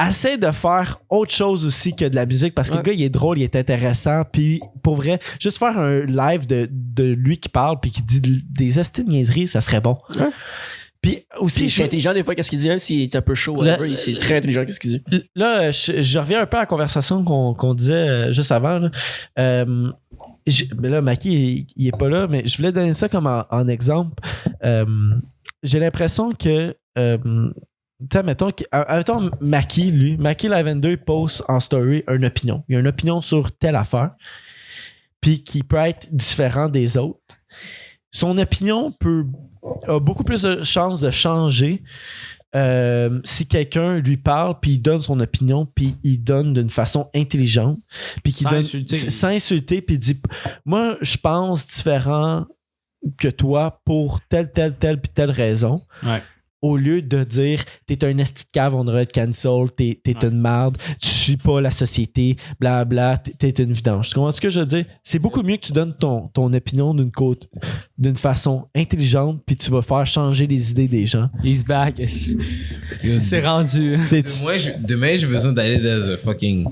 essaie de faire autre chose aussi que de la musique parce que le gars, il est drôle, il est intéressant. Puis pour vrai, juste faire un live de lui qui parle puis qui dit des esti de niaiseries, ça serait bon. Ouais. Puis aussi, C'est intelligent des fois, qu'est-ce qu'il dit, même s'il est un peu chaud, whatever, c'est très intelligent, qu'est-ce qu'il dit. là, je reviens un peu à la conversation qu'on disait juste avant. Là. Mais là, Maki, il est pas là, mais je voulais donner ça comme en exemple. J'ai l'impression que tu sais, mettons Maki, lui, Maki Live 2, il poste en story une opinion. Il y a une opinion sur telle affaire, puis qui peut être différent des autres. Son opinion a beaucoup plus de chances de changer si quelqu'un lui parle, puis il donne son opinion, puis il donne d'une façon intelligente, puis qu'il donne sans insulter, puis il dit moi, je pense différent que toi pour telle, puis telle raison. Ouais. Au lieu de dire t'es un esti de cave, on devrait être cancel, t'es une merde, tu suis pas la société, blabla, t'es une vidange. Tu comprends ce que je veux dire? C'est beaucoup mieux que tu donnes ton opinion d'une façon intelligente, puis tu vas faire changer les idées des gens. He's back. C'est rendu. Demain, j'ai besoin d'aller dans un fucking.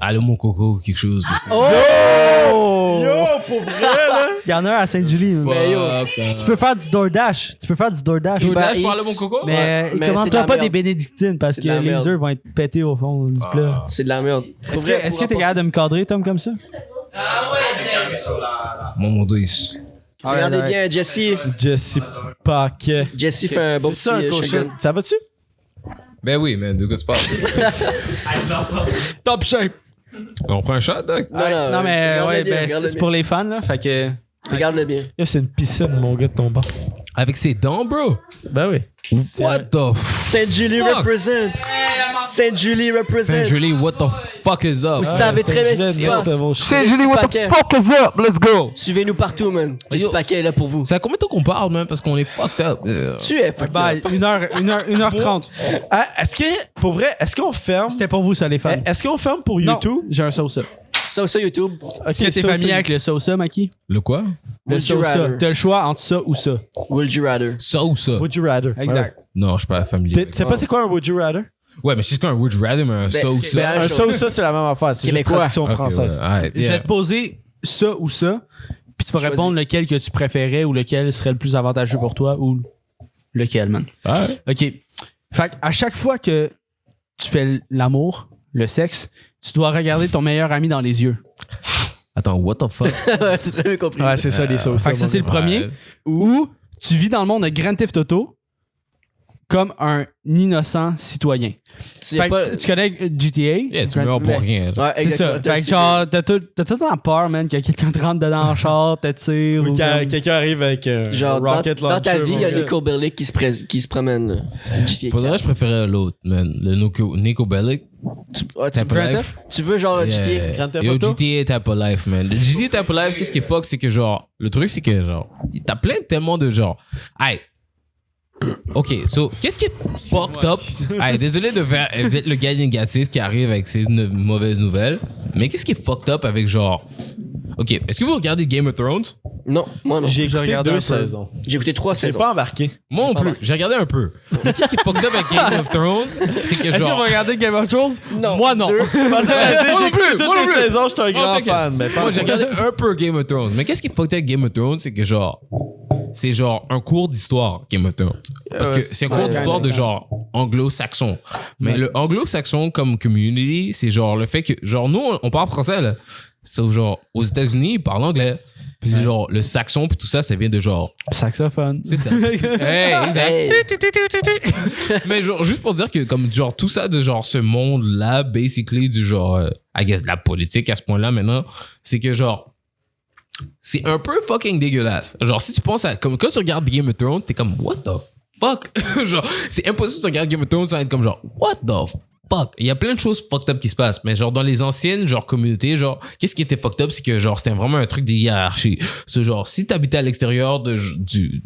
Allô, mon coco, quelque chose. Parce que... Oh! Yo, pour vrai, là! Il y en a un à Sainte-Julie. Tu peux faire du DoorDash. DoorDash pour Allô, mon coco? Mais mais commande-toi c'est pas de la des bénédictines parce C'est que de la les merde. œufs vont être pétés au fond du plat. C'est de la merde. Est-ce que t'es capable de me cadrer, Tom, comme ça? Ah ouais, Jess. Mon dos est. Regardez bien, Jesse. Jesse Paquet. Jesse fait un beau petit shotgun. Ça va-tu? Ben oui, man, de quoi tu parles? Top shape! On prend un shot, Doc? Non, mais regarde-le ouais, bien, ben, regarde-le c'est bien. pour les fans, là. Fait que. Regarde-le bien. Yo, c'est une piscine, mon gars, de ton bar. Avec ses dents, bro? Ben oui. What the Sainte-Julie fuck? represent. Sainte-Julie represent. Saint-Julie, what the fuck is up? Vous savez très bien ce qui se passe. Saint-Julie, what the fuck is up? Let's go! Suivez-nous partout, man. Jesse Yo. Paquet est là pour vous. C'est à combien de temps qu'on parle, man? Parce qu'on est fucked up. Tu es fucked Bye. up. 1h30. Ah, est-ce que, pour vrai, est-ce qu'on ferme? C'était pour vous, ça, les fans. Est-ce qu'on ferme pour Non, YouTube? j'ai un Sosa. Ça, YouTube. Est-ce que t'es familier avec le Sosa, Maki? Le quoi? Le Would you Sosa. rather? T'as le choix entre ça ou ça. Would you rather? Ça ou ça? Would you rather? Exact. Non, je suis pas familier. Tu avec sais ça. pas c'est quoi un would you rather? Ouais, mais c'est quoi un would you rather, mais un ça ou ben, ça? Un ça ou ça, c'est la même affaire. C'est juste Québécois. traduction Ok, française. ouais, alright, Je vais yeah. te poser ça ou ça, puis tu vas Choisis. répondre lequel que tu préférais ou lequel serait le plus avantageux pour toi ou lequel, man. Alright. OK. Fait à chaque fois que tu fais l'amour, le sexe, tu dois regarder ton meilleur ami dans les yeux. Attends, what the fuck? T'as très bien compris. Ouais, c'est ça, les ça ou Fait que ça, c'est le premier. Ouais. Ou tu vis dans le monde de Grand Theft Auto, comme un innocent citoyen. Tu connais GTA? Yeah, tu meurs pour rien. Ouais, C'est ça. Fait que genre, t'as tout le temps peur, man, que quelqu'un te rentre dedans en char, te tire. Ou quand quelqu'un arrive avec un genre, rocket launcher. dans ta vie, il y a Nico Bellic qui se promène. Là. Pour le reste, je préférais l'autre, man. Le Nico Bellic. Tu veux genre GTA? Grand Theft Yo, Auto? GTA Type of Life, man. Le GTA Type of Life, qu'est-ce qui est fuck, c'est que genre, le truc, c'est que genre, t'as plein tellement de genre, hey. Ok, so, qu'est-ce qui est fucked up? Hey, désolé de faire être le gars négatif qui arrive avec ses mauvaises nouvelles, mais qu'est-ce qui est fucked up avec genre. Ok, est-ce que vous regardez Game of Thrones? Non, moi non. J'ai regardé 2 un peu. saisons. J'ai écouté 3 J'ai saisons. pas embarqué. Moi non plus, j'ai regardé un peu. Mais qu'est-ce qui est fucked up avec Game of Thrones? C'est que Est-ce que genre. vous regardez Game of Thrones? Non. Moi, non. Parce que, Moi non j'ai plus, écouté moi non toutes les plus. saisons, je suis un grand t'inquiète. fan. Mais pas Moi, j'ai regardé un peu Game of Thrones. Mais qu'est-ce qui est fucked up avec Game of Thrones? C'est que genre. C'est genre un cours d'histoire, Game of Thrones. Parce que c'est un cours d'histoire de genre anglo-saxon. Mais le anglo-saxon comme community, c'est genre le fait que. Genre, nous, on parle français, là. Sauf genre, aux États-Unis, ils parlent anglais. Puis c'est genre, le saxon, puis tout ça, ça vient de genre. Saxophone. C'est ça. Hey, exact. Mais genre, juste pour dire que, comme, genre, tout ça de genre, ce monde-là, basically, du genre, I guess, de la politique à ce point-là maintenant, c'est que genre. C'est un peu fucking dégueulasse. Genre, si tu penses à. Comme quand tu regardes Game of Thrones, t'es comme, what the fuck? Genre, c'est impossible de regarder Game of Thrones sans être comme, genre, what the fuck? Il y a plein de choses fucked up qui se passent. Mais genre, dans les anciennes, genre, communautés, genre, qu'est-ce qui était fucked up? C'est que, genre, c'était vraiment un truc de hiérarchie. C'est genre, si t'habitais à l'extérieur du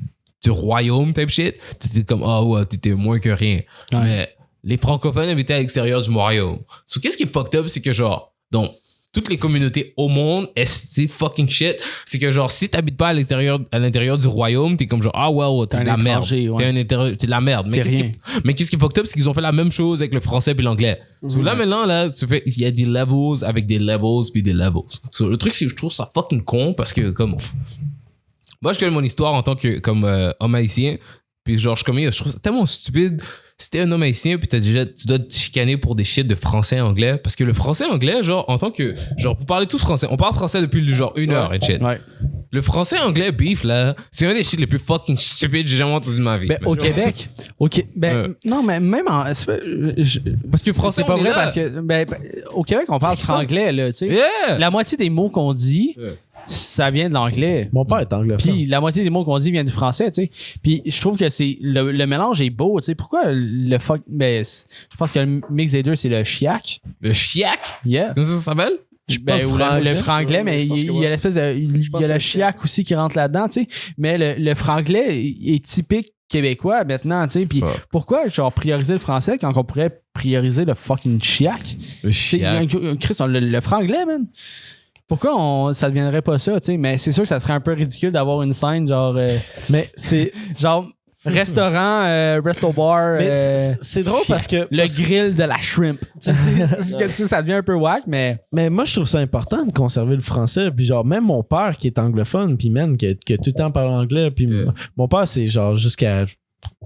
royaume, type shit, t'étais comme, ah ouais, t'étais moins que rien. Ouais. Mais les francophones habitaient à l'extérieur du royaume. So, qu'est-ce qui est fucked up? C'est que, genre, donc, toutes les communautés au monde, esti fucking shit, c'est que genre si t'habites pas à l'intérieur du royaume, t'es comme genre ah ouais, t'es de la merde. Ouais. T'es de la merde. Mais qu'est-ce qui est fucked up, c'est qu'ils ont fait la même chose avec le français puis l'anglais. So là maintenant là, il y a des levels avec des levels puis des levels. So, le truc c'est que je trouve ça fucking con parce que comme moi je connais mon histoire en tant que comme homme haïtien. Puis genre, je trouve ça tellement stupide. Si t'es un homme haïtien, puis tu dois te chicaner pour des shit de français anglais. Parce que le français anglais, genre, en tant que. Genre, vous parlez tous français. On parle français depuis genre 1 heure et shit. Ouais. Le français anglais beef, là, c'est un des shit les plus fucking stupides que j'ai jamais entendu de ma vie. Ben, au Québec. Non, mais même en. Parce que français, c'est pas on est vrai là. parce que. Au Québec, on parle franglais, là, tu sais. Yeah! La moitié des mots qu'on dit. Ça vient de l'anglais. Mon père est anglophone. Puis la moitié des mots qu'on dit vient du français, tu sais. Puis je trouve que c'est le mélange est beau, tu sais. Pourquoi le fuck ben je pense que le mix des deux c'est le chiac. Le chiac? Yeah. C'est comme ça s'appelle? Ou le franglais, mais il y a l'espèce de il y a le chiac aussi qui rentre là-dedans, tu sais. Mais le franglais est typique québécois maintenant, tu sais. Puis pourquoi genre prioriser le français quand on pourrait prioriser le fucking chiac? Le chiac. Chris, le franglais, man. Pourquoi ça deviendrait pas ça, tu sais? Mais c'est sûr que ça serait un peu ridicule d'avoir une scène genre. Mais c'est. Genre. Restaurant, resto bar. Mais c'est drôle parce que. Le grill de la shrimp. Tu sais, ça devient un peu whack, mais. Mais moi, je trouve ça important de conserver le français. Puis genre, même mon père qui est anglophone, puis man, qui a tout le temps parlé anglais. Puis mon père, c'est genre jusqu'à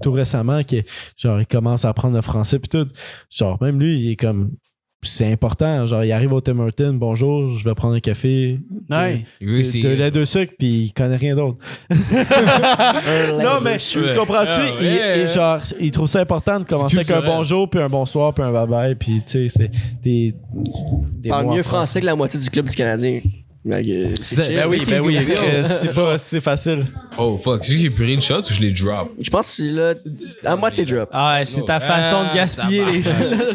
tout récemment qu'il il commence à apprendre le français. Puis tout. Genre, même lui, il est comme. C'est important. Genre, il arrive au Tim Hortons, bonjour, je vais prendre un café. Ouais. De lait de sucre, puis il connaît rien d'autre. Non, mais tu comprends-tu? Il trouve ça important de commencer avec un bonjour, puis un bonsoir, puis un bye-bye, puis tu sais, c'est des parle mots mieux en français que la moitié du club du Canadien. Ben oui, c'est facile. Oh fuck, j'ai pris une shot ou je l'ai drop? Je pense que c'est là, à moitié drop. Ah, c'est ta façon de gaspiller les gens.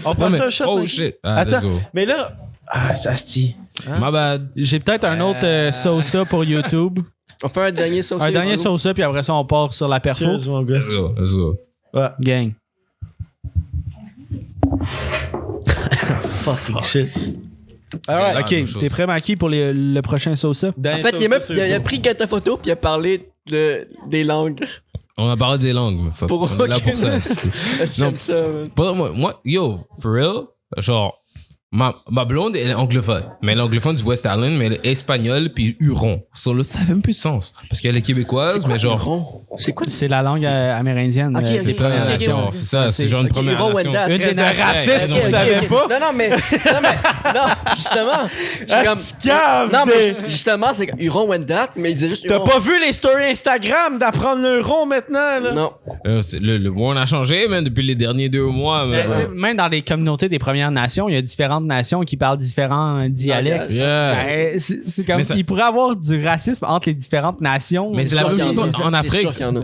On prend un shot. Oh mec? shit. Attends, Let's go. mais là. Ah, ça se dit. My bad. J'ai peut-être un autre Sosa pour YouTube. On fait un dernier sauce. Un dernier Sosa, puis après ça, on part sur la perfo. Cheers, mon gars. Let's go. Ouais. Gang. Fucking shit. Alright. Ok, t'es prêt, Maki, pour le prochain Sosa? En fait, il a pris ta photo puis il a parlé des langues. On a parlé des langues, mais fuck. Pour On est là pour ça. Est-ce que j'aime ça? Moi, yo, for real, genre, Ma blonde, elle est anglophone. Mais elle est anglophone du West Island, mais elle est espagnole puis Huron. Ça fait même plus de sens. Parce qu'elle est québécoise, mais genre. Huron? C'est quoi? C'est la langue amérindienne. Ok, des ok, Premières ok, Nations. ok. C'est ça, c'est genre une première Huron nation. Wendat. Une des nations. Raciste, Ok, tu ok, savais ok. pas? Non, justement. Je suis comme- Scave, Non, mais justement, c'est Huron Wendat, mais il disait juste T'as Huron. pas vu les stories Instagram d'apprendre le rond maintenant, là? Non. Le monde a changé, man, depuis les derniers 2 mois. Tu sais, même dans les communautés des Premières Nations, il y a différentes nations qui parlent différents dialectes. Yeah. C'est comme Mais ça- il pourrait y avoir du racisme entre les différentes nations. Mais c'est la même chose en Afrique. C'est sûr qu'il y en a.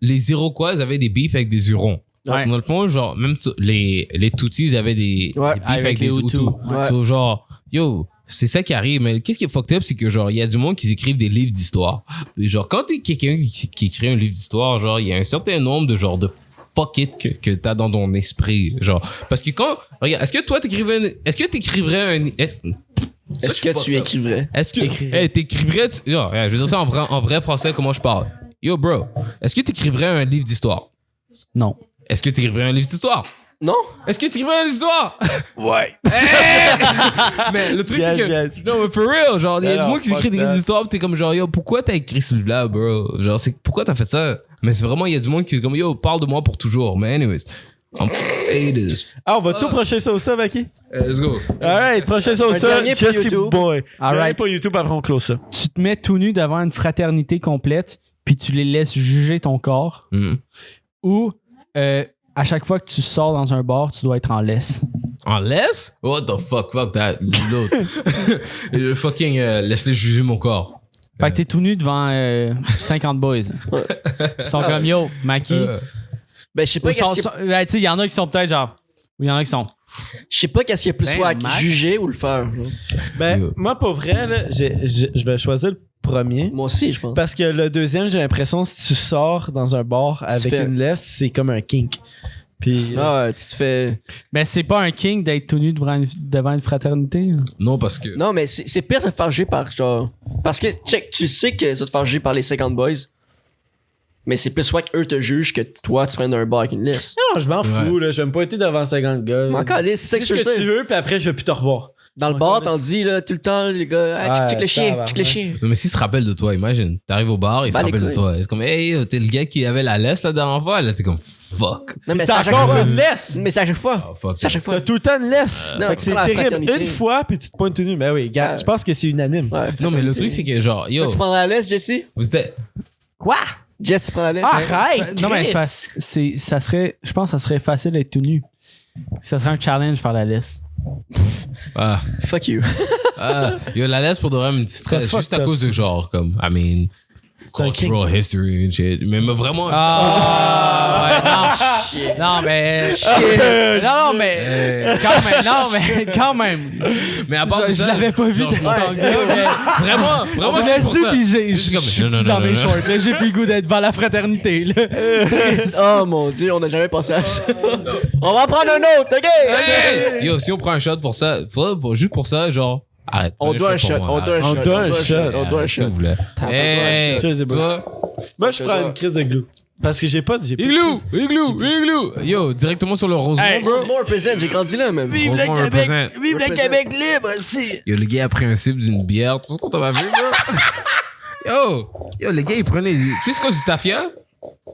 Les Iroquois avaient des beefs avec des Hurons. Ouais. Dans le fond, genre, même les Tutsis avaient des Ouais, beefs avec avec les les Hutus. Hutus. Ouais. So, genre, yo, c'est ça qui arrive. Mais qu'est-ce qui est fucked up, c'est que, genre, il y a du monde qui écrivent des livres d'histoire. Et genre, quand t'es quelqu'un qui écrit un livre d'histoire, genre, il y a un certain nombre de, genre, de fuck it que t'as dans ton esprit. Genre, parce que quand, regarde, est-ce que toi t'écrivrais Est-ce que tu écrivrais? Est-ce que Écrirais. hey, t'écrivrais yo, je vais dire ça en vrai français comment je parle. Yo bro, est-ce que t'écrivrais un livre d'histoire? Non. Est-ce que t'écrivrais un livre d'histoire? Non? Est-ce que t'écrivrais un livre d'histoire? Ouais. Mais le truc Yes, c'est que yes. non mais for real, genre il y a du Alors, monde qui fuck écrit des that. histoires pis t'es comme genre yo pourquoi t'as écrit ce livre là bro? Genre c'est pourquoi t'as fait ça? Mais c'est vraiment il y a du monde qui est comme yo parle de moi pour toujours. Mais anyways, I'm famous. Ah, on va-tu au prochain ça, Maki? Let's go. Alright, prochain ça, dernier pour Jesse YouTube. Boy. Alright. Dernier pour YouTube, après on close ça. Tu te mets tout nu devant une fraternité complète, puis tu les laisses juger ton corps, ou à chaque fois que tu sors dans un bar, tu dois être en laisse. En laisse? What the fuck that? L'autre. Le fucking laisse-les juger mon corps. Fait que t'es tout nu devant 50 boys. Ils sont comme yo, Maki. Ben, je sais pas Tu qu'est-ce sais, il y en a qui sont peut-être genre. Ou il y en a qui sont. je sais pas qu'est-ce qui est plus Ben, swag, Mac. juger ou le faire. Ben, Yo. moi, pour vrai, là, je vais choisir le premier. Moi aussi, je pense. Parce que le deuxième, j'ai l'impression, si tu sors dans un bar avec fais- une laisse, c'est comme un kink. Puis, Ah ouais, tu te fais. Mais c'est pas un king d'être tout nu devant une fraternité. Non, parce que. Non, mais c'est pire de se faire juger par genre. Parce que, check, tu sais que ça va te faire juger par les 50 boys. Mais c'est plus soit qu'eux te jugent que toi, tu prennes un bar avec une liste. non, je m'en fous, là. Je vais me pointer devant 50 gars. Mais encore, c'est ça que Dis je ce veux que tu dire. veux, puis après, je vais plus te revoir. Dans le bar, t'en dis, là, tout le temps, les gars, ah, Ouais, check le chien, tabarnak. check le chien. Non, mais s'il se rappelle de toi, imagine. T'arrives au bar, il se Bah, les rappelle de couilles. toi. C'est comme, hey, t'es le gars qui avait la laisse la dernière fois. Là, t'es comme, fuck. Non, mais c'est T'as à chaque encore fois. une laisse! Mais c'est à chaque fois. Oh, fuck. C'est à chaque fois. T'as tout le temps une laisse! Non, Fait que c'est prends la terrible. fraternité. Une fois, puis tu te pointes tout nu. Ben oui, gars, Ouais. je pense que c'est unanime. Ouais, Non, mais le truc, c'est que, genre, yo, Tu prends la laisse, Jesse? vous êtes. Quoi? Jess, tu prends la laisse? Arrête! Non, mais Chris! ça serait. Je pense que ça serait facile d'être tout nu. Ça serait un challenge faire la laisse. Ah, Fuck you. yo, la laisse pour de vrai me stress. C'est Juste à fucked cause de genre, comme, I mean, un cultural history and shit. Mais vraiment. Ah, ouais, non, mais. Non, mais. Quand même. Mais à part de Je ça, l'avais pas vu genre, de je- cet angle-là, Vraiment, mais. vraiment, Tu c'est l'as pour dit, ça. puis Je je suis comme, suis non, petit non, dans non, mes non. shorts. Là, j'ai plus le goût d'être devant la fraternité. Là. Oh mon dieu, on n'a jamais pensé à ça. On va en prendre un autre, ok? Hey! Yo, si on prend un shot pour ça, juste pour ça, genre, arrête. On prenez doit un pour shot, moi, on doit un arrête. shot. doit un shot. On doit un Arrête, s'il shot. vous plaît. Hey, Cheers, les boys. toi, Moi, je prends une crise de glue. Parce que j'ai pas. Igloo, igloo. Yo, directement sur le Rosemont, Hey, bro. Rosemont represent, j'ai grandi là, même. Rosemont represent. Vive le Québec libre, si! Yo, le gars a pris un sip d'une bière. Tu sais ce qu'on t'a vu, bro? Yo, le gars, il prenait. Tu sais ce que c'est du tafia?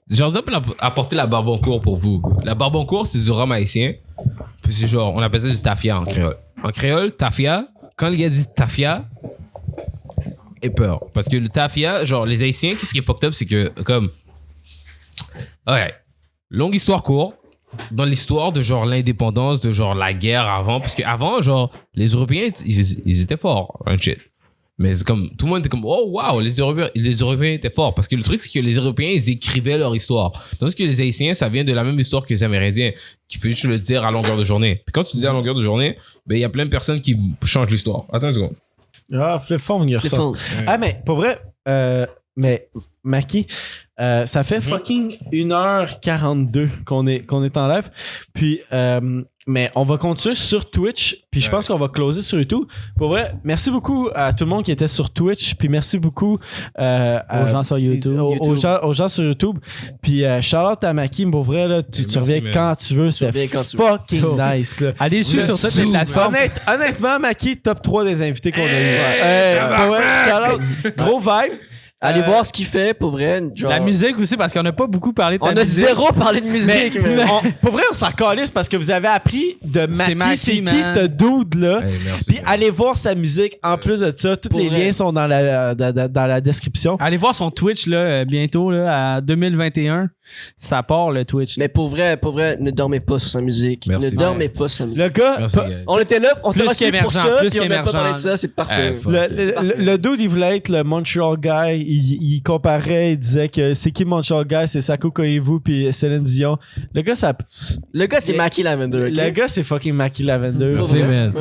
Genre, ça peut apporter la Barbancourt pour vous, bro. La Barbancourt, c'est du rhum haïtien. Puis c'est genre, on appelle ça du tafia en créole. En créole, tafia, quand le gars dit tafia, ait peur. Parce que le tafia, genre, les haïtiens, qu'est-ce qui est fucked up, c'est que, comme. Ok. Longue histoire courte. Dans l'histoire de genre l'indépendance, de genre la guerre avant, parce qu'avant, genre, les Européens, ils étaient forts, un shit. Mais c'est comme, tout le monde était comme, oh wow, les Européens étaient forts. Parce que le truc, c'est que les Européens, ils écrivaient leur histoire. Tandis que les Haïtiens, ça vient de la même histoire que les Amérindiens, qui fait juste le dire à longueur de journée. Puis quand tu dis à longueur de journée, ben, il y a plein de personnes qui changent l'histoire. Attends une seconde. Ah, flip phone, il C'est ça. fun. Ah, mais pour vrai, mais Maki, ça fait fucking 1h42 qu'on est en live. Puis Mais on va continuer sur Twitch, puis je pense qu'on va closer sur YouTube. Pour vrai, merci beaucoup à tout le monde qui était sur Twitch, puis merci beaucoup aux gens sur YouTube. Aux gens sur YouTube. Puis shout-out à Maki, pour vrai, là, tu reviens quand tu veux. C'était fucking nice. Là. Allez suivre sur toutes les plateformes. Honnêtement, Maki, top 3 des invités qu'on a eu. Shout-out, gros vibe. Allez voir ce qu'il fait, pour vrai. Genre... La musique aussi, parce qu'on n'a pas beaucoup parlé de ta musique. On a zéro parlé de musique. Mais pour vrai, on s'en calisse parce que vous avez appris de Maki, c'est qui ce dude-là. Hey, puis allez voir sa musique. En plus de ça, tous les liens sont dans la description. Allez voir son Twitch là, bientôt, là, à 2021. Ça part le Twitch. Mais pour vrai, ne dormez pas sur sa musique. Merci. Ne dormez pas sur sa musique. Le gars, on était là, on t'a reçu pour ça, plus puis on n'a pas parlé de ça, c'est parfait. le dude, il voulait être le Montreal guy. Il comparait, il disait que c'est qui Montreal guy, c'est Sakou Koivu puis Céline Dion. Le gars, c'est Maki Lavender. Le gars, c'est fucking Maki Lavender. Merci, man.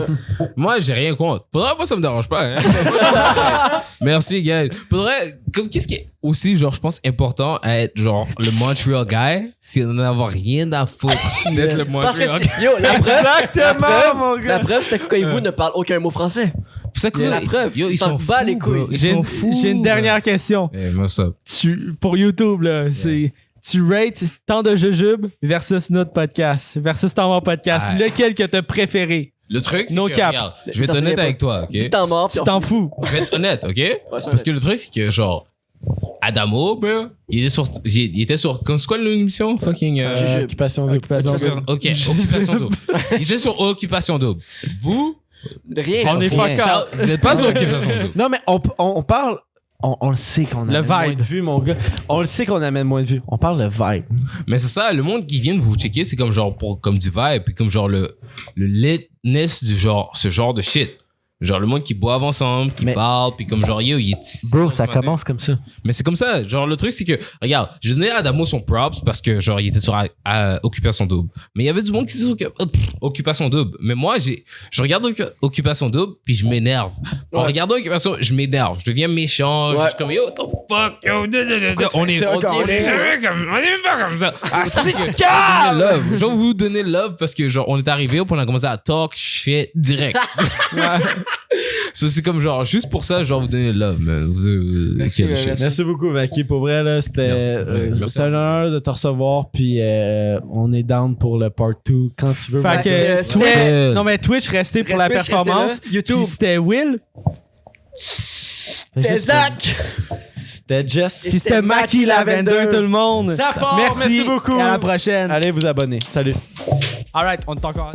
Moi, j'ai rien contre. Faudrait pas, ça me dérange pas. Hein. Merci, gars. Faudrait, qu'est-ce qui est aussi, genre, je pense, important à être, genre, le Montreal guy, c'est d'en avoir rien à foutre d'être le Parce que Montreal guy. yo, la preuve, Exactement, mon gars. la preuve, Sakou Koivu ne parle aucun mot français. C'est ça que La preuve, yo, ils ils s'en sont bat les fous, couilles. bro. Ils sont fous. J'ai une dernière question. Eh, moi, ça. Pour YouTube, là, c'est... Tu rates Tant de Jujube versus notre podcast, versus Tant Mort Podcast. Ouais. Lequel que t'as préféré? Le truc, c'est No que, cap. regarde, je vais être honnête avec toi, ok? Dis t'en mort, puis Tu t'en fous. Je vais être honnête, ok? Parce que le truc, c'est que, genre, Adamo, bro, il était sur, comme c'est quoi l'émission? Fucking, Occupation Ok, Occupation Double. Il était sur Occupation Double. Vous, rien. On est fuck out. vous n'êtes pas sur Occupation Double. Non, mais on parle. On le sait qu'on amène moins vibe. de vues, mon gars. On le sait qu'on amène moins de vues. On parle de vibe. Mais c'est ça, le monde qui vient de vous checker, c'est comme genre comme du vibe, puis comme genre le litness du genre, ce genre de shit. Genre le monde qui boivent ensemble, qui parle, puis comme genre yo, il est... Bro, ça commence comme ça. Mais c'est comme ça. Genre le truc, c'est que, regarde, je donnais à Adamo son props parce que genre il était sur Occupation Double. Mais il y avait du monde qui était sur Occupation Double. Mais moi, je regarde Occupation Double, puis je m'énerve. En regardant Occupation, je m'énerve. Je deviens méchant. Je suis comme yo, what the fuck, yo, on est même pas comme ça. Je vais vous donner love parce que genre on est arrivé, puis on a commencé à talk shit direct. So, c'est comme genre, juste pour ça, genre, vous donner love, man. Merci beaucoup, Maki. Pour vrai, là, c'était un honneur de te recevoir. Puis on est down pour le part 2 quand tu veux. Fait que non, mais Twitch, restait pour la performance. YouTube. Puis c'était Will. C'était Zach. C'était Jess. Puis c'était Maki Lavender, tout le monde. Ça part. Merci beaucoup. Et à la prochaine. Allez vous abonner. Salut. Alright, on est encore.